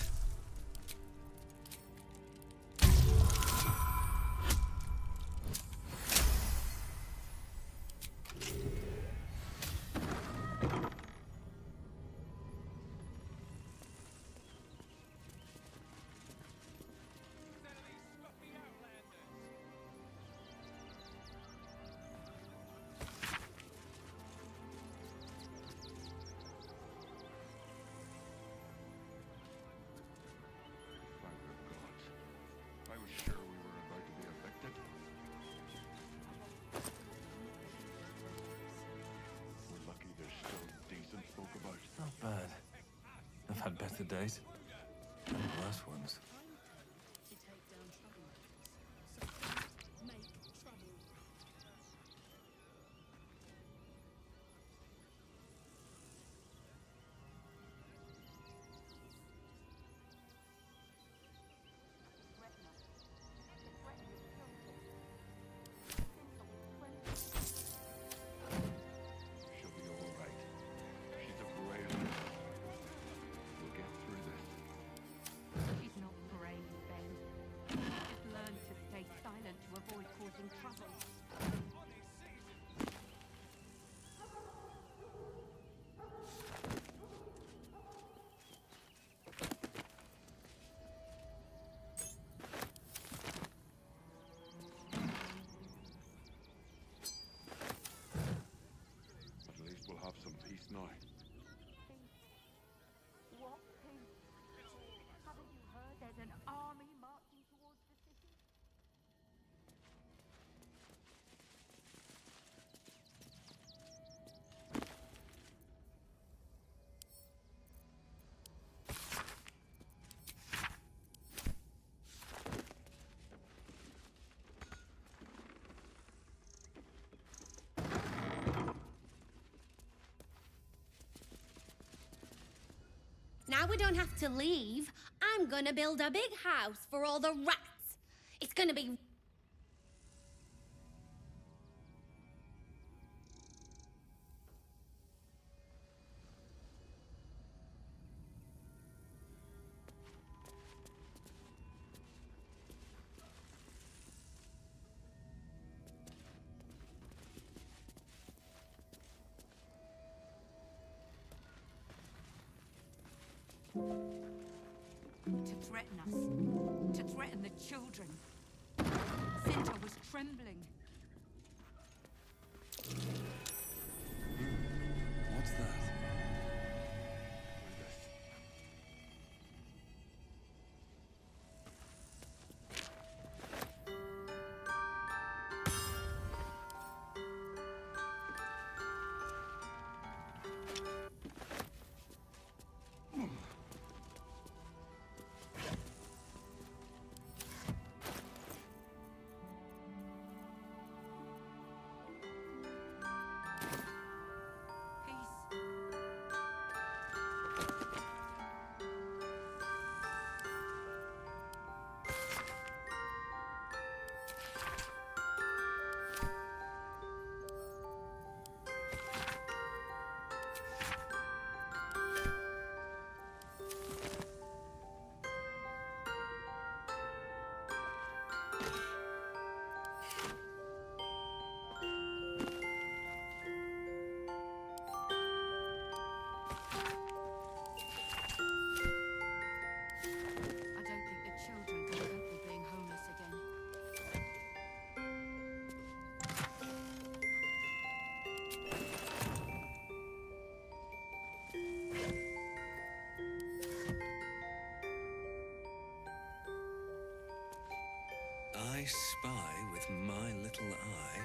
I was sure we were about to be evicted. We're lucky there's still decent folk about. Not bad. I've had better days. And worse ones. She'll be all right. She's a brave girl. We'll get through this. She's not brave, Ben. Just learn to stay silent to avoid causing trouble. At least we'll have some peace now. What peace? Haven't you heard there's an army marching towards the city? we don't have to leave, I'm gonna build a big house for all the rats. It's gonna be... To threaten us. To threaten the children. Cinta was trembling. What's that? I don't think the children can cope with being homeless again. I spy with my little eye.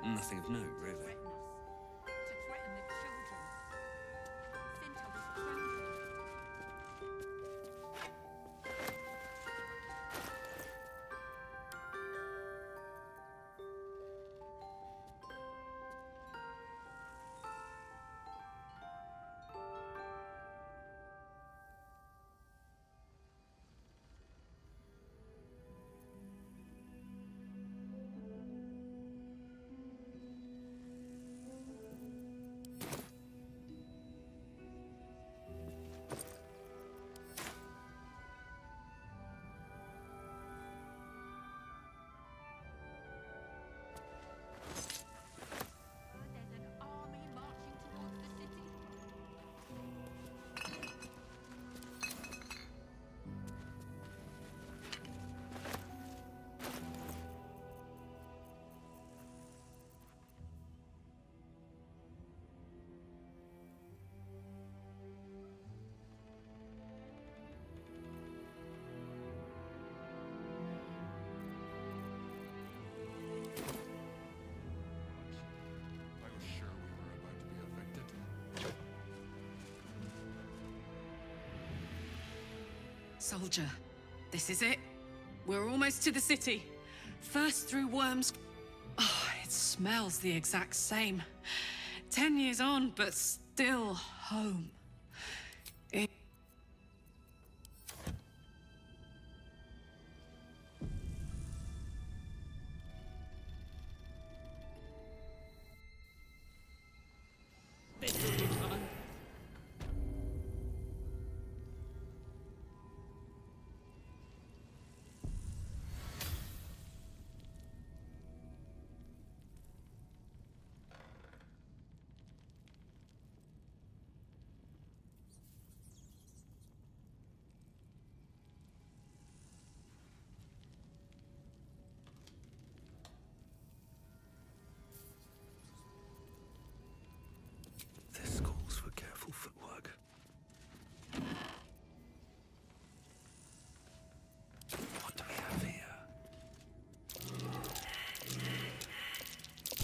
Nothing of note, really. To threaten the children. Cinta was trembling. I was sure we were about to be evicted. Soldier, this is it. We're almost to the city. First through Worms. Oh, it smells the exact same. 10 years on, but still home. It... This calls for careful footwork. What do we have here?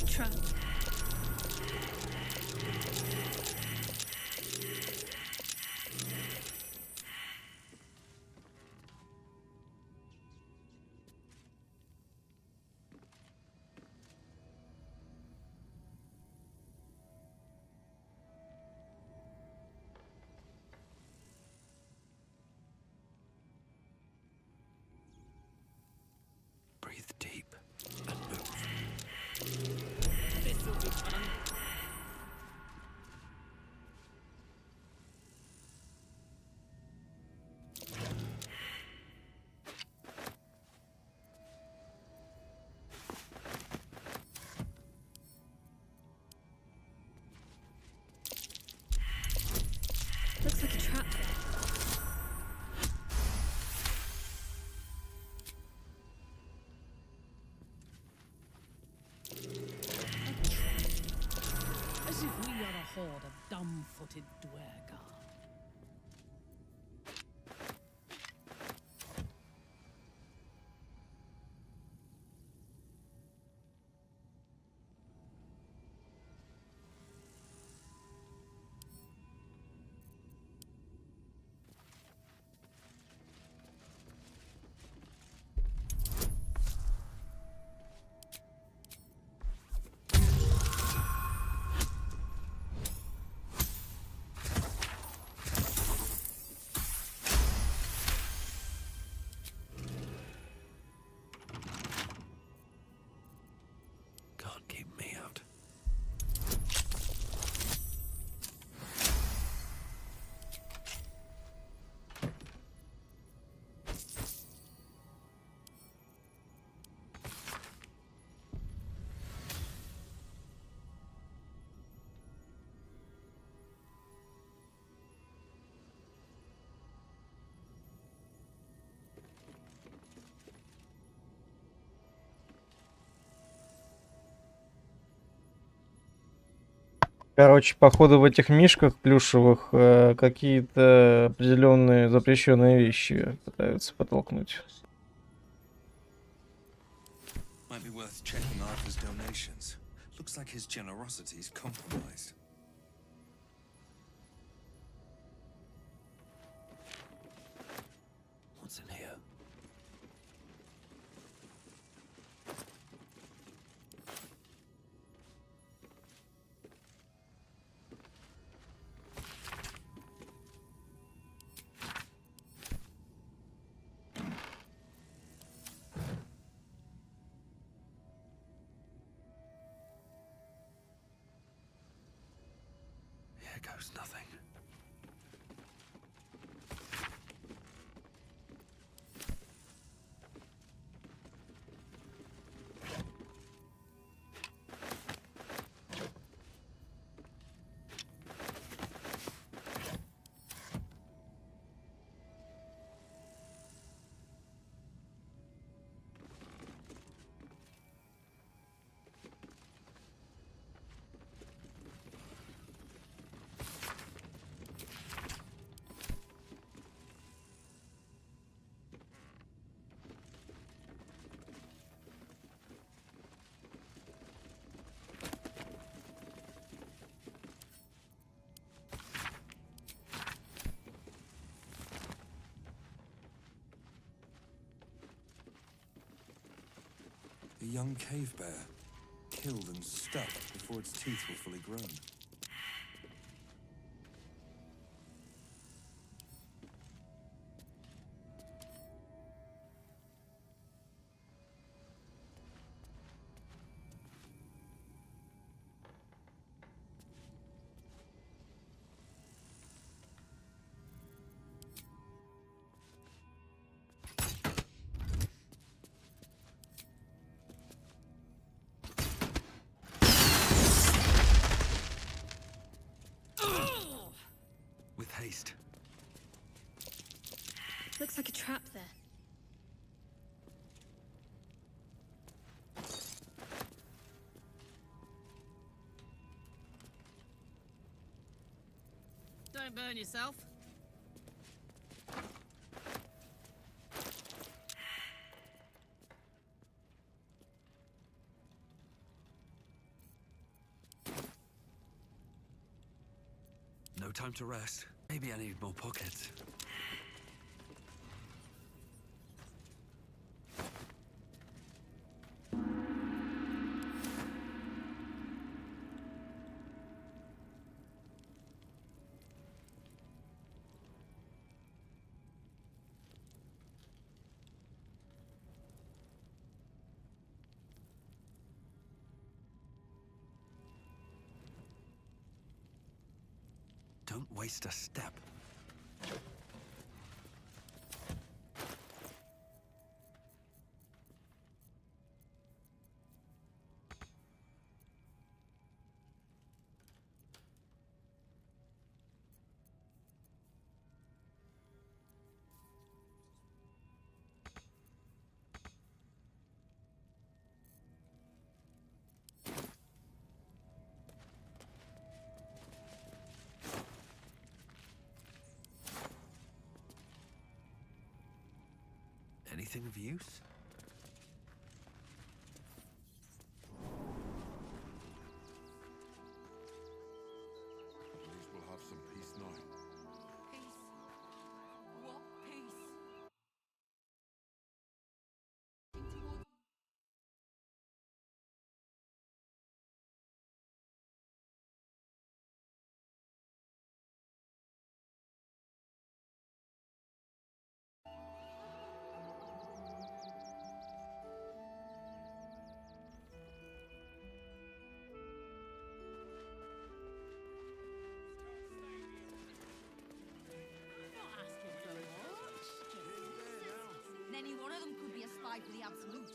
Trap. Breathe deep and move. This'll be fun. Looks like a trap there. As if we are a horde of dumb-footed dwergar. Can't keep me out. Короче, походу в этих мишках плюшевых какие-то определенные запрещенные вещи пытаются подтолкнуть. Might be worth checking Arthur's donations. Looks like his generosity is compromised. What's in here? Here goes nothing. A young cave bear, killed and stuffed before its teeth were fully grown. With haste. Looks like a trap there. Don't burn yourself. No time to rest. Maybe I need more pockets. Don't waste a step. Anything of use? At least we'll have some peace now. Peace. What peace? Any one of them could be a spy for the Absolute.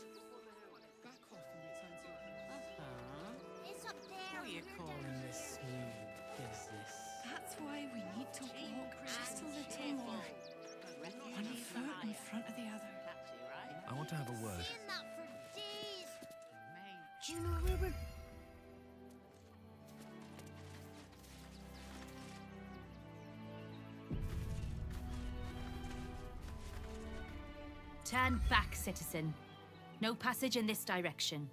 Back off and return to It's up there. What are you calling this new business? That's why we need to walk just a little more. One foot in front of the other. I want to have a word. Saying that for days. Do you know where we're... Turn back, citizen. No passage in this direction.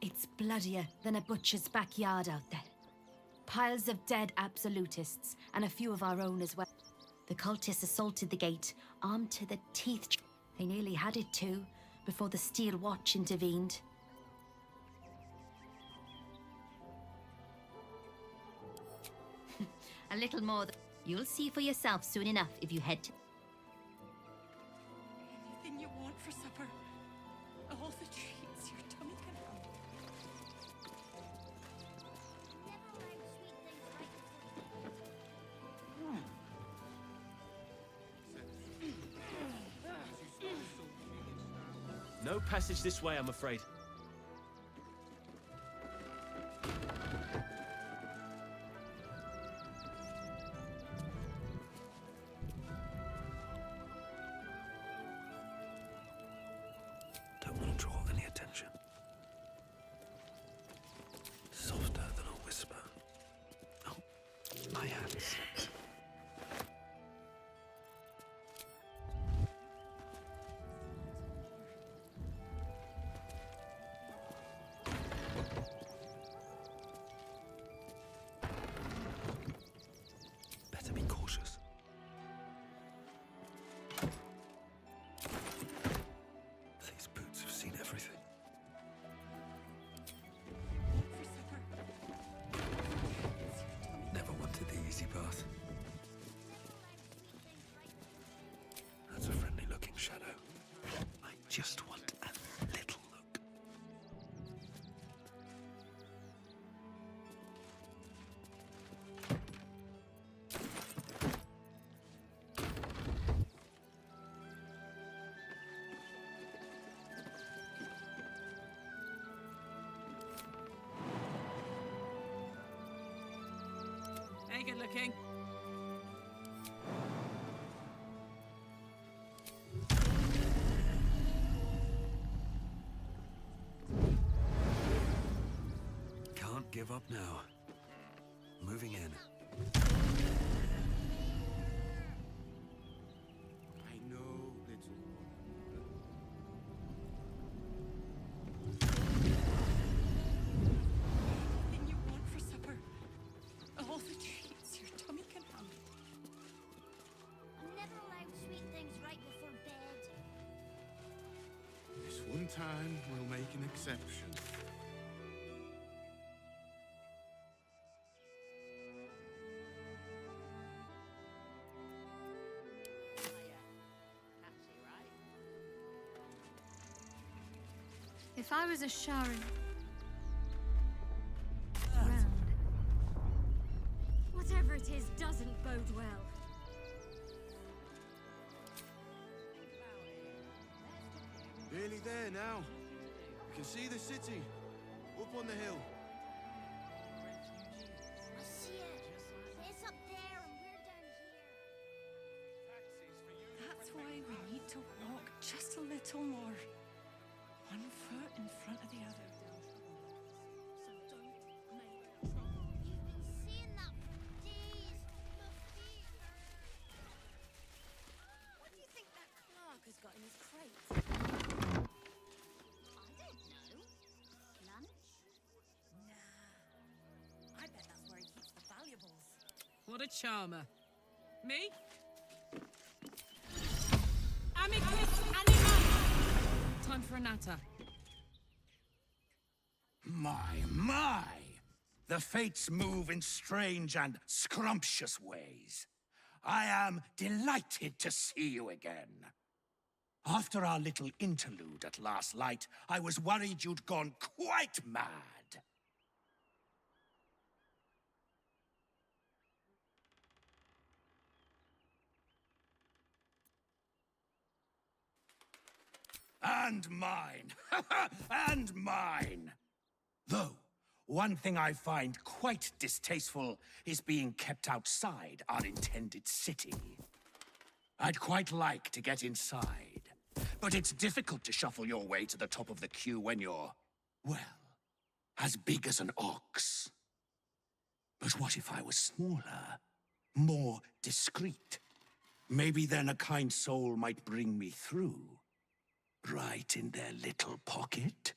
It's bloodier than a butcher's backyard out there. Piles of dead absolutists, and a few of our own as well. The cultists assaulted the gate, armed to the teeth. They nearly had it too, before the Steel Watch intervened. A little more. You'll see for yourself soon enough if you head to... Anything you want for supper. All the treats your tummy can handle. No passage this way, I'm afraid. Don't want to draw any attention. Softer than a whisper. Oh, my hands. Better be cautious. These boots have seen everything. Never wanted the easy path. That's a friendly-looking shadow. I just want a little look. Hey, good looking. Can't give up now. Moving in. I know, little one. Anything you want for supper. All the treats your tummy can handle. I'm never allowed sweet things right before bed. This one time, we'll make an exception. If I was a Sharon around, now. You can see the city up on the hill. I see it. It's up there and we're down here. That's why we need to walk just a little more. One foot in front of the other. You've been seeing that for days. My feet hurt. What do you think that Clark has got in his crate? I don't know. Lunch? Nah. I bet that's where he keeps the valuables. What a charmer. Me? Amicus anima! Time for a natter. My! The fates move in strange and scrumptious ways. I am delighted to see you again. After our little interlude at last light, I was worried you'd gone quite mad. And mine. And mine. Though, one thing I find quite distasteful is being kept outside our intended city. I'd quite like to get inside, but it's difficult to shuffle your way to the top of the queue when you're, well, as big as an ox. But what if I was smaller, more discreet? Maybe then a kind soul might bring me through. Right in their little pocket?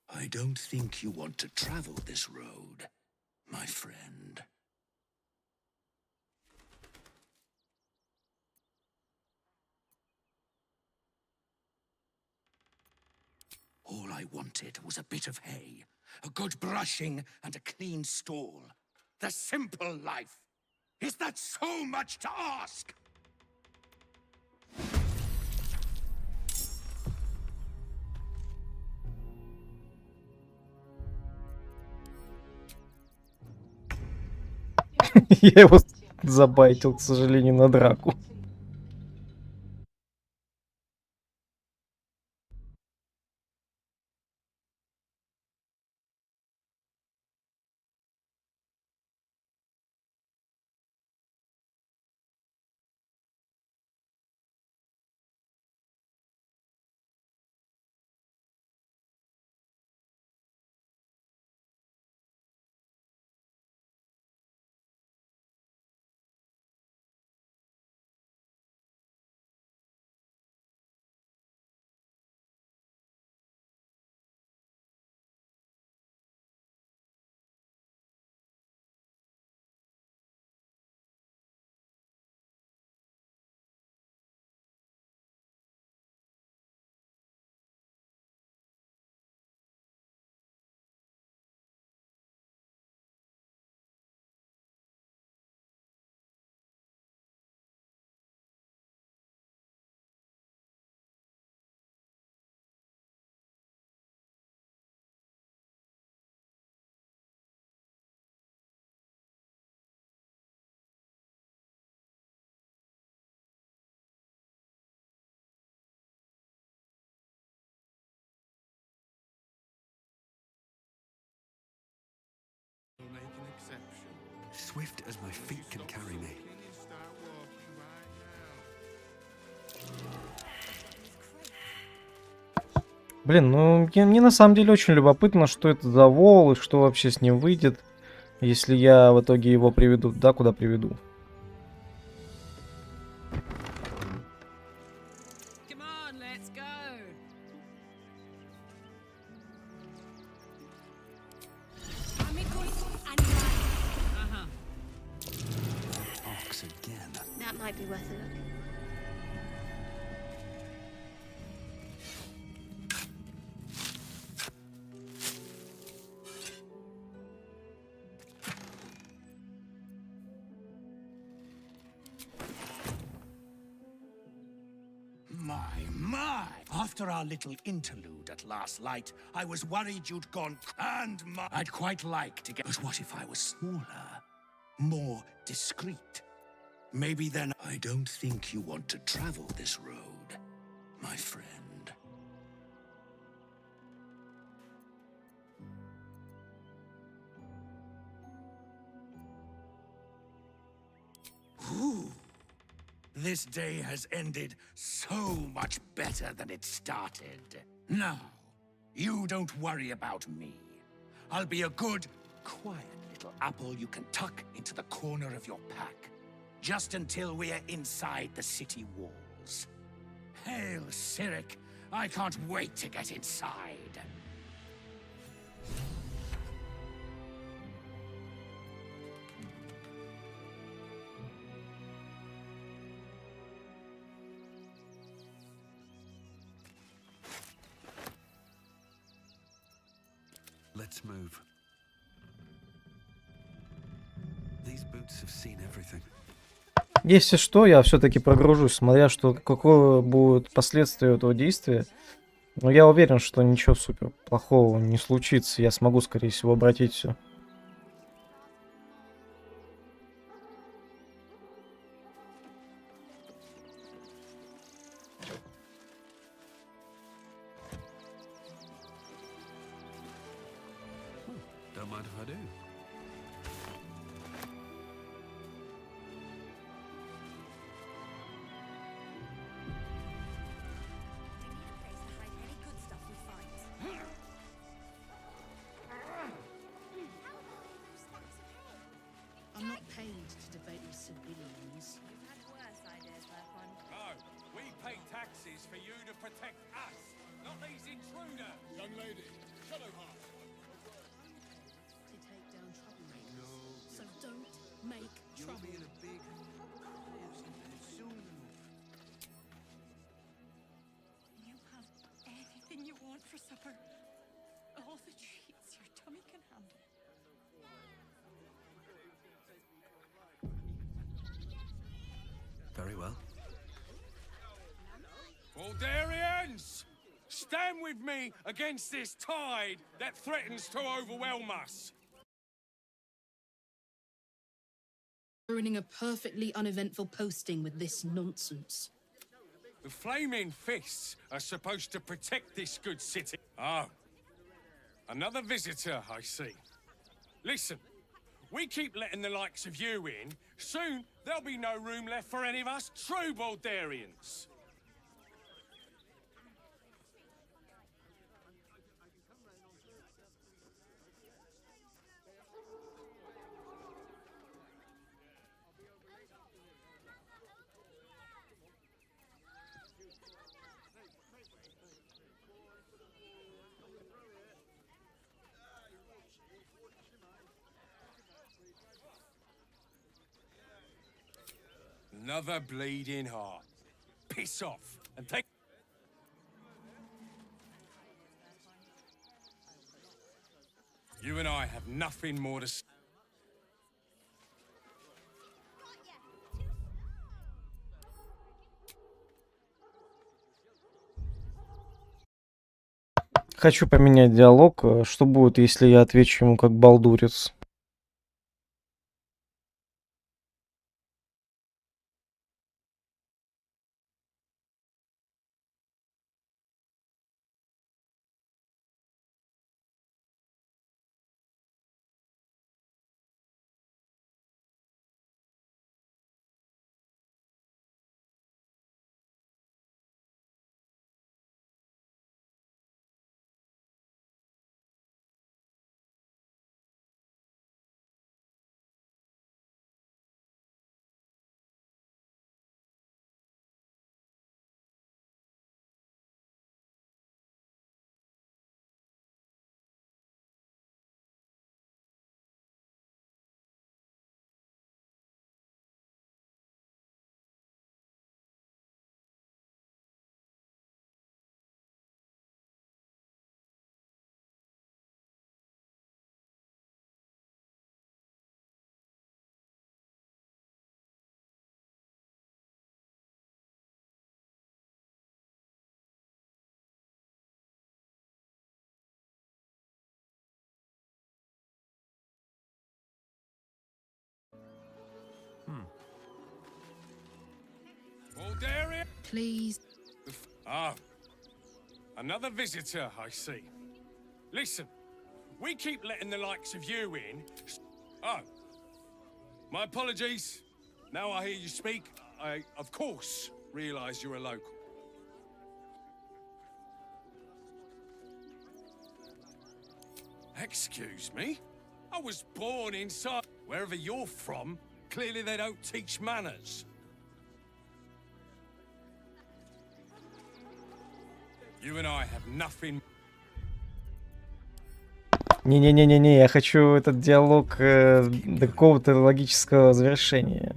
I don't think you want to travel this road, my friend. All I wanted was a bit of hay, a good brushing, and a clean stall. The simple life. Is that so much to ask? Я его забайтил, к сожалению, на драку. We'll make an exception. Swift as my feet can carry me. Start walking right now. Блин, ну мне на самом деле очень любопытно, что это за вол и что вообще с ним выйдет, если я в итоге его приведу туда, куда приведу. Come on, let's go. Amicus anima. Uh-huh. Ox again. That might be worth a look. My! After our little interlude at last light, I was worried you'd gone I'd quite like to get... But what if I was smaller? More discreet? Maybe then I don't think you want to travel this road, my friend. Ooh. This day has ended so much better than it started. Now, you don't worry about me. I'll be a good, quiet little apple you can tuck into the corner of your pack, just until we are inside the city walls. Hail, Cyric! I can't wait to get inside. Let's move. These boots have seen everything. Если что, я все-таки прогружусь, смотря что какое будут последствия этого действия. Но я уверен, что ничего супер плохого не случится. Я смогу, скорее всего, обратить все. Don't mind if I do. I'm not paid to debate with civilians. You've had worse ideas, Lurkon. No, we pay taxes for you to protect us, not these intruders. Young lady, Shadowheart. To take down troublemakers. So don't make trouble. You'll be in a big soon. You have anything you want for supper. All the treats your tummy can handle. Very well. Baldurians! Stand with me against this tide that threatens to overwhelm us. Ruining a perfectly uneventful posting with this nonsense. The flaming fists are supposed to protect this good city. Oh, another visitor, I see. Listen, we keep letting the likes of you in. Soon, there'll be no room left for any of us true Baldurians. Another bleeding heart. Piss off and take... You and I have nothing more to say. Хочу поменять диалог. Что будет, если я отвечу ему как балдурец? Please. Ah, another visitor, I see. Listen, we keep letting the likes of you in. Oh, my apologies. Now I hear you speak, I, of course, realise you're a local. Excuse me? I was born inside. Wherever you're from, clearly they don't teach manners. You and I have nothing. Не-не-не-не-не, я хочу этот диалог до какого-то логического завершения.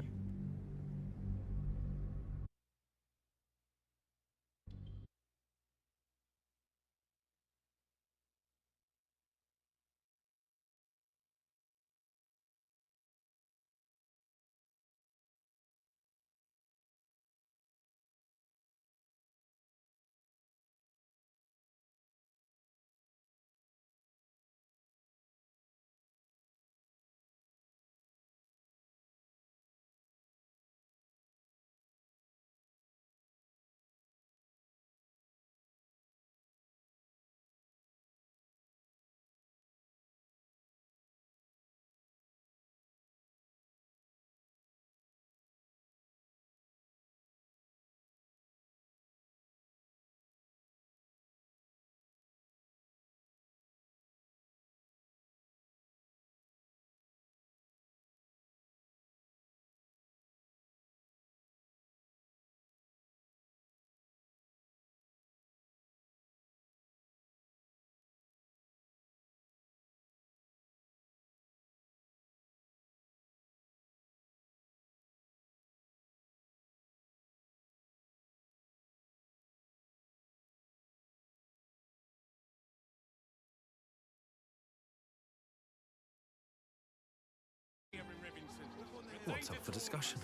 What's up for discussion?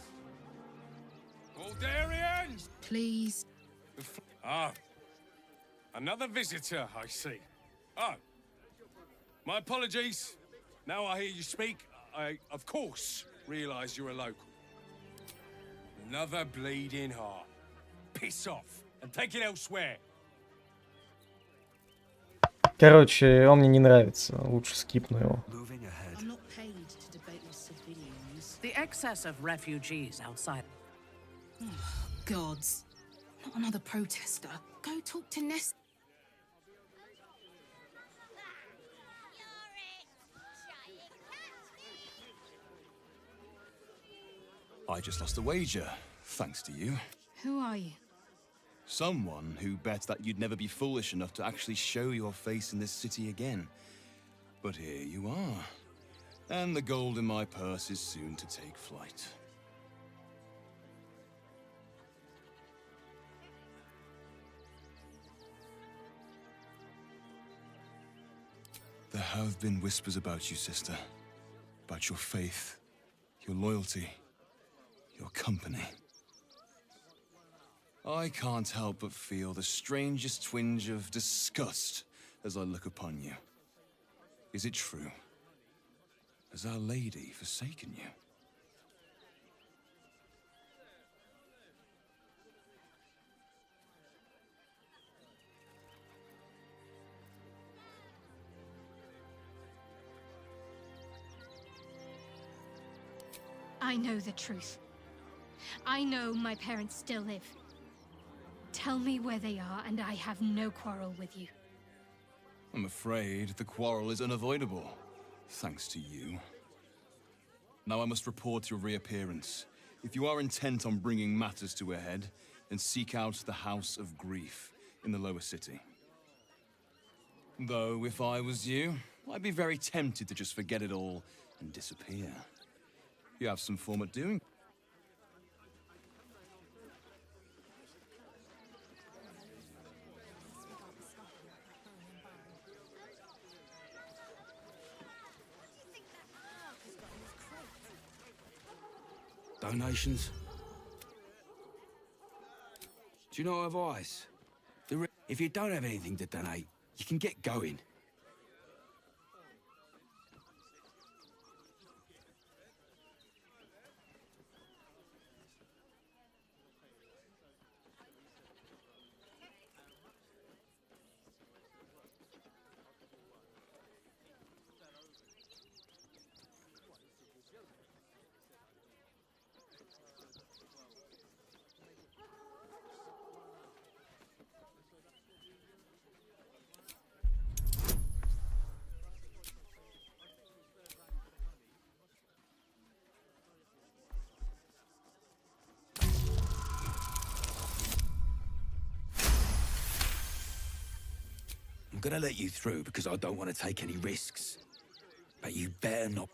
Baldurians! Please. Ah, another visitor, I see. Oh, my apologies. Now I hear you speak, I, of course, realise you're a local. Another bleeding heart. Piss off and take it elsewhere. Короче, он мне не нравится. Лучше скипну его. I'm not paid to debate with civilians. The excess of refugees outside. Oh, gods. Not another protester. Go talk to Ness. I just lost a wager, thanks to you. Who are you? Someone who bet that you'd never be foolish enough to actually show your face in this city again. But here you are. And the gold in my purse is soon to take flight. There have been whispers about you, sister. About your faith, your loyalty, your company. I can't help but feel the strangest twinge of disgust as I look upon you. Is it true? Has Our Lady forsaken you? I know the truth. I know my parents still live. Tell me where they are, and I have no quarrel with you. I'm afraid the quarrel is unavoidable, thanks to you. Now I must report your reappearance. If you are intent on bringing matters to a head, then seek out the House of Grief in the lower city. Though, if I was you, I'd be very tempted to just forget it all and disappear. You have some form at doing. Donations? Do you know advice? If you don't have anything to donate, you can get going. gonna let you through because I don't want to take any risks. But you better not.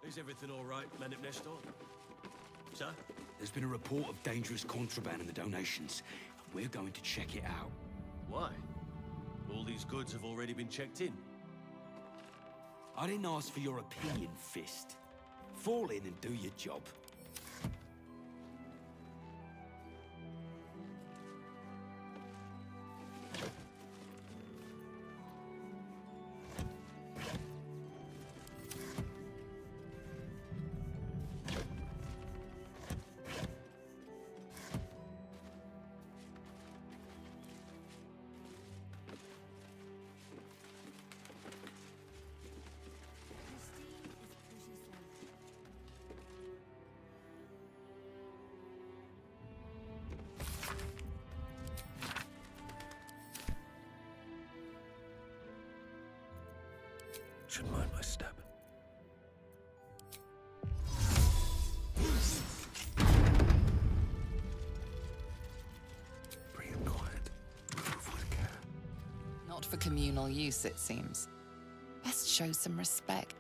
Is everything all right, Menip Nestor? Sir? There's been a report of dangerous contraband in the donations. We're going to check it out. Why? All these goods have already been checked in. I didn't ask for your opinion, Fist. Fall in and do your job. Should mind my step. Bring it quiet. Move with care. Not for communal use, it seems. Best show some respect.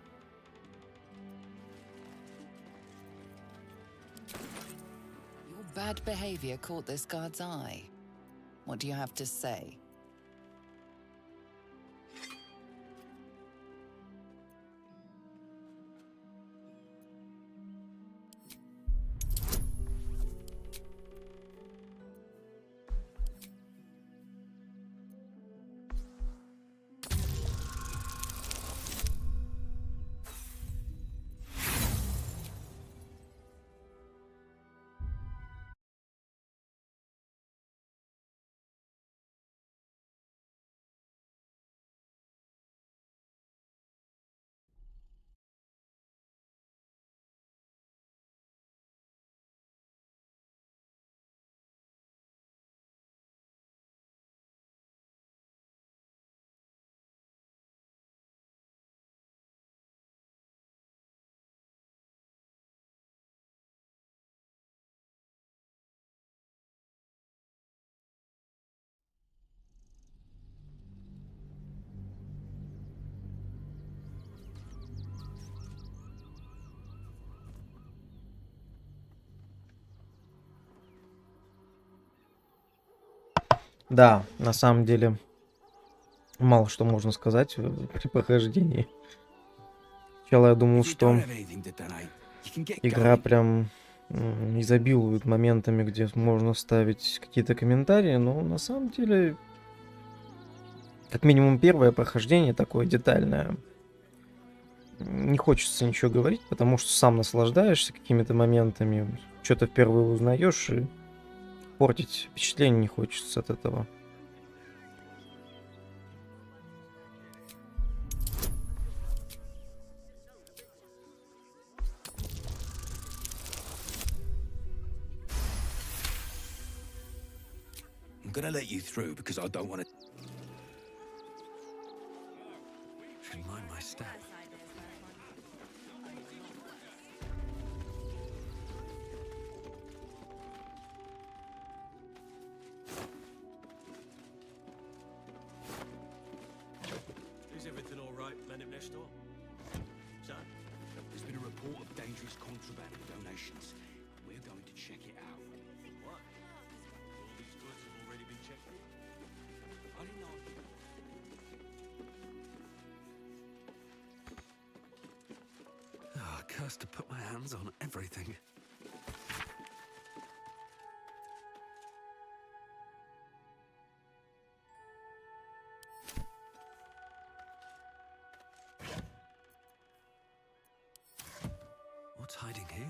Your bad behavior caught this guard's eye. What do you have to say? Да, на самом деле, мало что можно сказать при прохождении. Сначала я думал, что игра прям изобилует моментами, где можно ставить какие-то комментарии, но на самом деле, как минимум первое прохождение такое детальное, не хочется ничего говорить, потому что сам наслаждаешься какими-то моментами, что-то впервые узнаешь, и портить впечатление не хочется от этого. I'm gonna let you through because I don't want to. Should mind my step. Is everything all right, Menip Nestor? Sir? There's been a report of dangerous contraband in donations. We're going to check it out. Why? All these goods have already been checked in. I didn't ask. Oh, cursed to put my hands on everything. What's hiding here?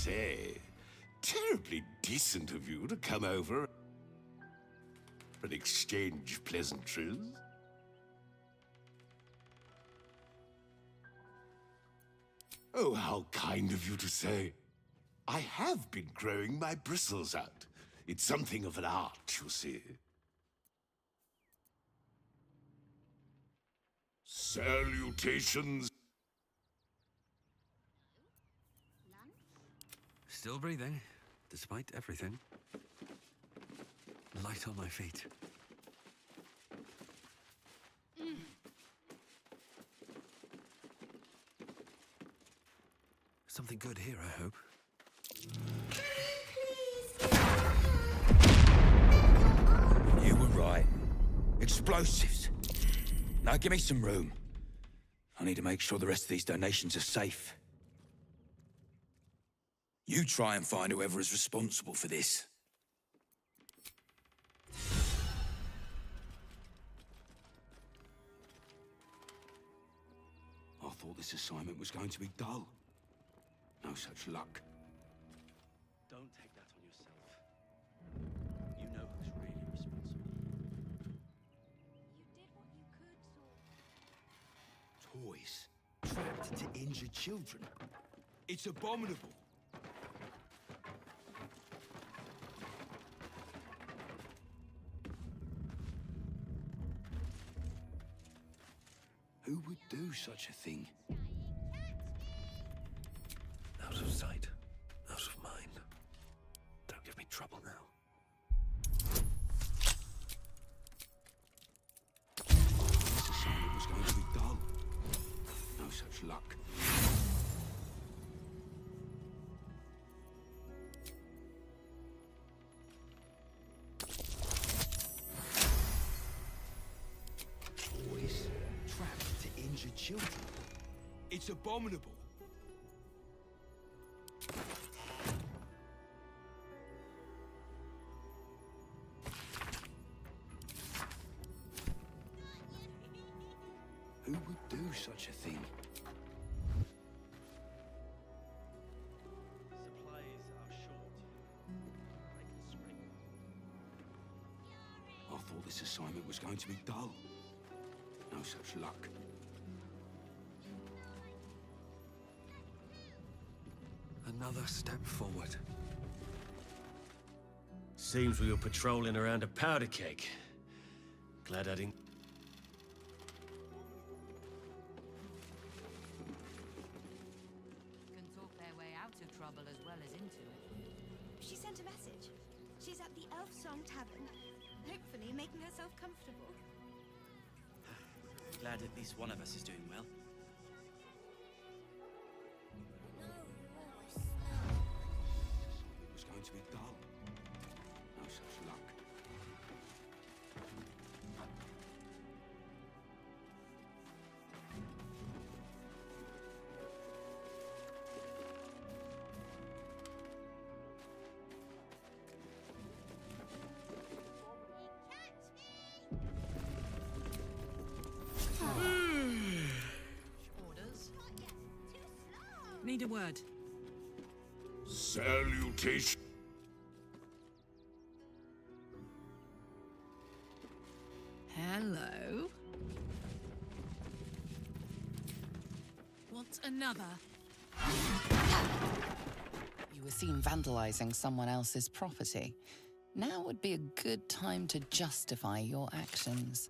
say, terribly decent of you to come over and exchange pleasantries. Oh, how kind of you to say. I have been growing my bristles out. It's something of an art, you see. Salutations. Still breathing, despite everything. Light on my feet. Something good here, I hope. You were right. Explosives. Now give me some room. I need to make sure the rest of these donations are safe. You try and find whoever is responsible for this. I thought this assignment was going to be dull. No such luck. Don't take that on yourself. You know who's really responsible. Toys trapped to injured children. It's abominable. Who would do such a thing? Out of sight, out of mind. Don't give me trouble now. This assignment was going to be dull. No such luck. Toys trapped to injured children. It's abominable. Who would do such a thing? Supplies are short. I can scrape. I thought this assignment was going to be dull. No such luck. Another step forward. Seems we were patrolling around a powder keg. Glad I didn't. Can talk their way out of trouble as well as into it. She sent a message. She's at the Elf Song Tavern, hopefully making herself comfortable. Glad at least one of us is doing well. It was going to be dull. No such luck. Orders. Need a word. Salutation. Hello. Want another? You were seen vandalizing someone else's property. Now would be a good time to justify your actions.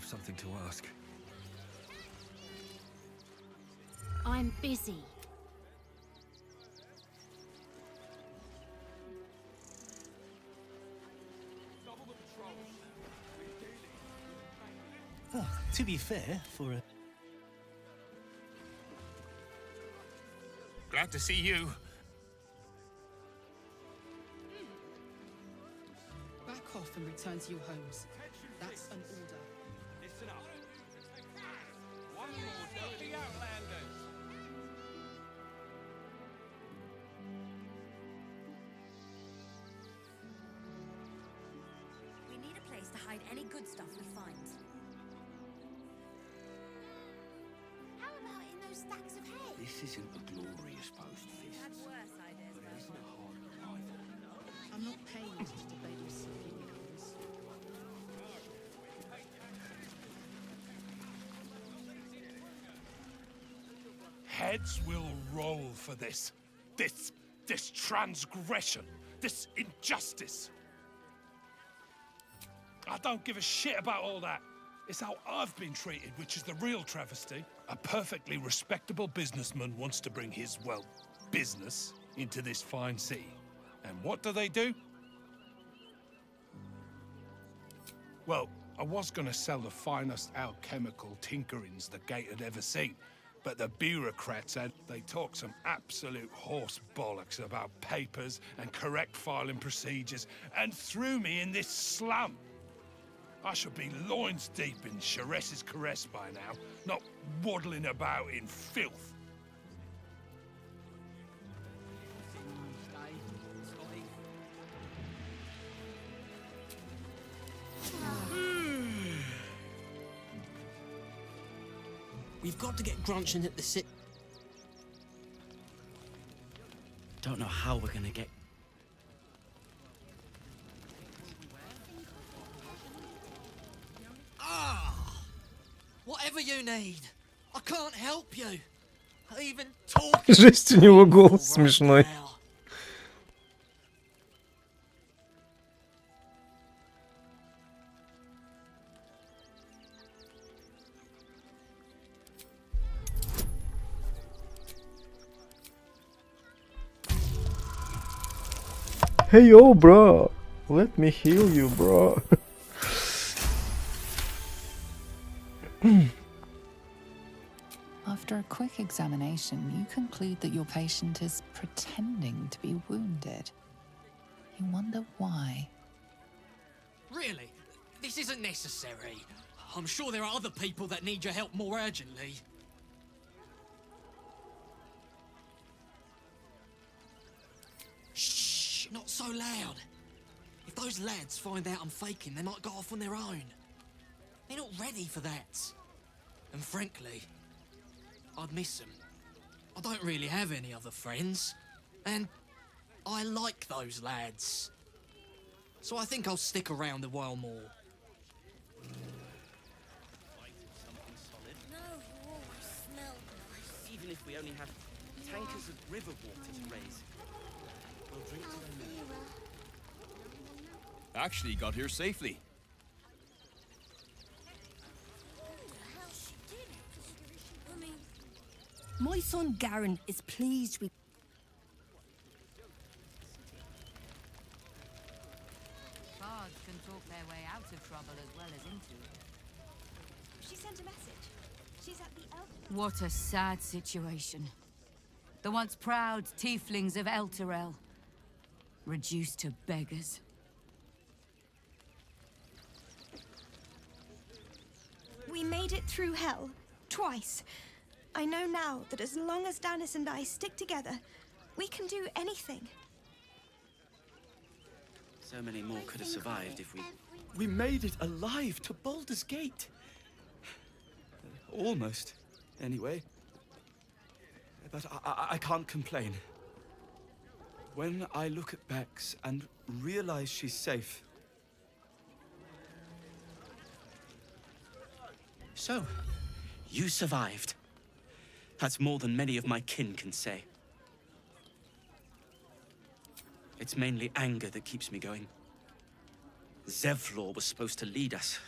have something to ask. I'm busy. Well, to be fair, for a... Glad to see you. Back off and return to your homes. That's an order. Listen up. One more, dirty outlanders. We need a place to hide any good stuff we find. How about in those stacks of hay? This isn't a glorious post, Fist. Had worse ideas, But it isn't a hard one either. I'm not paid to debate your silly opinions. Heads will roll for this. This transgression. This injustice. I don't give a shit about all that. It's how I've been treated, which is the real travesty. A perfectly respectable businessman wants to bring his, well, business into this fine city. And what do? Well, I was gonna sell the finest alchemical tinkerings the gate had ever seen, but the bureaucrats they talk some absolute horse bollocks about papers and correct filing procedures and threw me in this slum. I should be loins deep in Sharess's caress by now, not waddling about in filth. We've got to get Grunching at the sit. Don't know how we're gonna get. Whatever you need. I can't help you. I even talk. Жесть, у него голос смешной. Hey yo, bro, let me heal you, bro. After a quick examination, you conclude that your patient is pretending to be wounded. You wonder why. Really? This isn't necessary. I'm sure there are other people that need your help more urgently. Shh, not so loud. If those lads find out I'm faking, they might go off on their own. They're not ready for that. And frankly, I'd miss them. I don't really have any other friends. And I like those lads. So I think I'll stick around a while more. No, you always smell nice. Even if we only have tankers of river water to raise. We'll drink to them now. Actually got here safely. My son Garen is pleased with... Bards can talk their way out of trouble as well as into it. She sent a message. She's at the elf... What a sad situation. The once proud tieflings of Elturel, reduced to beggars. We made it through hell. Twice. I know now that as long as Danis and I stick together, we can do anything. So many more could have survived if we... We made it alive to Baldur's Gate. Almost, anyway. But I can't complain. When I look at Bex and realize she's safe... So, you survived. That's more than many of my kin can say. It's mainly anger that keeps me going. Zevlor was supposed to lead us,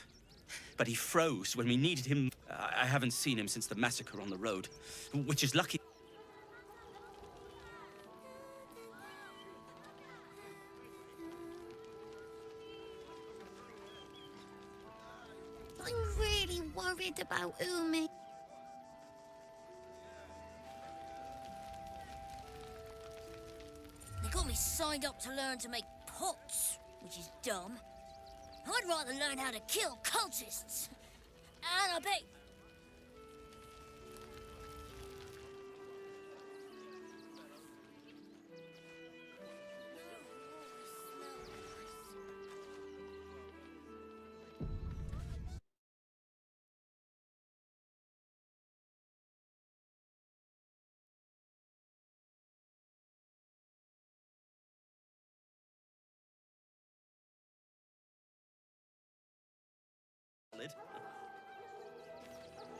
but he froze when we needed him. I haven't seen him since the massacre on the road, which is lucky. I'm really worried about Umi. They got me signed up to learn to make pots, which is dumb. I'd rather learn how to kill cultists. And I bet...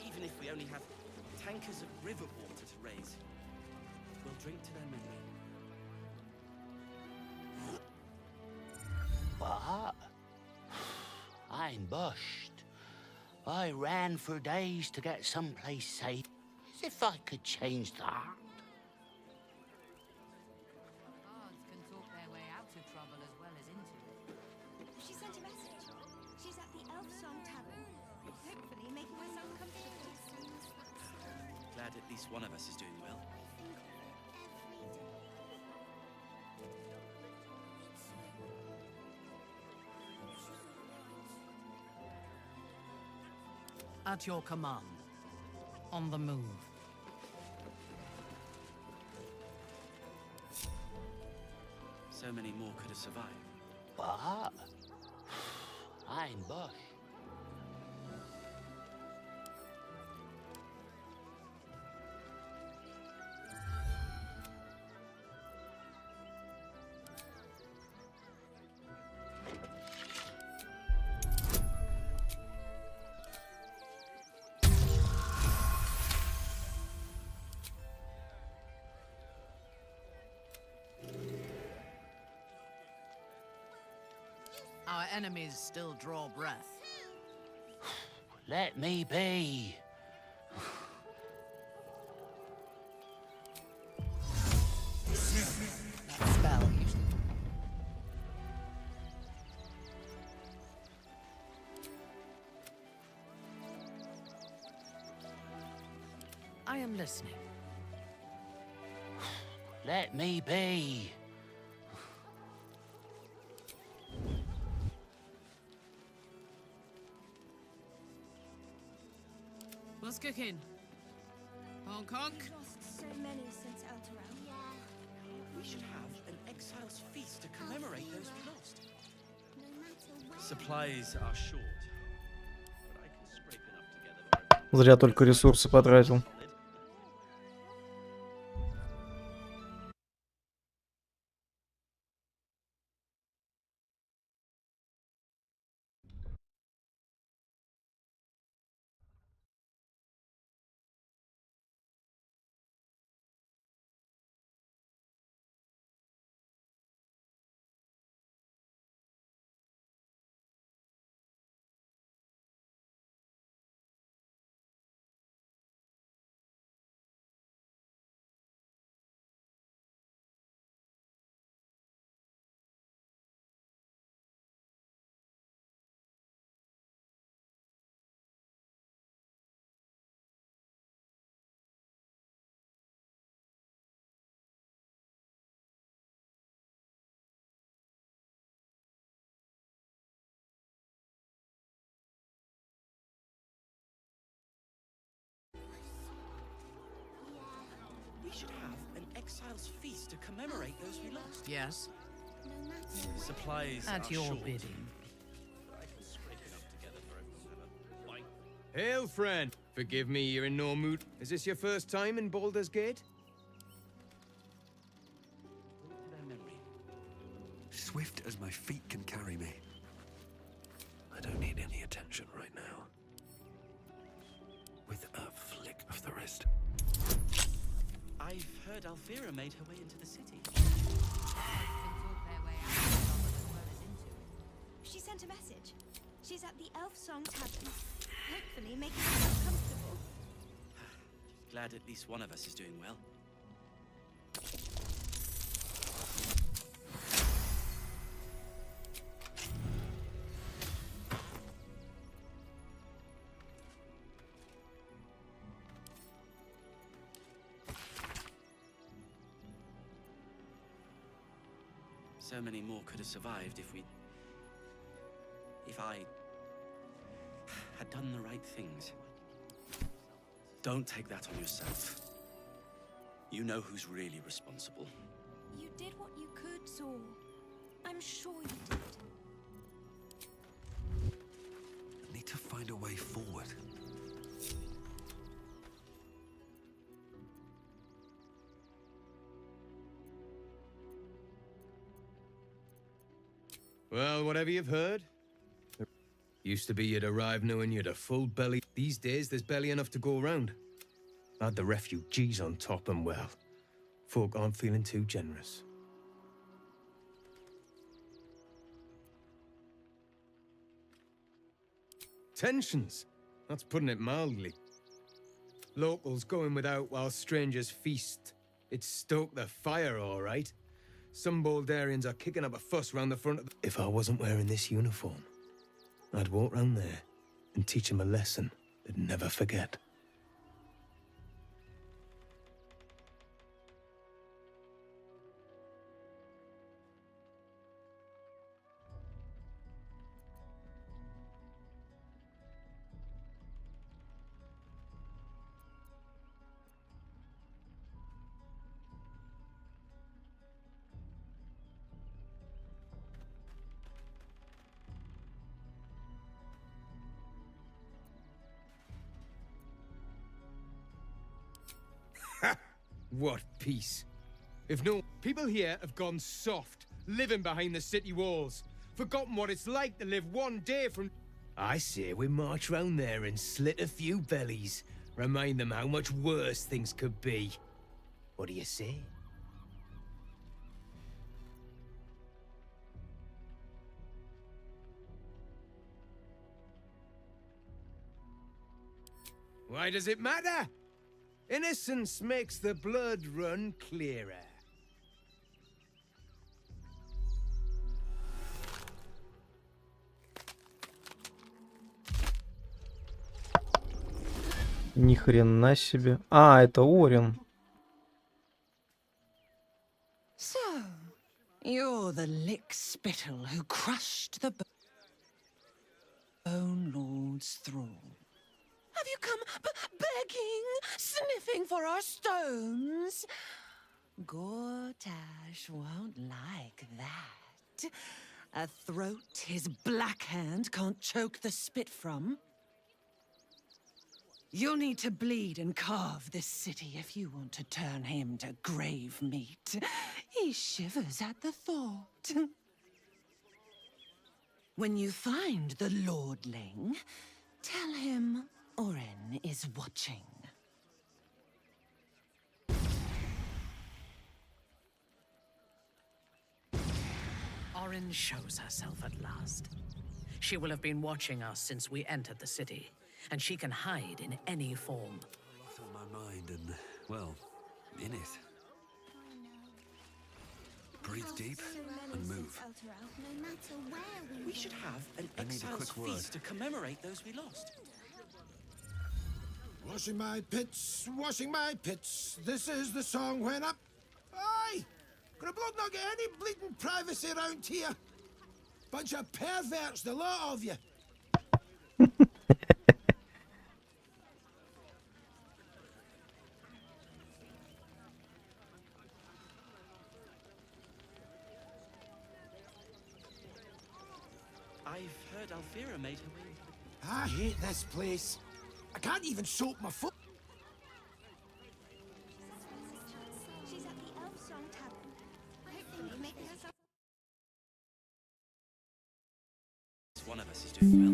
Even if we only have tankers of river water to raise, we'll drink to their memory. But I'm bushed. I ran for days to get someplace safe. As if I could change that. Bards can talk their way out of trouble as well as into it. She sent a message. She's at the Elf Song Tavern. Hopefully making herself comfortable. Glad at least one of us is doing well. At your command. On the move. So many more could have survived. But I'm bushed. Our enemies still draw breath. Let me be. That spell usually... I am listening. Let me be. What's cooking? Hong Kong? Lost so many since Elturel. We should have an exile's feast to commemorate those we lost. Supplies are short, but I can scrape enough together. Зря только ресурсы потратил. We should have an exile's feast to commemorate those we lost. Yes. Supplies At are your short, bidding. but I can scrape enough together for everyone to have a bite. Hail, friend. Forgive me, you're in no mood. Is this your first time in Baldur's Gate? Drink to their memory. Swift as my feet can carry me. I don't need any attention right now. With a flick of the wrist. I've heard Alfira made her way into the city. She sent a message. She's at the Elf Song Tavern. Hopefully making herself comfortable. Glad at least one of us is doing well. So many more could have survived if I had done the right things. Don't take that on yourself. You know who's really responsible. You did what you could, Zor. I'm sure you did. I need to find a way forward. Well, whatever you've heard. Used to be you'd arrive knowing you'd a full belly. These days, there's barely enough to go around. Add the refugees on top and, well, folk aren't feeling too generous. Tensions. That's putting it mildly. Locals going without while strangers feast. It's stoked the fire, all right. Some Baldurians are kicking up a fuss round the front of the... If I wasn't wearing this uniform, I'd walk round there and teach them a lesson they'd never forget. What peace? If no... People here have gone soft, living behind the city walls. Forgotten what it's like to live one day from... I say we march round there and slit a few bellies. Remind them how much worse things could be. What do you say? Why does it matter? Innocence makes the blood run clearer. Ни хрена себе. А, это Орин. So, you're the lick spittle who crushed the Bone Lord's thrall. Have you come begging, sniffing for our stones? Gortash won't like that. A throat his black hand can't choke the spit from. You'll need to bleed and carve this city if you want to turn him to grave meat. He shivers at the thought. When you find the Lordling, tell him Orin is watching. Orin shows herself at last. She will have been watching us since we entered the city, and she can hide in any form. A lot on my mind and, well, in it. Breathe deep and move. We should have an I need a exile's quick word. feast to commemorate those we lost. Washing my pits, this is the song when up. Aye! Could a bloke not get any bleeding privacy around here? Bunch of perverts, the lot of you. I've heard Alfira made her way. I hate this place. I can't even soap my foot. She's at the Elf Song Tavern. Hopefully making herself... One of us is doing well.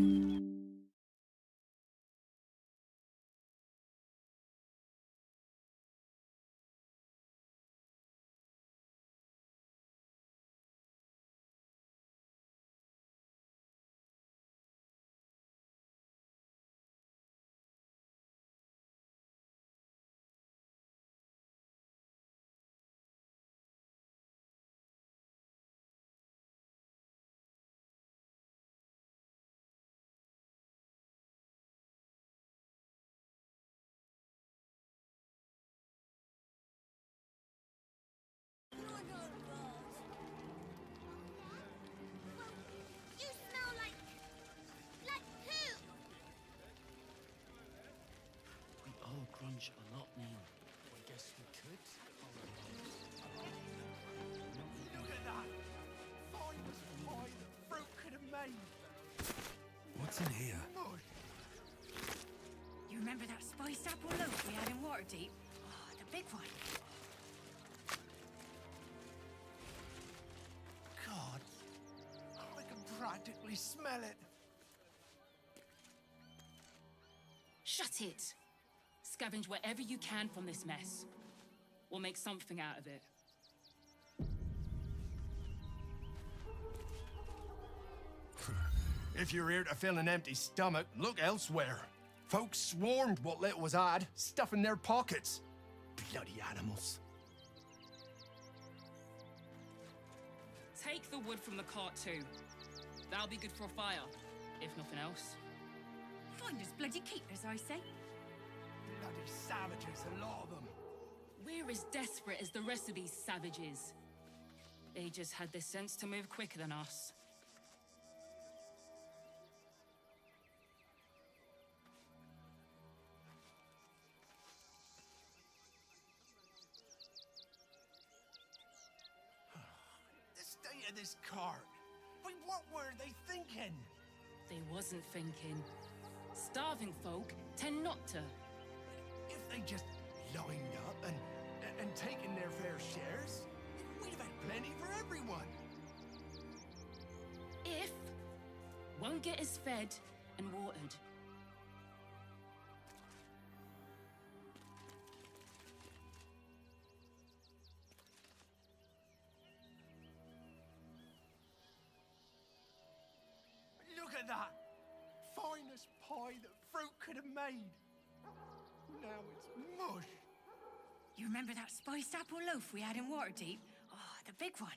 in here? You remember that spiced apple loaf we had in Waterdeep? Oh, the big one. God, I can practically smell it. Shut it! Scavenge wherever you can from this mess. We'll make something out of it. If you're here to fill an empty stomach, look elsewhere. Folks swarmed what little was had, stuffing their pockets. Bloody animals. Take the wood from the cart too. That'll be good for a fire, if nothing else. Find us bloody keepers, I say. Bloody savages, a lot of them. We're as desperate as the rest of these savages. They just had the sense to move quicker than us. The state of this cart. Wait, what were they thinking? They wasn't thinking. Starving folk tend not to. If they just lined up and taken their fair shares, we'd have had plenty for everyone. If won't get us fed and watered. Look at that! Finest pie that fruit could have made. Now it's mush. You remember that spiced apple loaf we had in Waterdeep? Oh, the big one.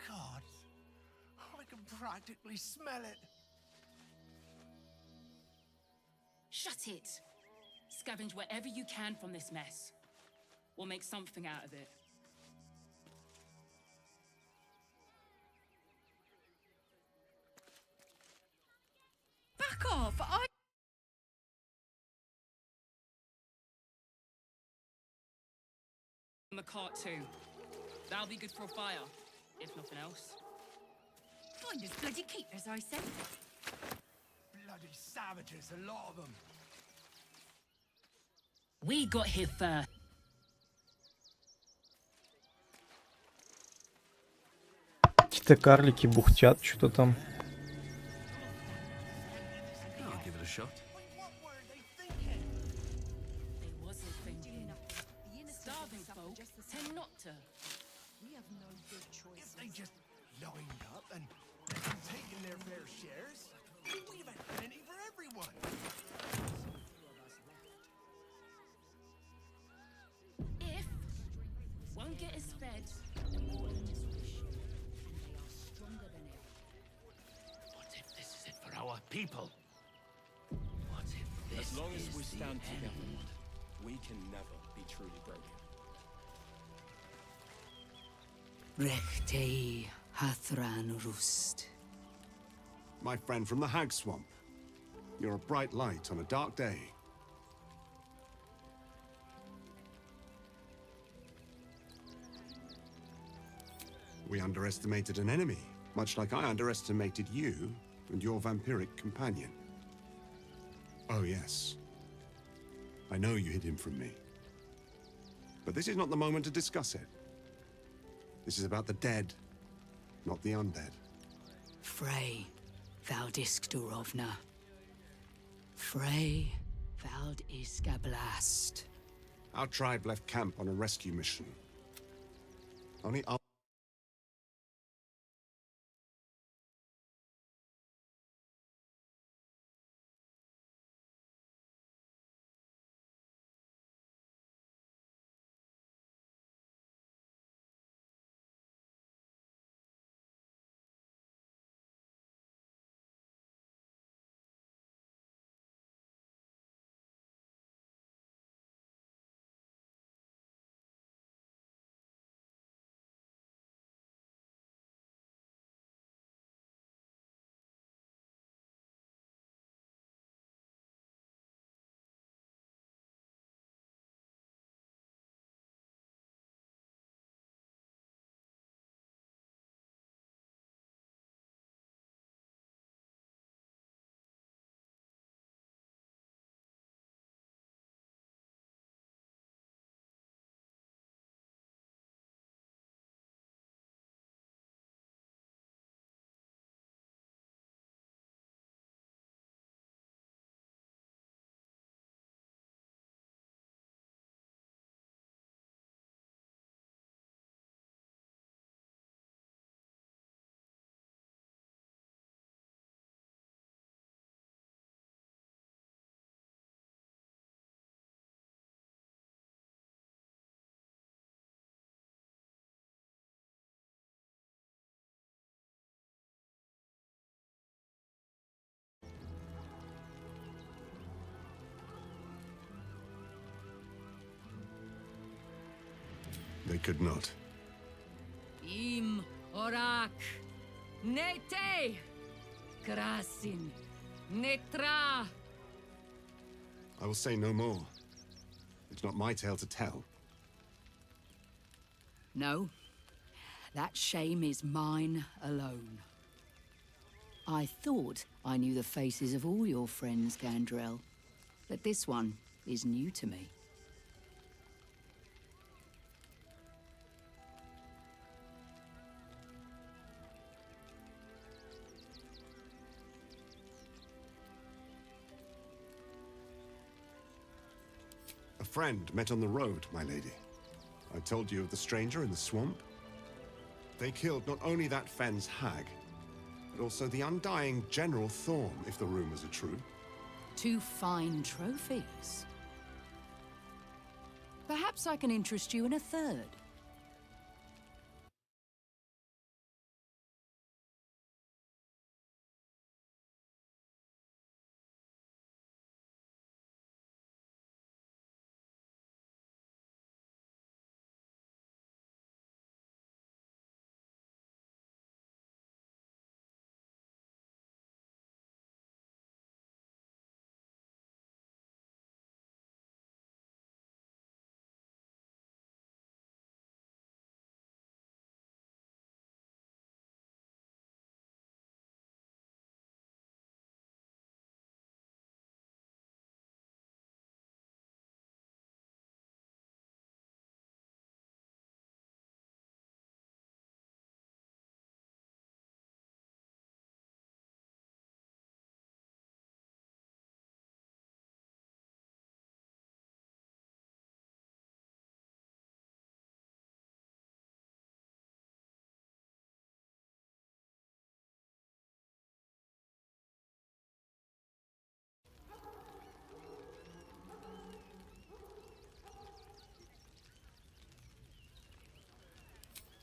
God, I can practically smell it. Shut it! Scavenge wherever you can from this mess. We'll make something out of it. Back off! On the cart too. That'll be good for a fire, if nothing else. Find us bloody keepers, I say. Bloody savages, a lot of them. We got here first. Какие-то карлики бухтят, что-то там. I'll give it a shot. They wasn't thinking. Starving folk tend not to. We have no good choice. If they just lined up and taken their fair shares, we'd have had plenty for everyone. If won't get us fed and watered. What if this is it for our people? What if this As long as is we the stand together, end? we can never be truly broken. Rechtei Hathran Rust. My friend from the Hag Swamp. You're a bright light on a dark day. We underestimated an enemy, much like I underestimated you and your vampiric companion. Oh yes. I know you hid him from me. But this is not the moment to discuss it. This is about the dead, not the undead. Frey, Vald Iskdurovna. Frey, Vald Iskablast. Our tribe left camp on a rescue mission. Only They could not. Im orak, nete, krasin, netra. I will say no more. It's not my tale to tell. No, that shame is mine alone. I thought I knew the faces of all your friends, Gandrel, but this one is new to me. A friend met on the road, my lady. I told you of the stranger in the swamp. They killed not only that Fenn's hag, but also the undying General Thorm, if the rumors are true. 2 fine trophies. Perhaps I can interest you in a third.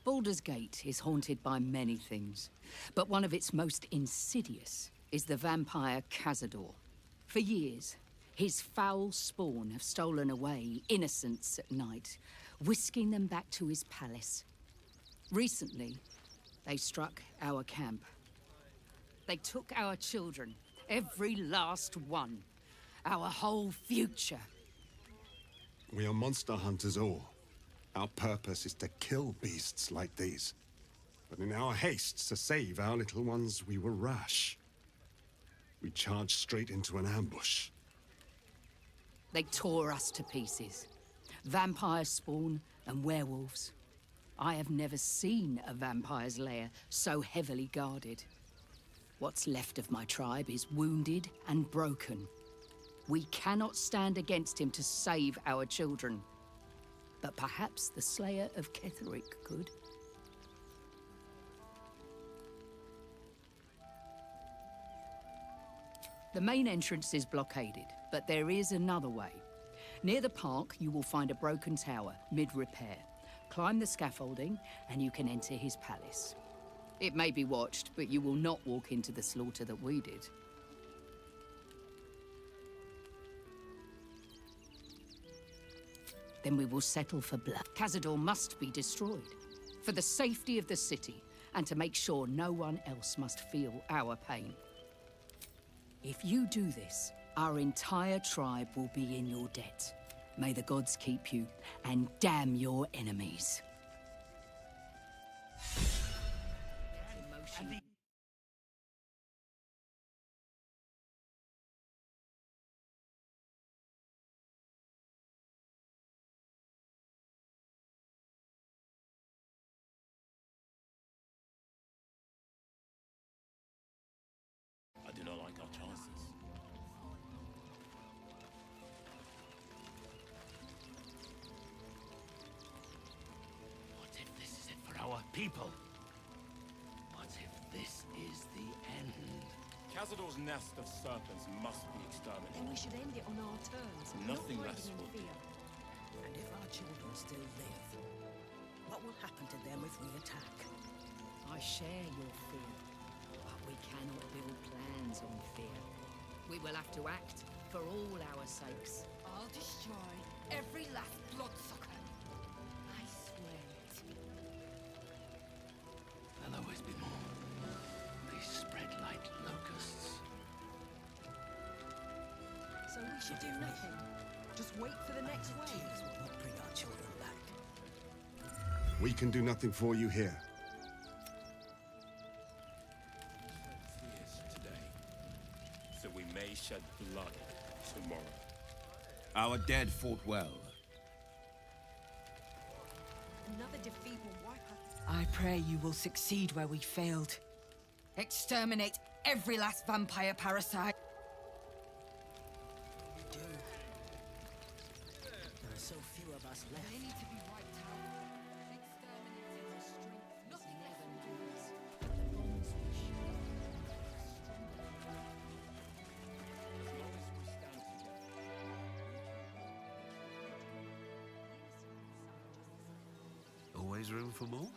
Baldur's Gate is haunted by many things, but one of its most insidious is the vampire Cazador. For years, his foul spawn have stolen away innocents at night, whisking them back to his palace. Recently, they struck our camp. They took our children, every last one, our whole future. We are monster hunters all. Our purpose is to kill beasts like these. But in our haste to save our little ones, we were rash. We charged straight into an ambush. They tore us to pieces. Vampire spawn and werewolves. I have never seen a vampire's lair so heavily guarded. What's left of my tribe is wounded and broken. We cannot stand against him to save our children. But perhaps the Slayer of Ketheric could. The main entrance is blockaded, but there is another way. Near the park, you will find a broken tower, mid-repair. Climb the scaffolding, and you can enter his palace. It may be watched, but you will not walk into the slaughter that we did. Then we will settle for blood. Cazador must be destroyed, for the safety of the city, and to make sure no one else must feel our pain. If you do this, our entire tribe will be in your debt. May the gods keep you, and damn your enemies. I do not like our chances. What if this is it for our people? What if this is the end? Cazador's nest of serpents must be exterminated. Then we should end it on our terms. Nothing not less hiding in will fear. And if our children still live, what will happen to them if we attack? I share your fear, but we cannot build plans on fear. We will have to act for all our sakes. I'll destroy every last bloodsucker. I swear. you Do nothing. Just wait for the next wave. Tears will not bring our children back. We can do nothing for you here. Tears today, so we may shed blood tomorrow. Our dead fought well. Another defeat will wipe us. I pray you will succeed where we failed. Exterminate every last vampire parasite. You do. There are so few of us left. They need to be wiped out. Exterminating their strength. Nothing ever does. The bonds we share Always room for more?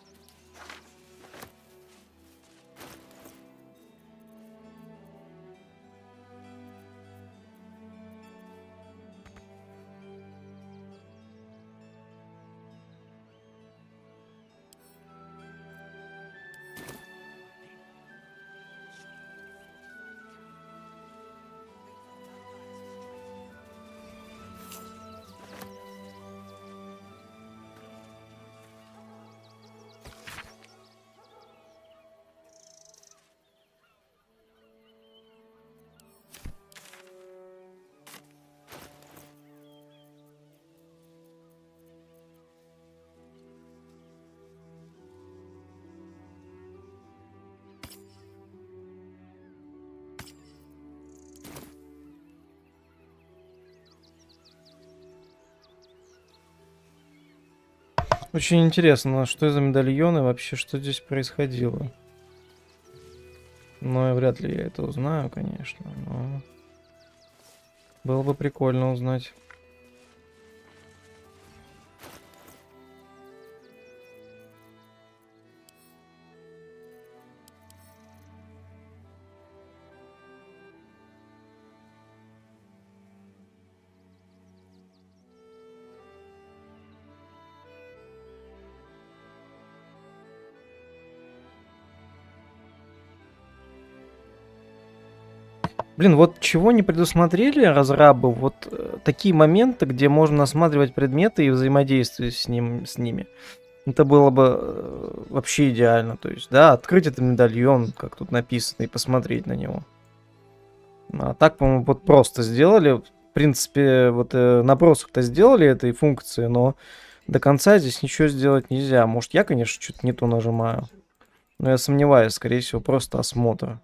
Очень интересно, что за медальоны, вообще, что здесь происходило. Но вряд ли я это узнаю, конечно, но было бы прикольно узнать. Блин, вот чего не предусмотрели разрабы, вот такие моменты, где можно осматривать предметы и взаимодействовать с ними. Это было бы вообще идеально. То есть, да, открыть этот медальон, как тут написано, и посмотреть на него. А так, по-моему, вот просто сделали. В принципе, вот набросок-то сделали этой функции, но до конца здесь ничего сделать нельзя. Может, я, конечно, что-то не то нажимаю. Но я сомневаюсь, скорее всего, просто осмотр.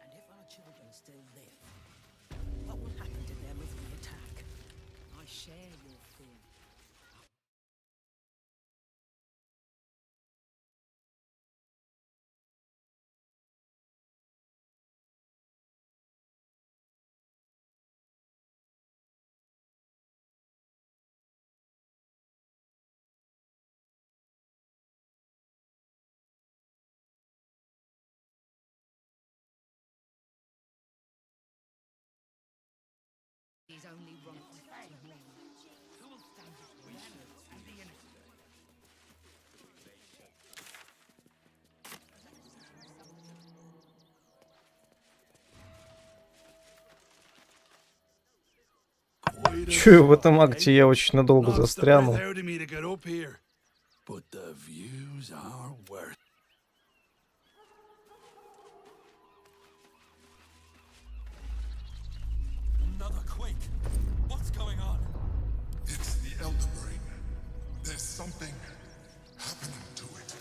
And if our children still live, what will happen to them if we attack? I share your fear. He's only wrong. Who will stand between them and the innocent? Чую, в этом акте я очень надолго застрянул. But the views are worth. Another quake. What's going on? It's the Elder Brain. There's something happening to it.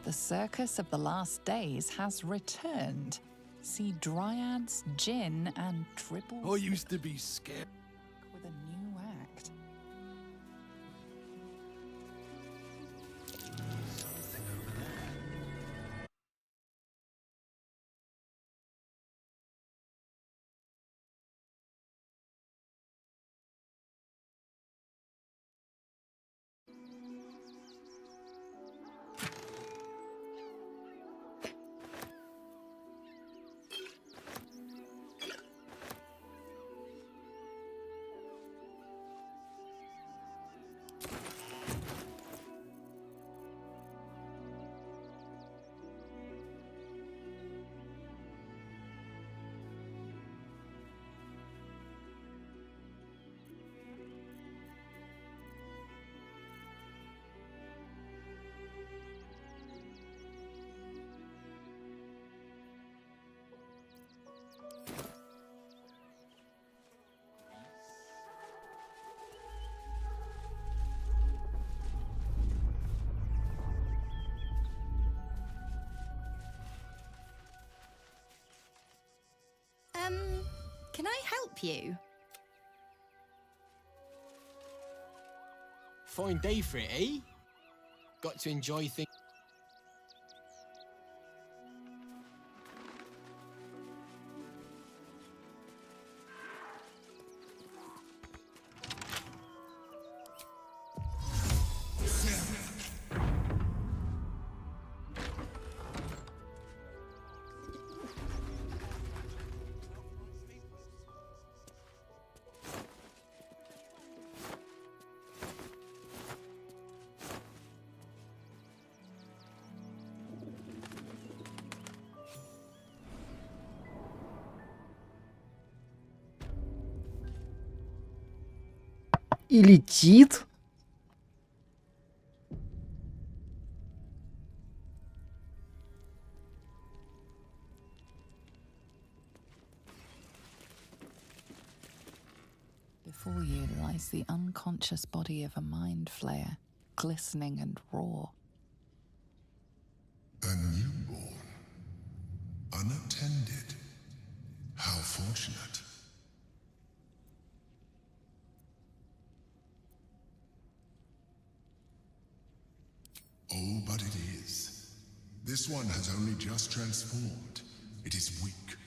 The circus of the last days has returned. See dryads, gin, and triples. I used to be scared. With a new act. Something over there. Can I help you? Fine day for it, eh? Got to enjoy things. И летит. Before you lies the unconscious body of a mind flayer, glistening and raw. A newborn. Unattended. How fortunate. Oh, but it is. This one has only just transformed. It is weak,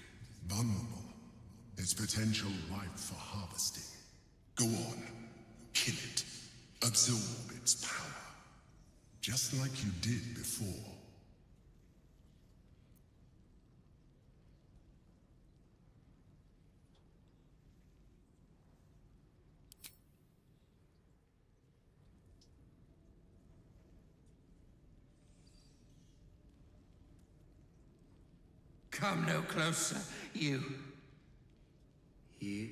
vulnerable. Its potential ripe for harvesting. Go on, kill it. Absorb its power. Just like you did before. Come no closer, you. You.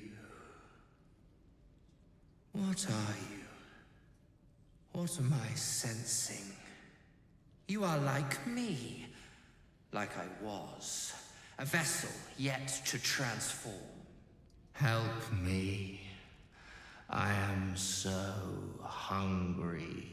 What are you? What am I sensing? You are like me. Like I was. A vessel yet to transform. Help me. I am so hungry.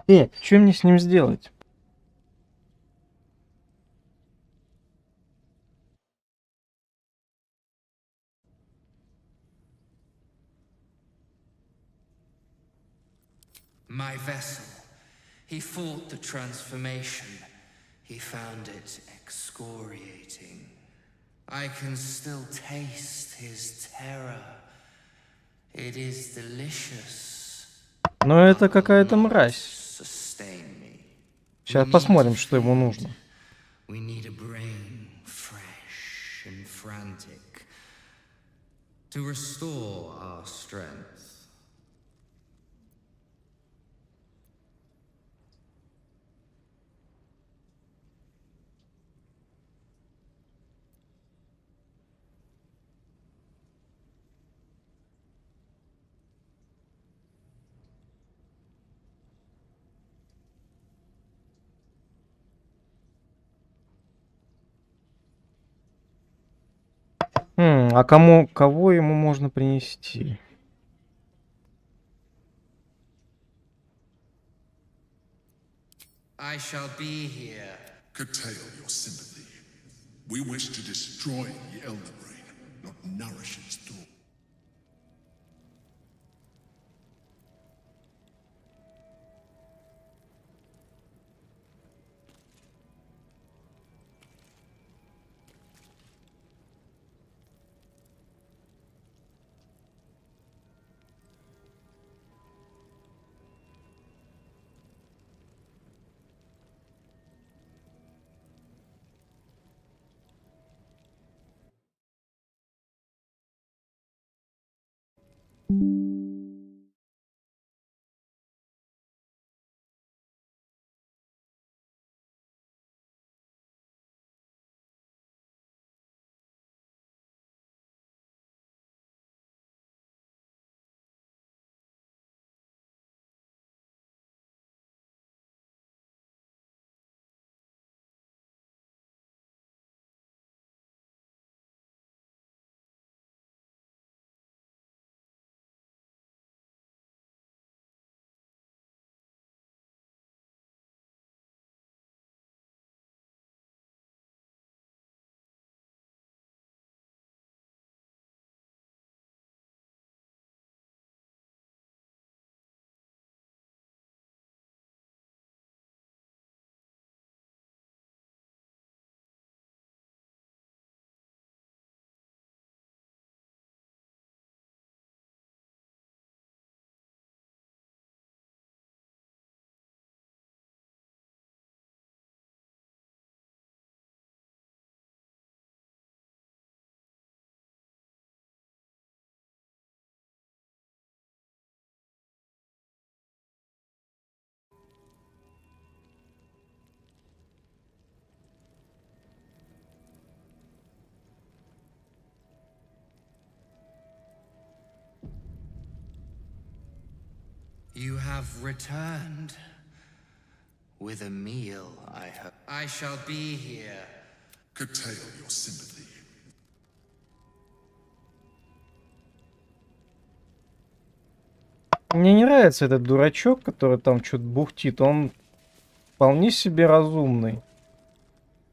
Что мне с ним сделать? My vessel. He fought the transformation. He found it excoriating. I can still taste his terror. It is delicious. Но это какая-то мразь. Sustain me. Сейчас посмотрим, что ему нужно. We need a brain fresh and frantic to restore our strength. А кого ему можно принести? I shall be here. Curtail your sympathy. We wish to destroy the Elder Brain, not nourish its thought. You have returned. With a meal, I hope. I shall be here. Curtail your sympathy. Мне не нравится этот дурачок, который там что-то бухтит. Он вполне себе разумный.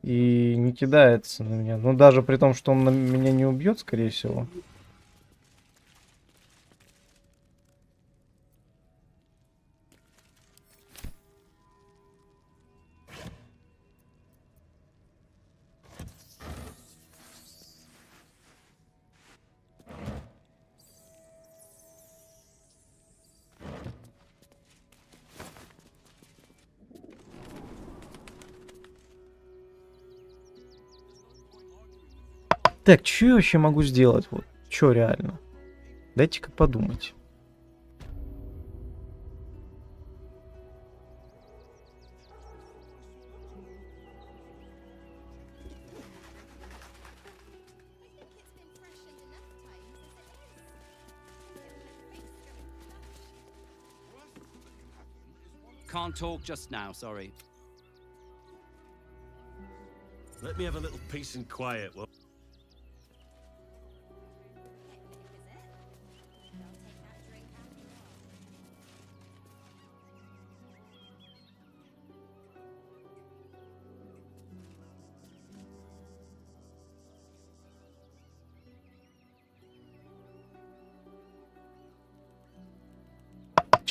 И не кидается на меня. Ну, даже при том, что он меня не убьет, скорее всего. Так, что я вообще могу сделать? Вот, что реально? Дайте-ка подумать. Can't talk just now, sorry. Let me have a little peace and quiet. Well,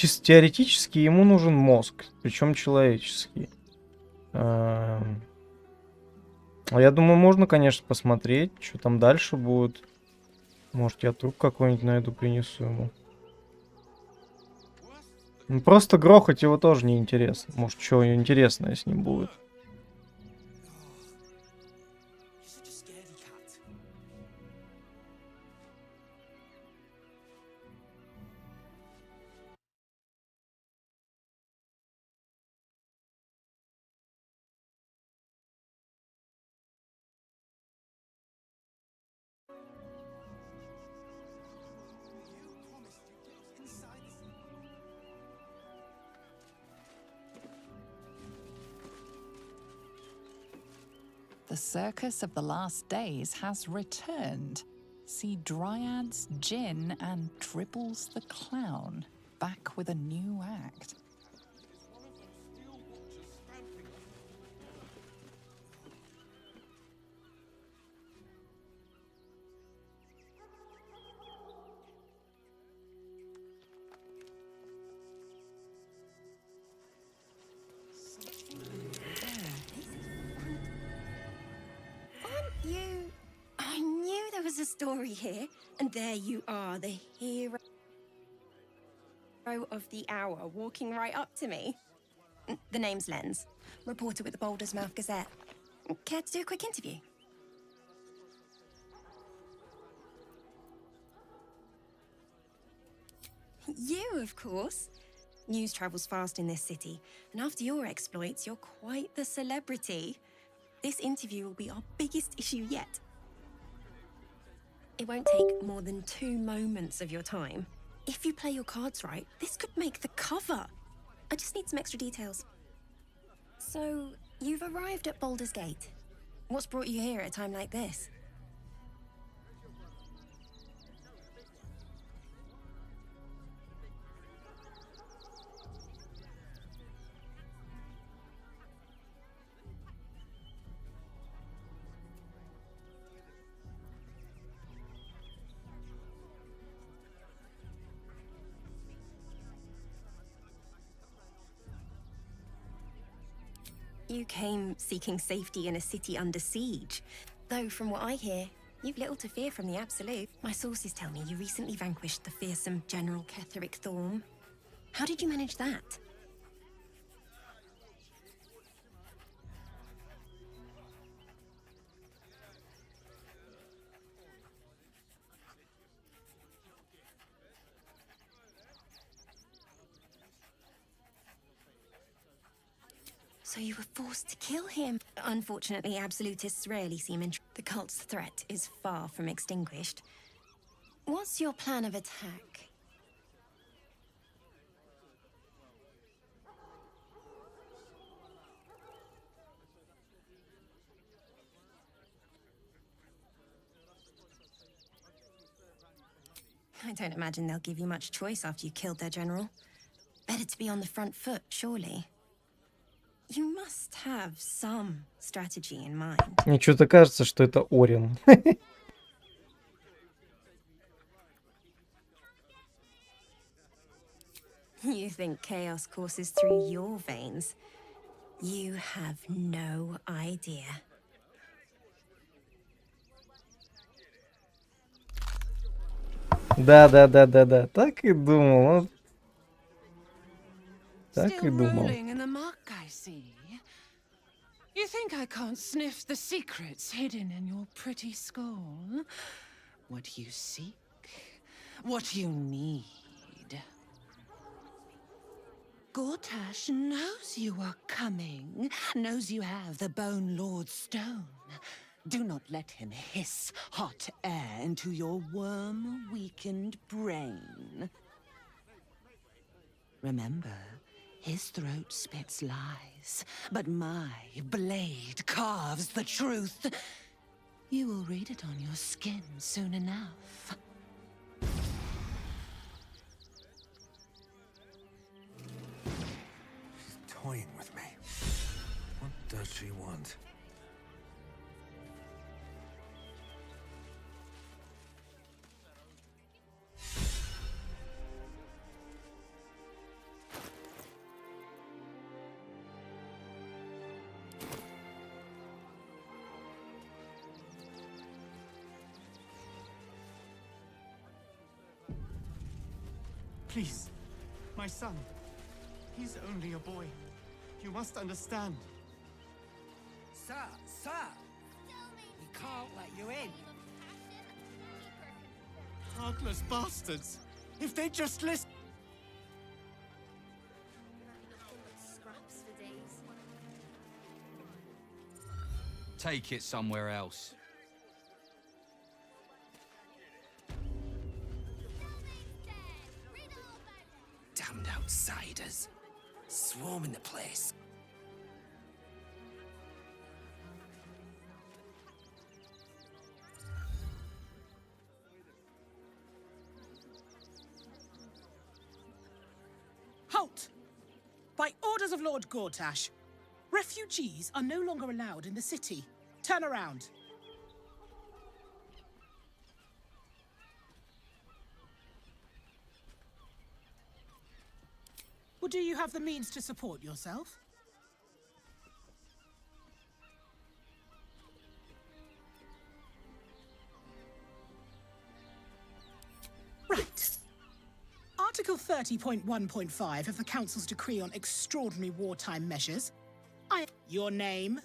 чисто теоретически ему нужен мозг, причем человеческий. Я думаю, можно, конечно, посмотреть, что там дальше будет. Может, я труп какой-нибудь найду, принесу ему. Ну, просто грохать его тоже неинтересно. Может, что интересное с ним будет. The circus of the last days has returned. See Dryads Jin and Dribbles the Clown back with a new act. You. I knew there was a story here, and there you are, the hero of the hour, walking right up to me. The name's Lens, reporter with the Baldur's Mouth Gazette. Care to do a quick interview? You, of course. News travels fast in this city, and after your exploits, you're quite the celebrity. This interview will be our biggest issue yet. It won't take more than 2 moments of your time. If you play your cards right, this could make the cover. I just need some extra details. So, you've arrived at Baldur's Gate. What's brought you here at a time like this? You came seeking safety in a city under siege. Though, from what I hear, you've little to fear from the Absolute. My sources tell me you recently vanquished the fearsome General Ketheric Thorm. How did you manage that? So you were forced to kill him. Unfortunately, Absolutists rarely seem interested. The cult's threat is far from extinguished. What's your plan of attack? I don't imagine they'll give you much choice after you killed their general. Better to be on the front foot, surely. You must have some strategy in mind. Мне что-то кажется, что это Орин. You think chaos courses through your veins? You have no idea. Да. Так и думал. Так и думал. In the muck, I see. You think I can't sniff the secrets hidden in your pretty skull? What you seek, what you need. Gortash knows you are coming, knows you have the Bone Lord's stone. Do not let him hiss hot air into your worm-weakened brain. Remember, his throat spits lies, but my blade carves the truth. You will read it on your skin soon enough. She's toying with me. What does she want? Please, my son. He's only a boy. You must understand. Sir, sir! We can't let you in. Heartless bastards! If they just listen. Scraps for days. Take it somewhere else. Damned outsiders. Swarming the place. Halt! By orders of Lord Gortash, refugees are no longer allowed in the city. Turn around. Well, do you have the means to support yourself? Right. Article 30.1.5 of the Council's Decree on Extraordinary Wartime Measures. Your name?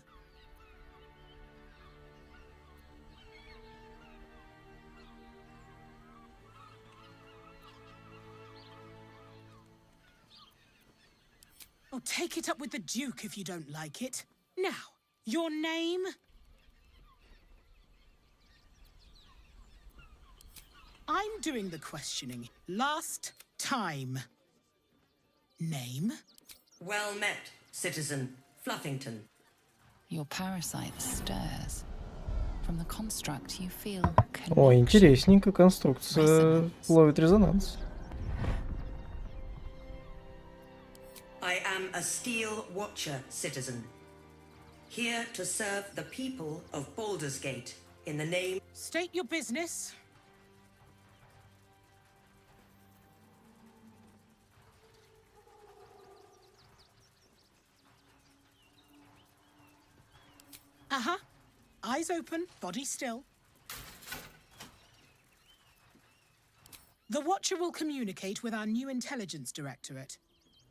Oh, take it up with the Duke if you don't like it. Now, your name? I'm doing the questioning. Last time. Name? Well met, citizen Fluffington. Your parasite stirs. From the construct, you feel О, интересненько конструкция ловит резонанс. I am a Steel Watcher, citizen. Here to serve the people of Baldur's Gate in the name... State your business. Uh-huh. Eyes open, body still. The Watcher will communicate with our new intelligence directorate.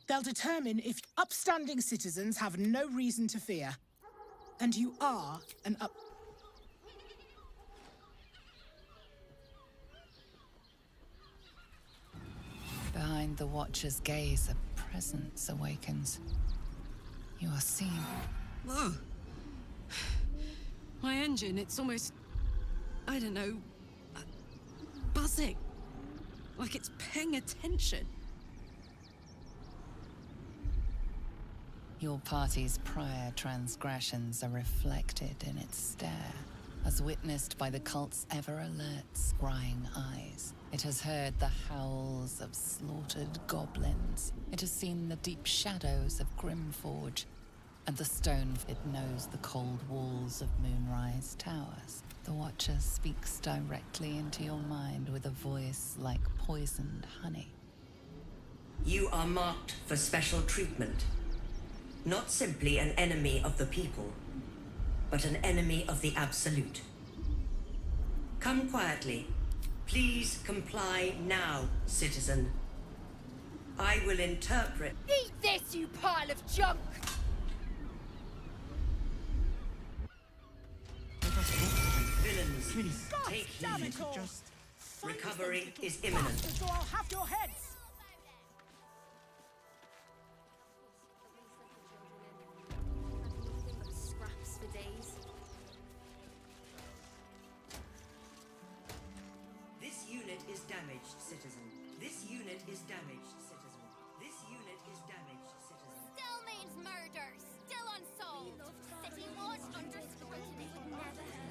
They'll determine if upstanding citizens have no reason to fear. And you are an up... Behind the Watcher's gaze, a presence awakens. You are seen. Whoa. My engine, it's almost... I don't know... buzzing. Like it's paying attention. Your party's prior transgressions are reflected in its stare, as witnessed by the cult's ever-alert, scrying eyes. It has heard the howls of slaughtered goblins. It has seen the deep shadows of Grimforge, and the stone it knows the cold walls of Moonrise Towers. The Watcher speaks directly into your mind with a voice like poisoned honey. You are marked for special treatment. Not simply an enemy of the people, but an enemy of the Absolute. Come quietly. Please comply now, citizen. I will interpret... Eat this, you pile of junk! Villains, Please. take Damn heed. it all. Recovery is imminent. So I'll have your heads! Scraps for days. This unit is damaged, citizen. This unit is damaged, citizen. This unit is damaged, citizen. Still means murder. Still unsolved. City was under scrutiny. Never heard it.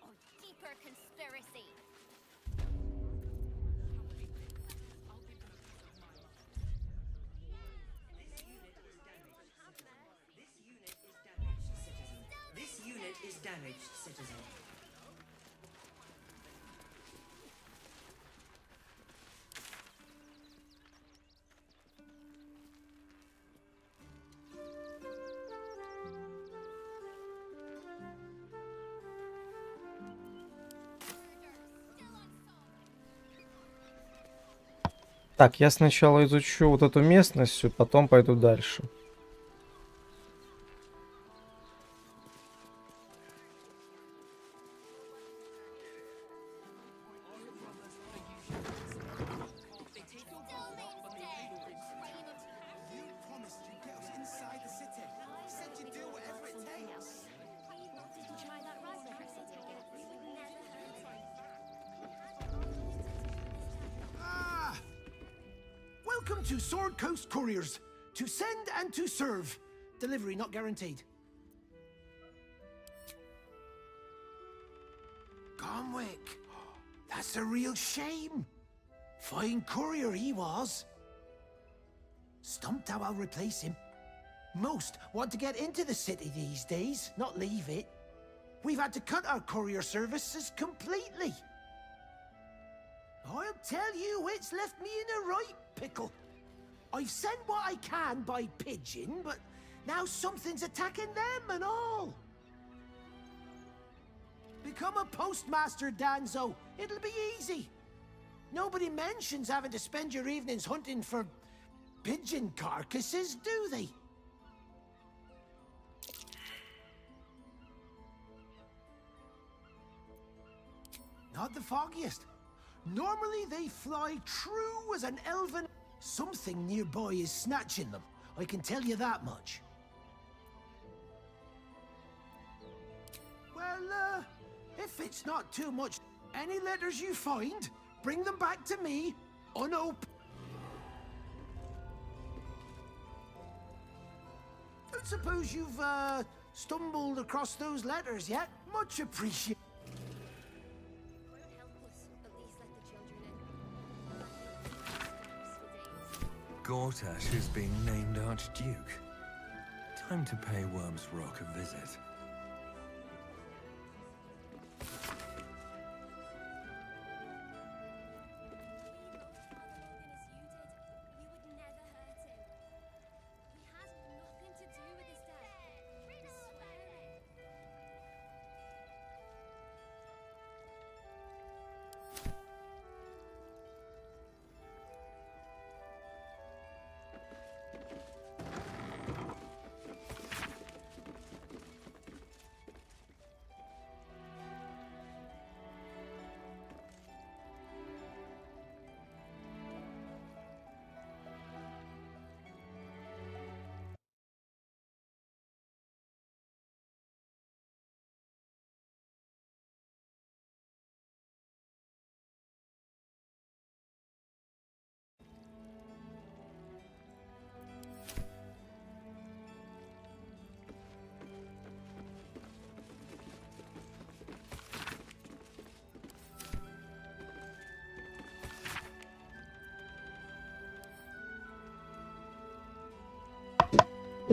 or deeper conspiracy? This unit is damaged, citizen. Так, я сначала изучу вот эту местность, всю, потом пойду дальше. Welcome to Sword Coast Couriers. To send and to serve. Delivery not guaranteed. Gomwick. That's a real shame. Fine courier he was. Stumped how I'll replace him. Most want to get into the city these days, not leave it. We've had to cut our courier services completely. I'll tell you, it's left me in a right pickle. I've sent what I can by pigeon, but now something's attacking them and all. Become a postmaster, Danzo. It'll be easy. Nobody mentions having to spend your evenings hunting for pigeon carcasses, do they? Not the foggiest. Normally they fly true as an elven... Something nearby is snatching them. I can tell you that much. Well, if it's not too much... Any letters you find, bring them back to me, unopened. Don't suppose you've, stumbled across those letters yet? Much appreciated. Gortash is being named Archduke. Time to pay Worm's Rock a visit.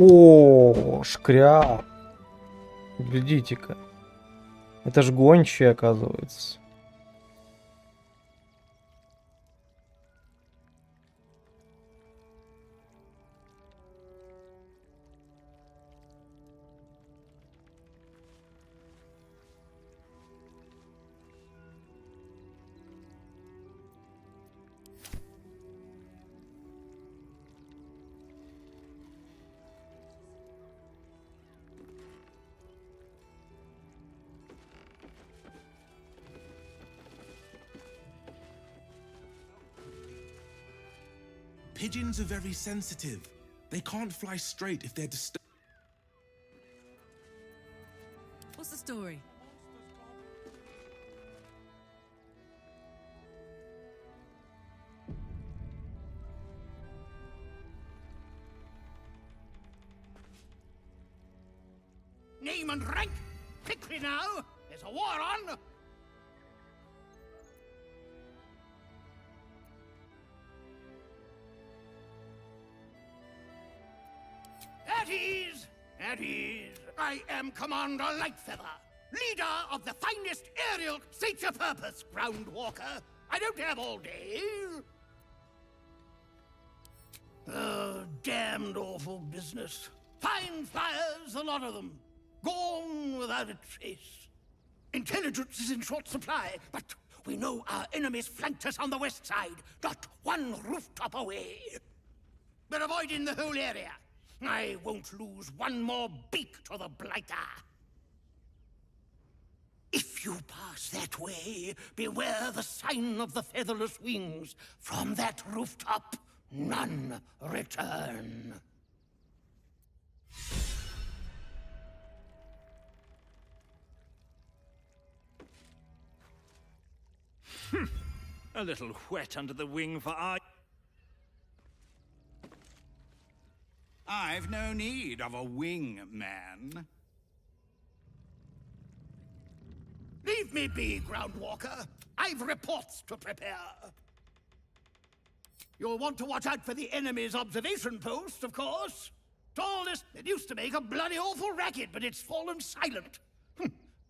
О, шкряп. Глядите-ка. Это ж гончие, оказывается. Pigeons are very sensitive. They can't fly straight if they're disturbed. What's the story? Name and rank? Quickly now! There's there's a war on. At ease! At ease! I am Commander Lightfeather, leader of the finest aerial state your purpose, Groundwalker. I don't have all day. Oh, damned awful business. Fine flyers, a lot of them. Gone without a trace. Intelligence is in short supply, but we know our enemies flanked us on the west side, not one rooftop away. We're avoiding the whole area. I won't lose one more beak to the Blighter. If you pass that way, beware the sign of the featherless wings. From that rooftop, none return. A little wet under the wing for I've no need of a wing man. Leave me be, Groundwalker. I've reports to prepare. You'll want to watch out for the enemy's observation post, of course. Tallest, it used to make a bloody awful racket, but it's fallen silent.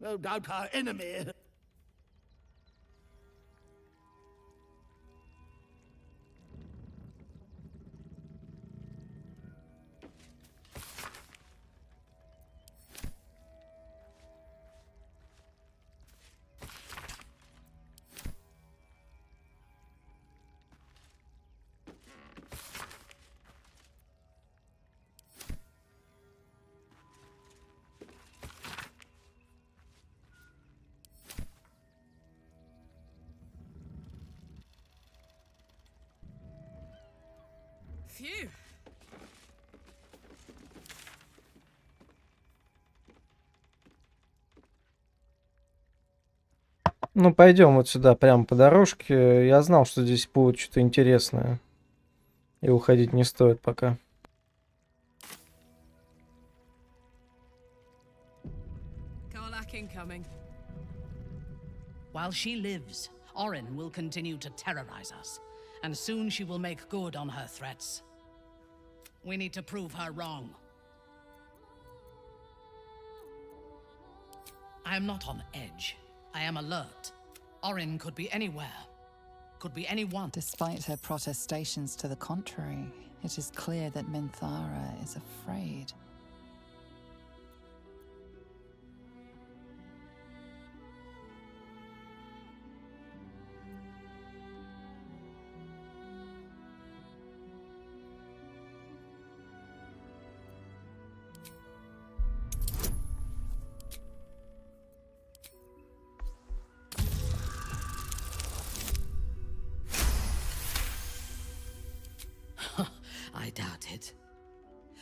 No doubt our enemy... Phew. Ну, пойдем вот сюда, прямо по дорожке. Я знал, что здесь будет что-то интересное. И уходить не стоит пока. Karlach incoming. While she lives, Orin will continue to terrorize us, and soon she will make good on her threats. We need to prove her wrong. I am not on edge. I am alert. Orin could be anywhere. Could be anyone. Despite her protestations to the contrary, it is clear that Minthara is afraid. I doubt it.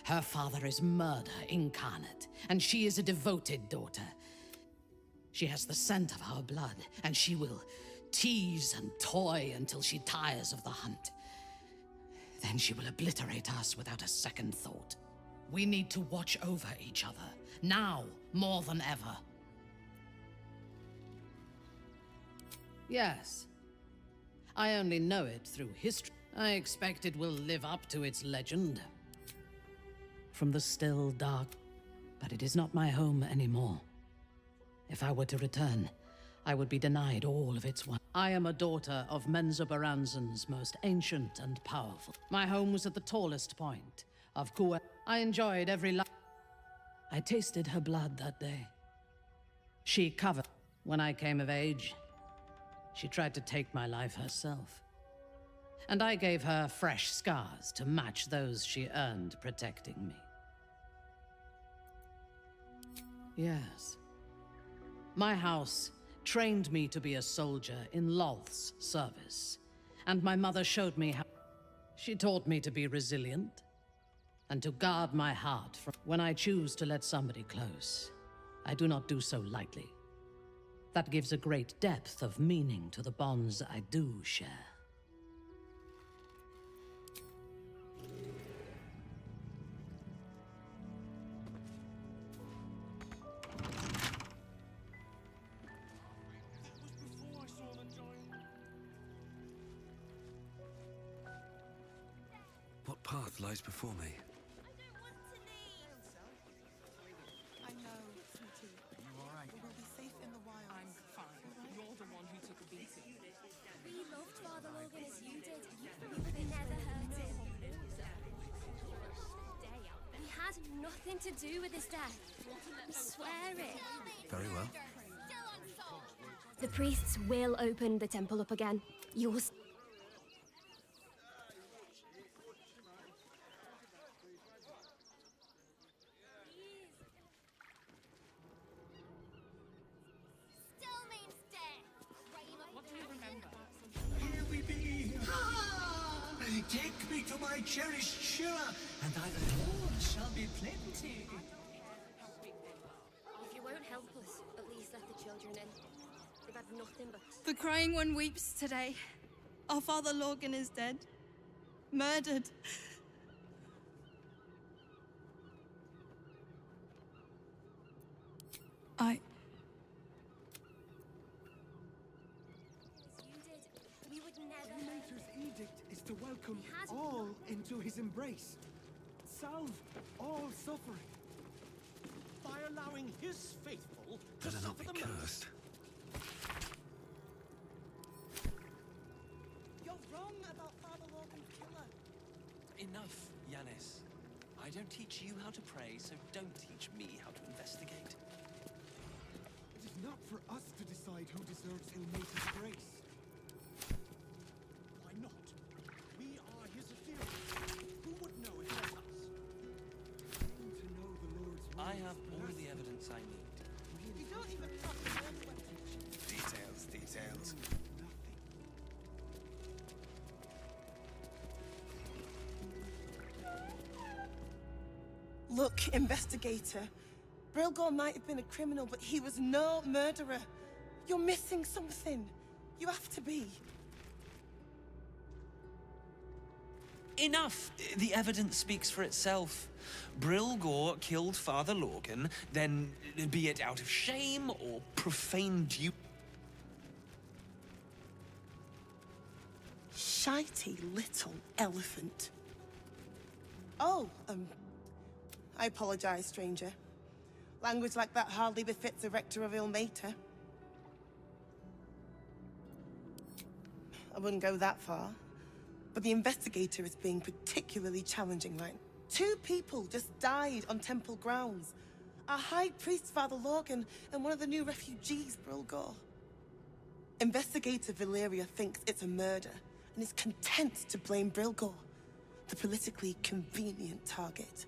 Her father is murder incarnate, and she is a devoted daughter. She has the scent of our blood, and she will tease and toy until she tires of the hunt. Then she will obliterate us without a second thought. We need to watch over each other, now more than ever. Yes. I only know it through history. I expect it will live up to its legend. From the still dark, but it is not my home anymore. If I were to return, I would be denied all of its wonders. I am a daughter of Menza Baranzan's most ancient and powerful. My home was at the tallest point of Kua. I enjoyed every life. I tasted her blood that day. She covered. When I came of age, she tried to take my life herself. And I gave her fresh scars to match those she earned protecting me. Yes. My house trained me to be a soldier in Lolth's service, and my mother showed me how. She taught me to be resilient, and to guard my heart from. When I choose to let somebody close, I do not do so lightly. That gives a great depth of meaning to the bonds I do share. path lies before me. I know, sweetie. You alright? We'll be safe in the wild. I'm fine. You're the one who took a beating. We loved Father Logan as you did. We would never hurt him. He had nothing to do with his death. We swear it. Very well. The priests will open the temple up again. You will. What do you remember? Here we be! Take me to my cherished Shira, and thy reward shall be plenty. If you won't help us, at least let the children in. They've had nothing but. The Crying One weeps today. Our father Logan is dead. Murdered. We would never. The Mater's edict is to welcome all into his embrace. Salve all suffering. By allowing his faithful to Better not suffer be the most. cursed. You're wrong about Father Logan's killer. Enough, Yanis. I don't teach you how to pray, so don't teach me how to investigate. It is not for us to decide who deserves Ilmater's grace. Why not? We are his Ethereals. Who would know if not us? Claim to know the Lord's ways. I have all the evidence I need. You don't even trust the Lord weapon. Details. Look, investigator. Brilgor might have been a criminal, but he was no murderer. You're missing something. You have to be. Enough! The evidence speaks for itself. Brilgor killed Father Logan, then, be it out of shame or profane duty. Shitey little elephant. Oh, I apologize, stranger. Language like that hardly befits a rector of Ilmater. I wouldn't go that far. But the investigator is being particularly challenging right now. 2 people just died on temple grounds. Our High Priest, Father Logan, and one of the new refugees, Brilgor. Investigator Valeria thinks it's a murder and is content to blame Brilgor, the politically convenient target.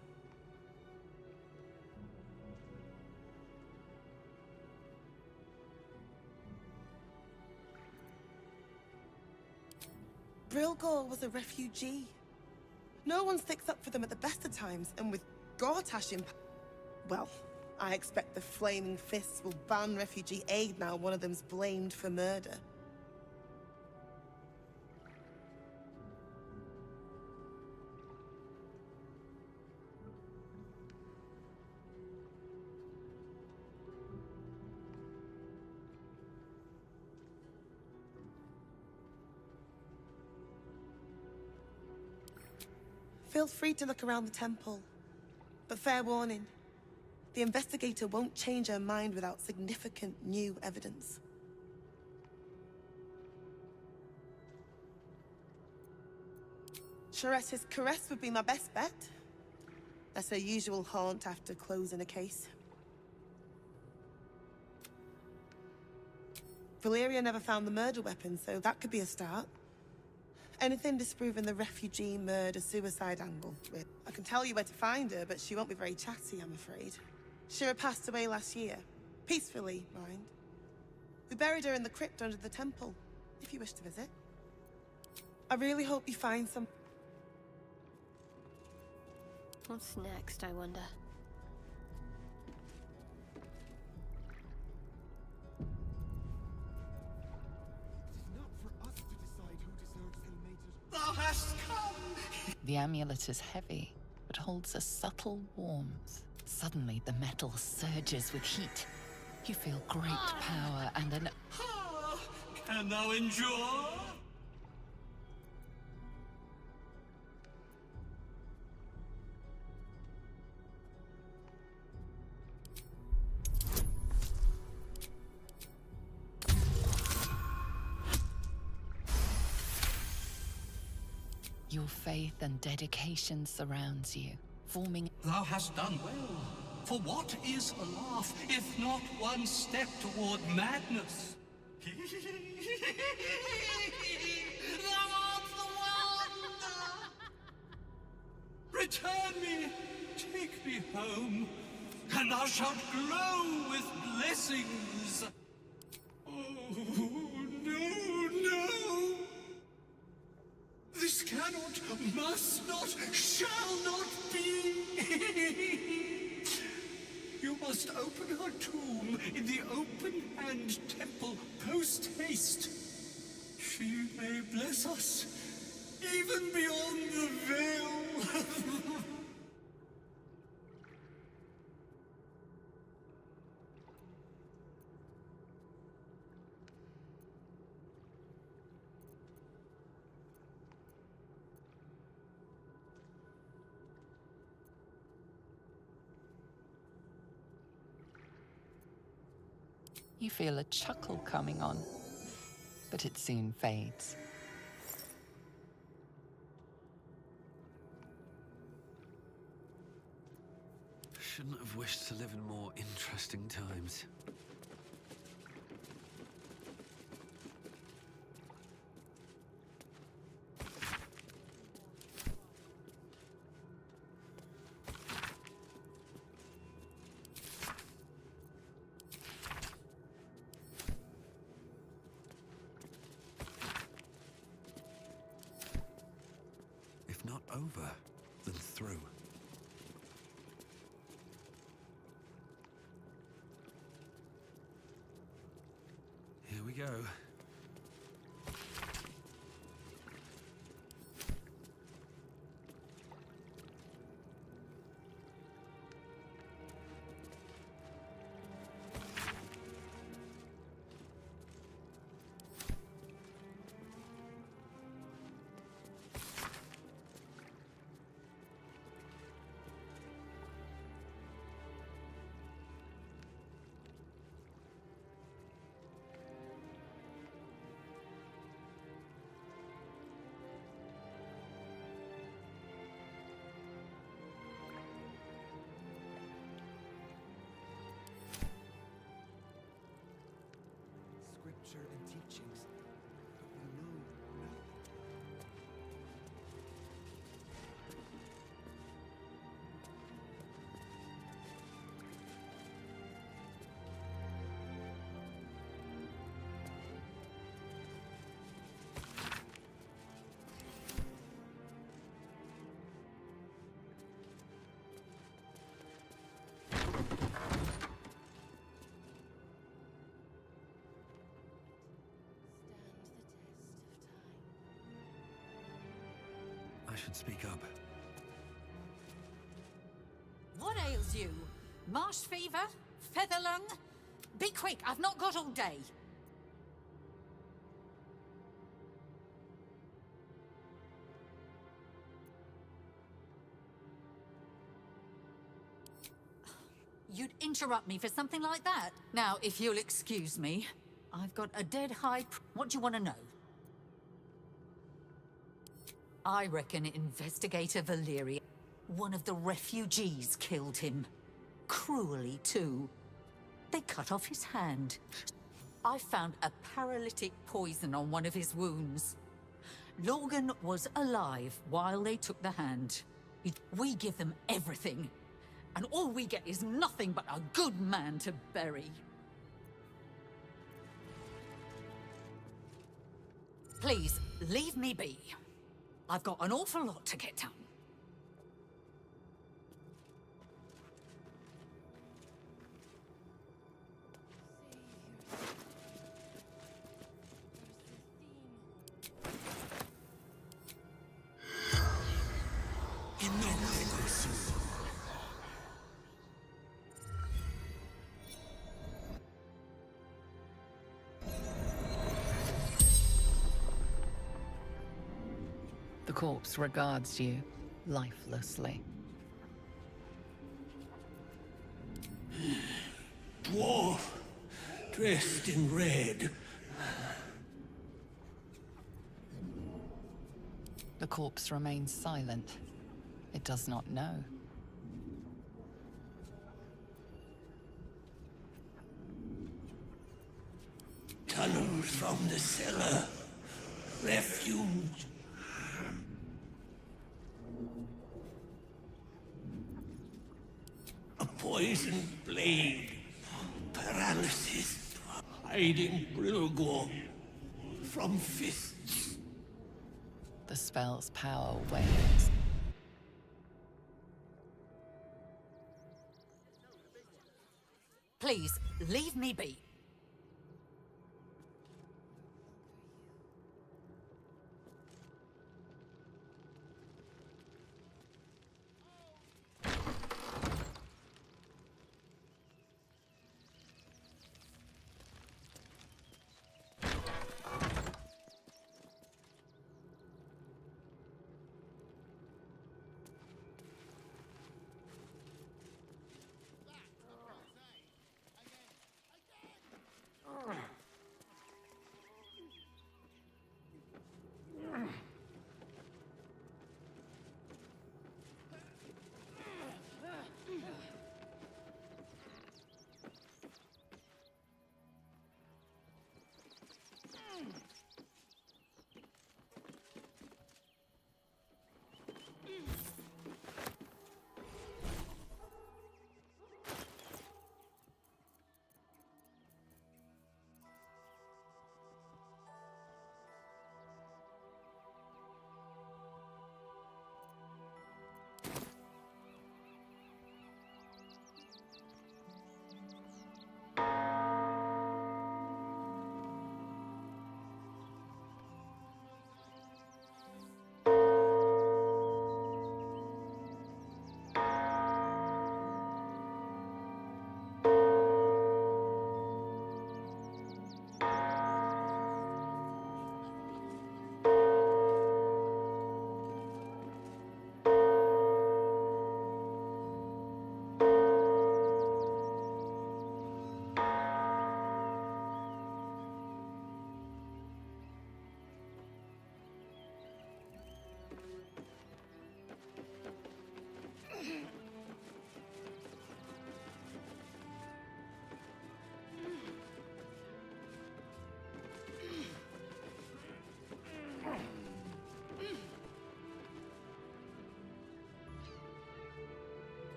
Brilgor was a refugee. No one sticks up for them at the best of times, and with Gortash in... Well, I expect the Flaming Fists will ban refugee aid now one of them's blamed for murder. Feel free to look around the temple. But fair warning, the investigator won't change her mind without significant new evidence. Chares's caress would be my best bet. That's her usual haunt after closing a case. Valeria never found the murder weapon, so that could be a start. Anything disproving the refugee murder-suicide angle. I can tell you where to find her, but she won't be very chatty, I'm afraid. Shira passed away last year. Peacefully, mind. We buried her in the crypt under the temple, if you wish to visit. I really hope you find some... What's next, I wonder? Thou hast come! The amulet is heavy, but holds a subtle warmth. Suddenly, the metal surges with heat. You feel great power and an... Can thou endure? Your faith and dedication surrounds you, forming... Thou hast done well. For what is a laugh, if not one step toward madness? Thou art the wonder! Return me, take me home, and thou shalt glow with blessings. Oh, no, no! This cannot, must not, shall not be! You must open her tomb in the open-hand temple post-haste. She may bless us, even beyond the veil. You feel a chuckle coming on, but it soon fades. Shouldn't have wished to live in more interesting times. If not over, then through. Here we go. Scripture and teachings, but we know nothing. I should speak up. What ails you? Marsh fever? Feather lung? Be quick, I've not got all day. You'd interrupt me for something like that? Now, if you'll excuse me, I've got a dead what do you want to know? I reckon Investigator Valyria, one of the refugees, killed him. Cruelly, too. They cut off his hand. I found a paralytic poison on one of his wounds. Logan was alive while they took the hand. We give them everything, and all we get is nothing but a good man to bury. Please, leave me be. I've got an awful lot to get done. The corpse regards you lifelessly. Dwarf, dressed in red. The corpse remains silent. It does not know. Tunnels from the cellar. Refuge. A poisoned blade. Paralysis. Hiding Brilgor from fists. The spell's power wanes. Please, leave me be.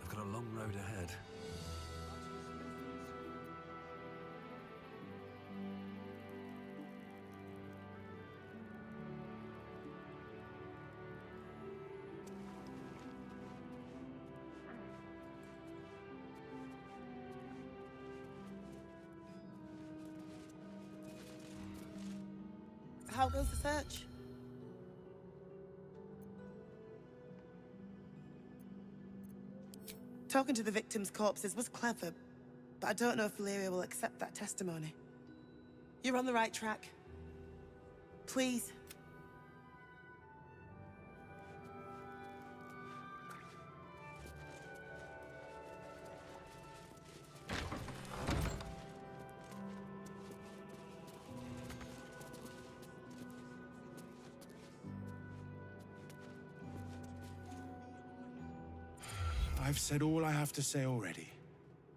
I've got a long road ahead. How goes the search? Talking to the victims' corpses was clever, but I don't know if Valyria will accept that testimony. You're on the right track. Please. I've said all I have to say already.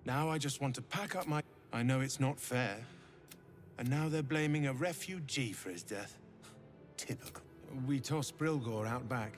Now I just want to pack up my... I know it's not fair. And now they're blaming a refugee for his death. Typical. We tossed Brilgor out back.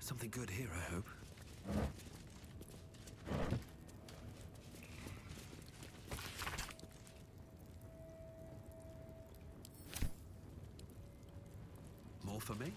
Something good here, I hope. More for me.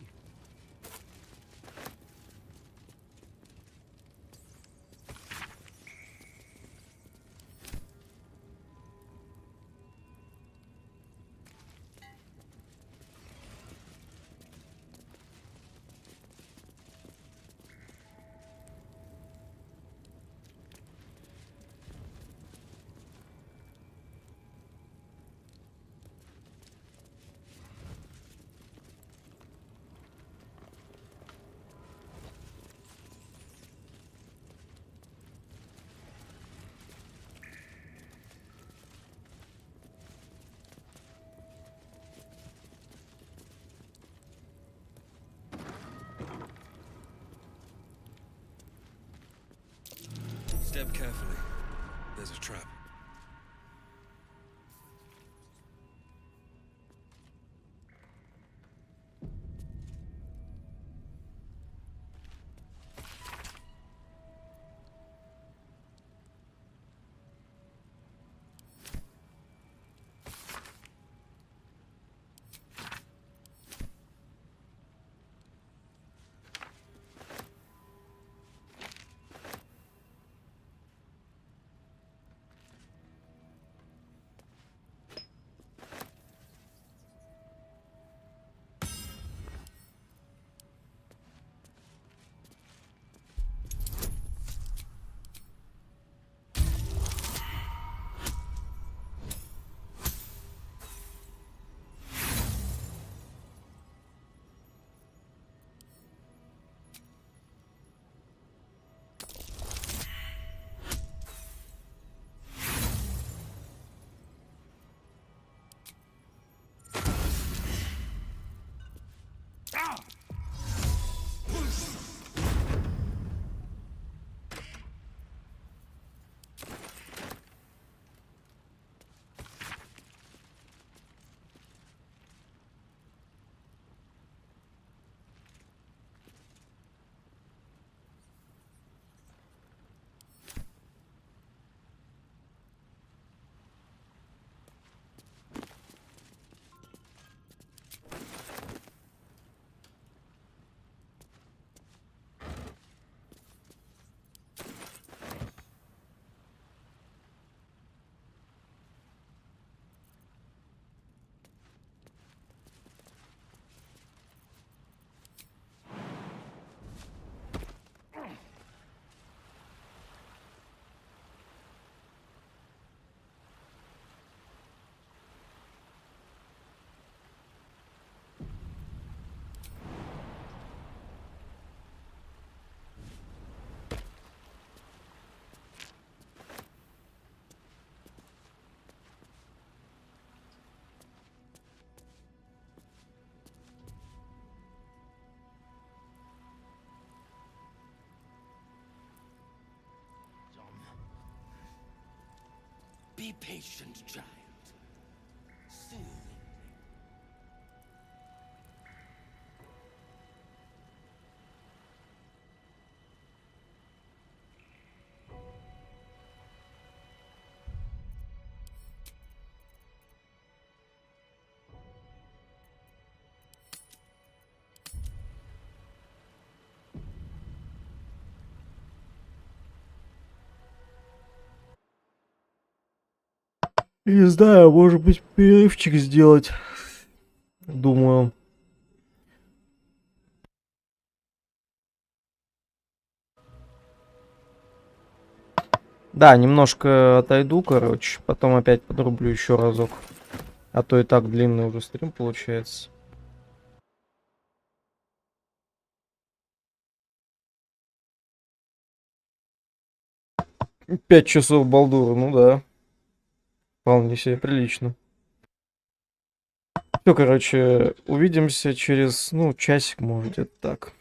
Step carefully. There's a trap. Be patient, child. Soon. Не знаю, может быть, перерывчик сделать. Думаю. Да, немножко отойду, короче. Потом опять подрублю еще разок. А то и так длинный уже стрим получается. 5 часов Балдура, ну да. Вполне себе прилично. Все, короче, увидимся через, ну, часик, может, где-то так.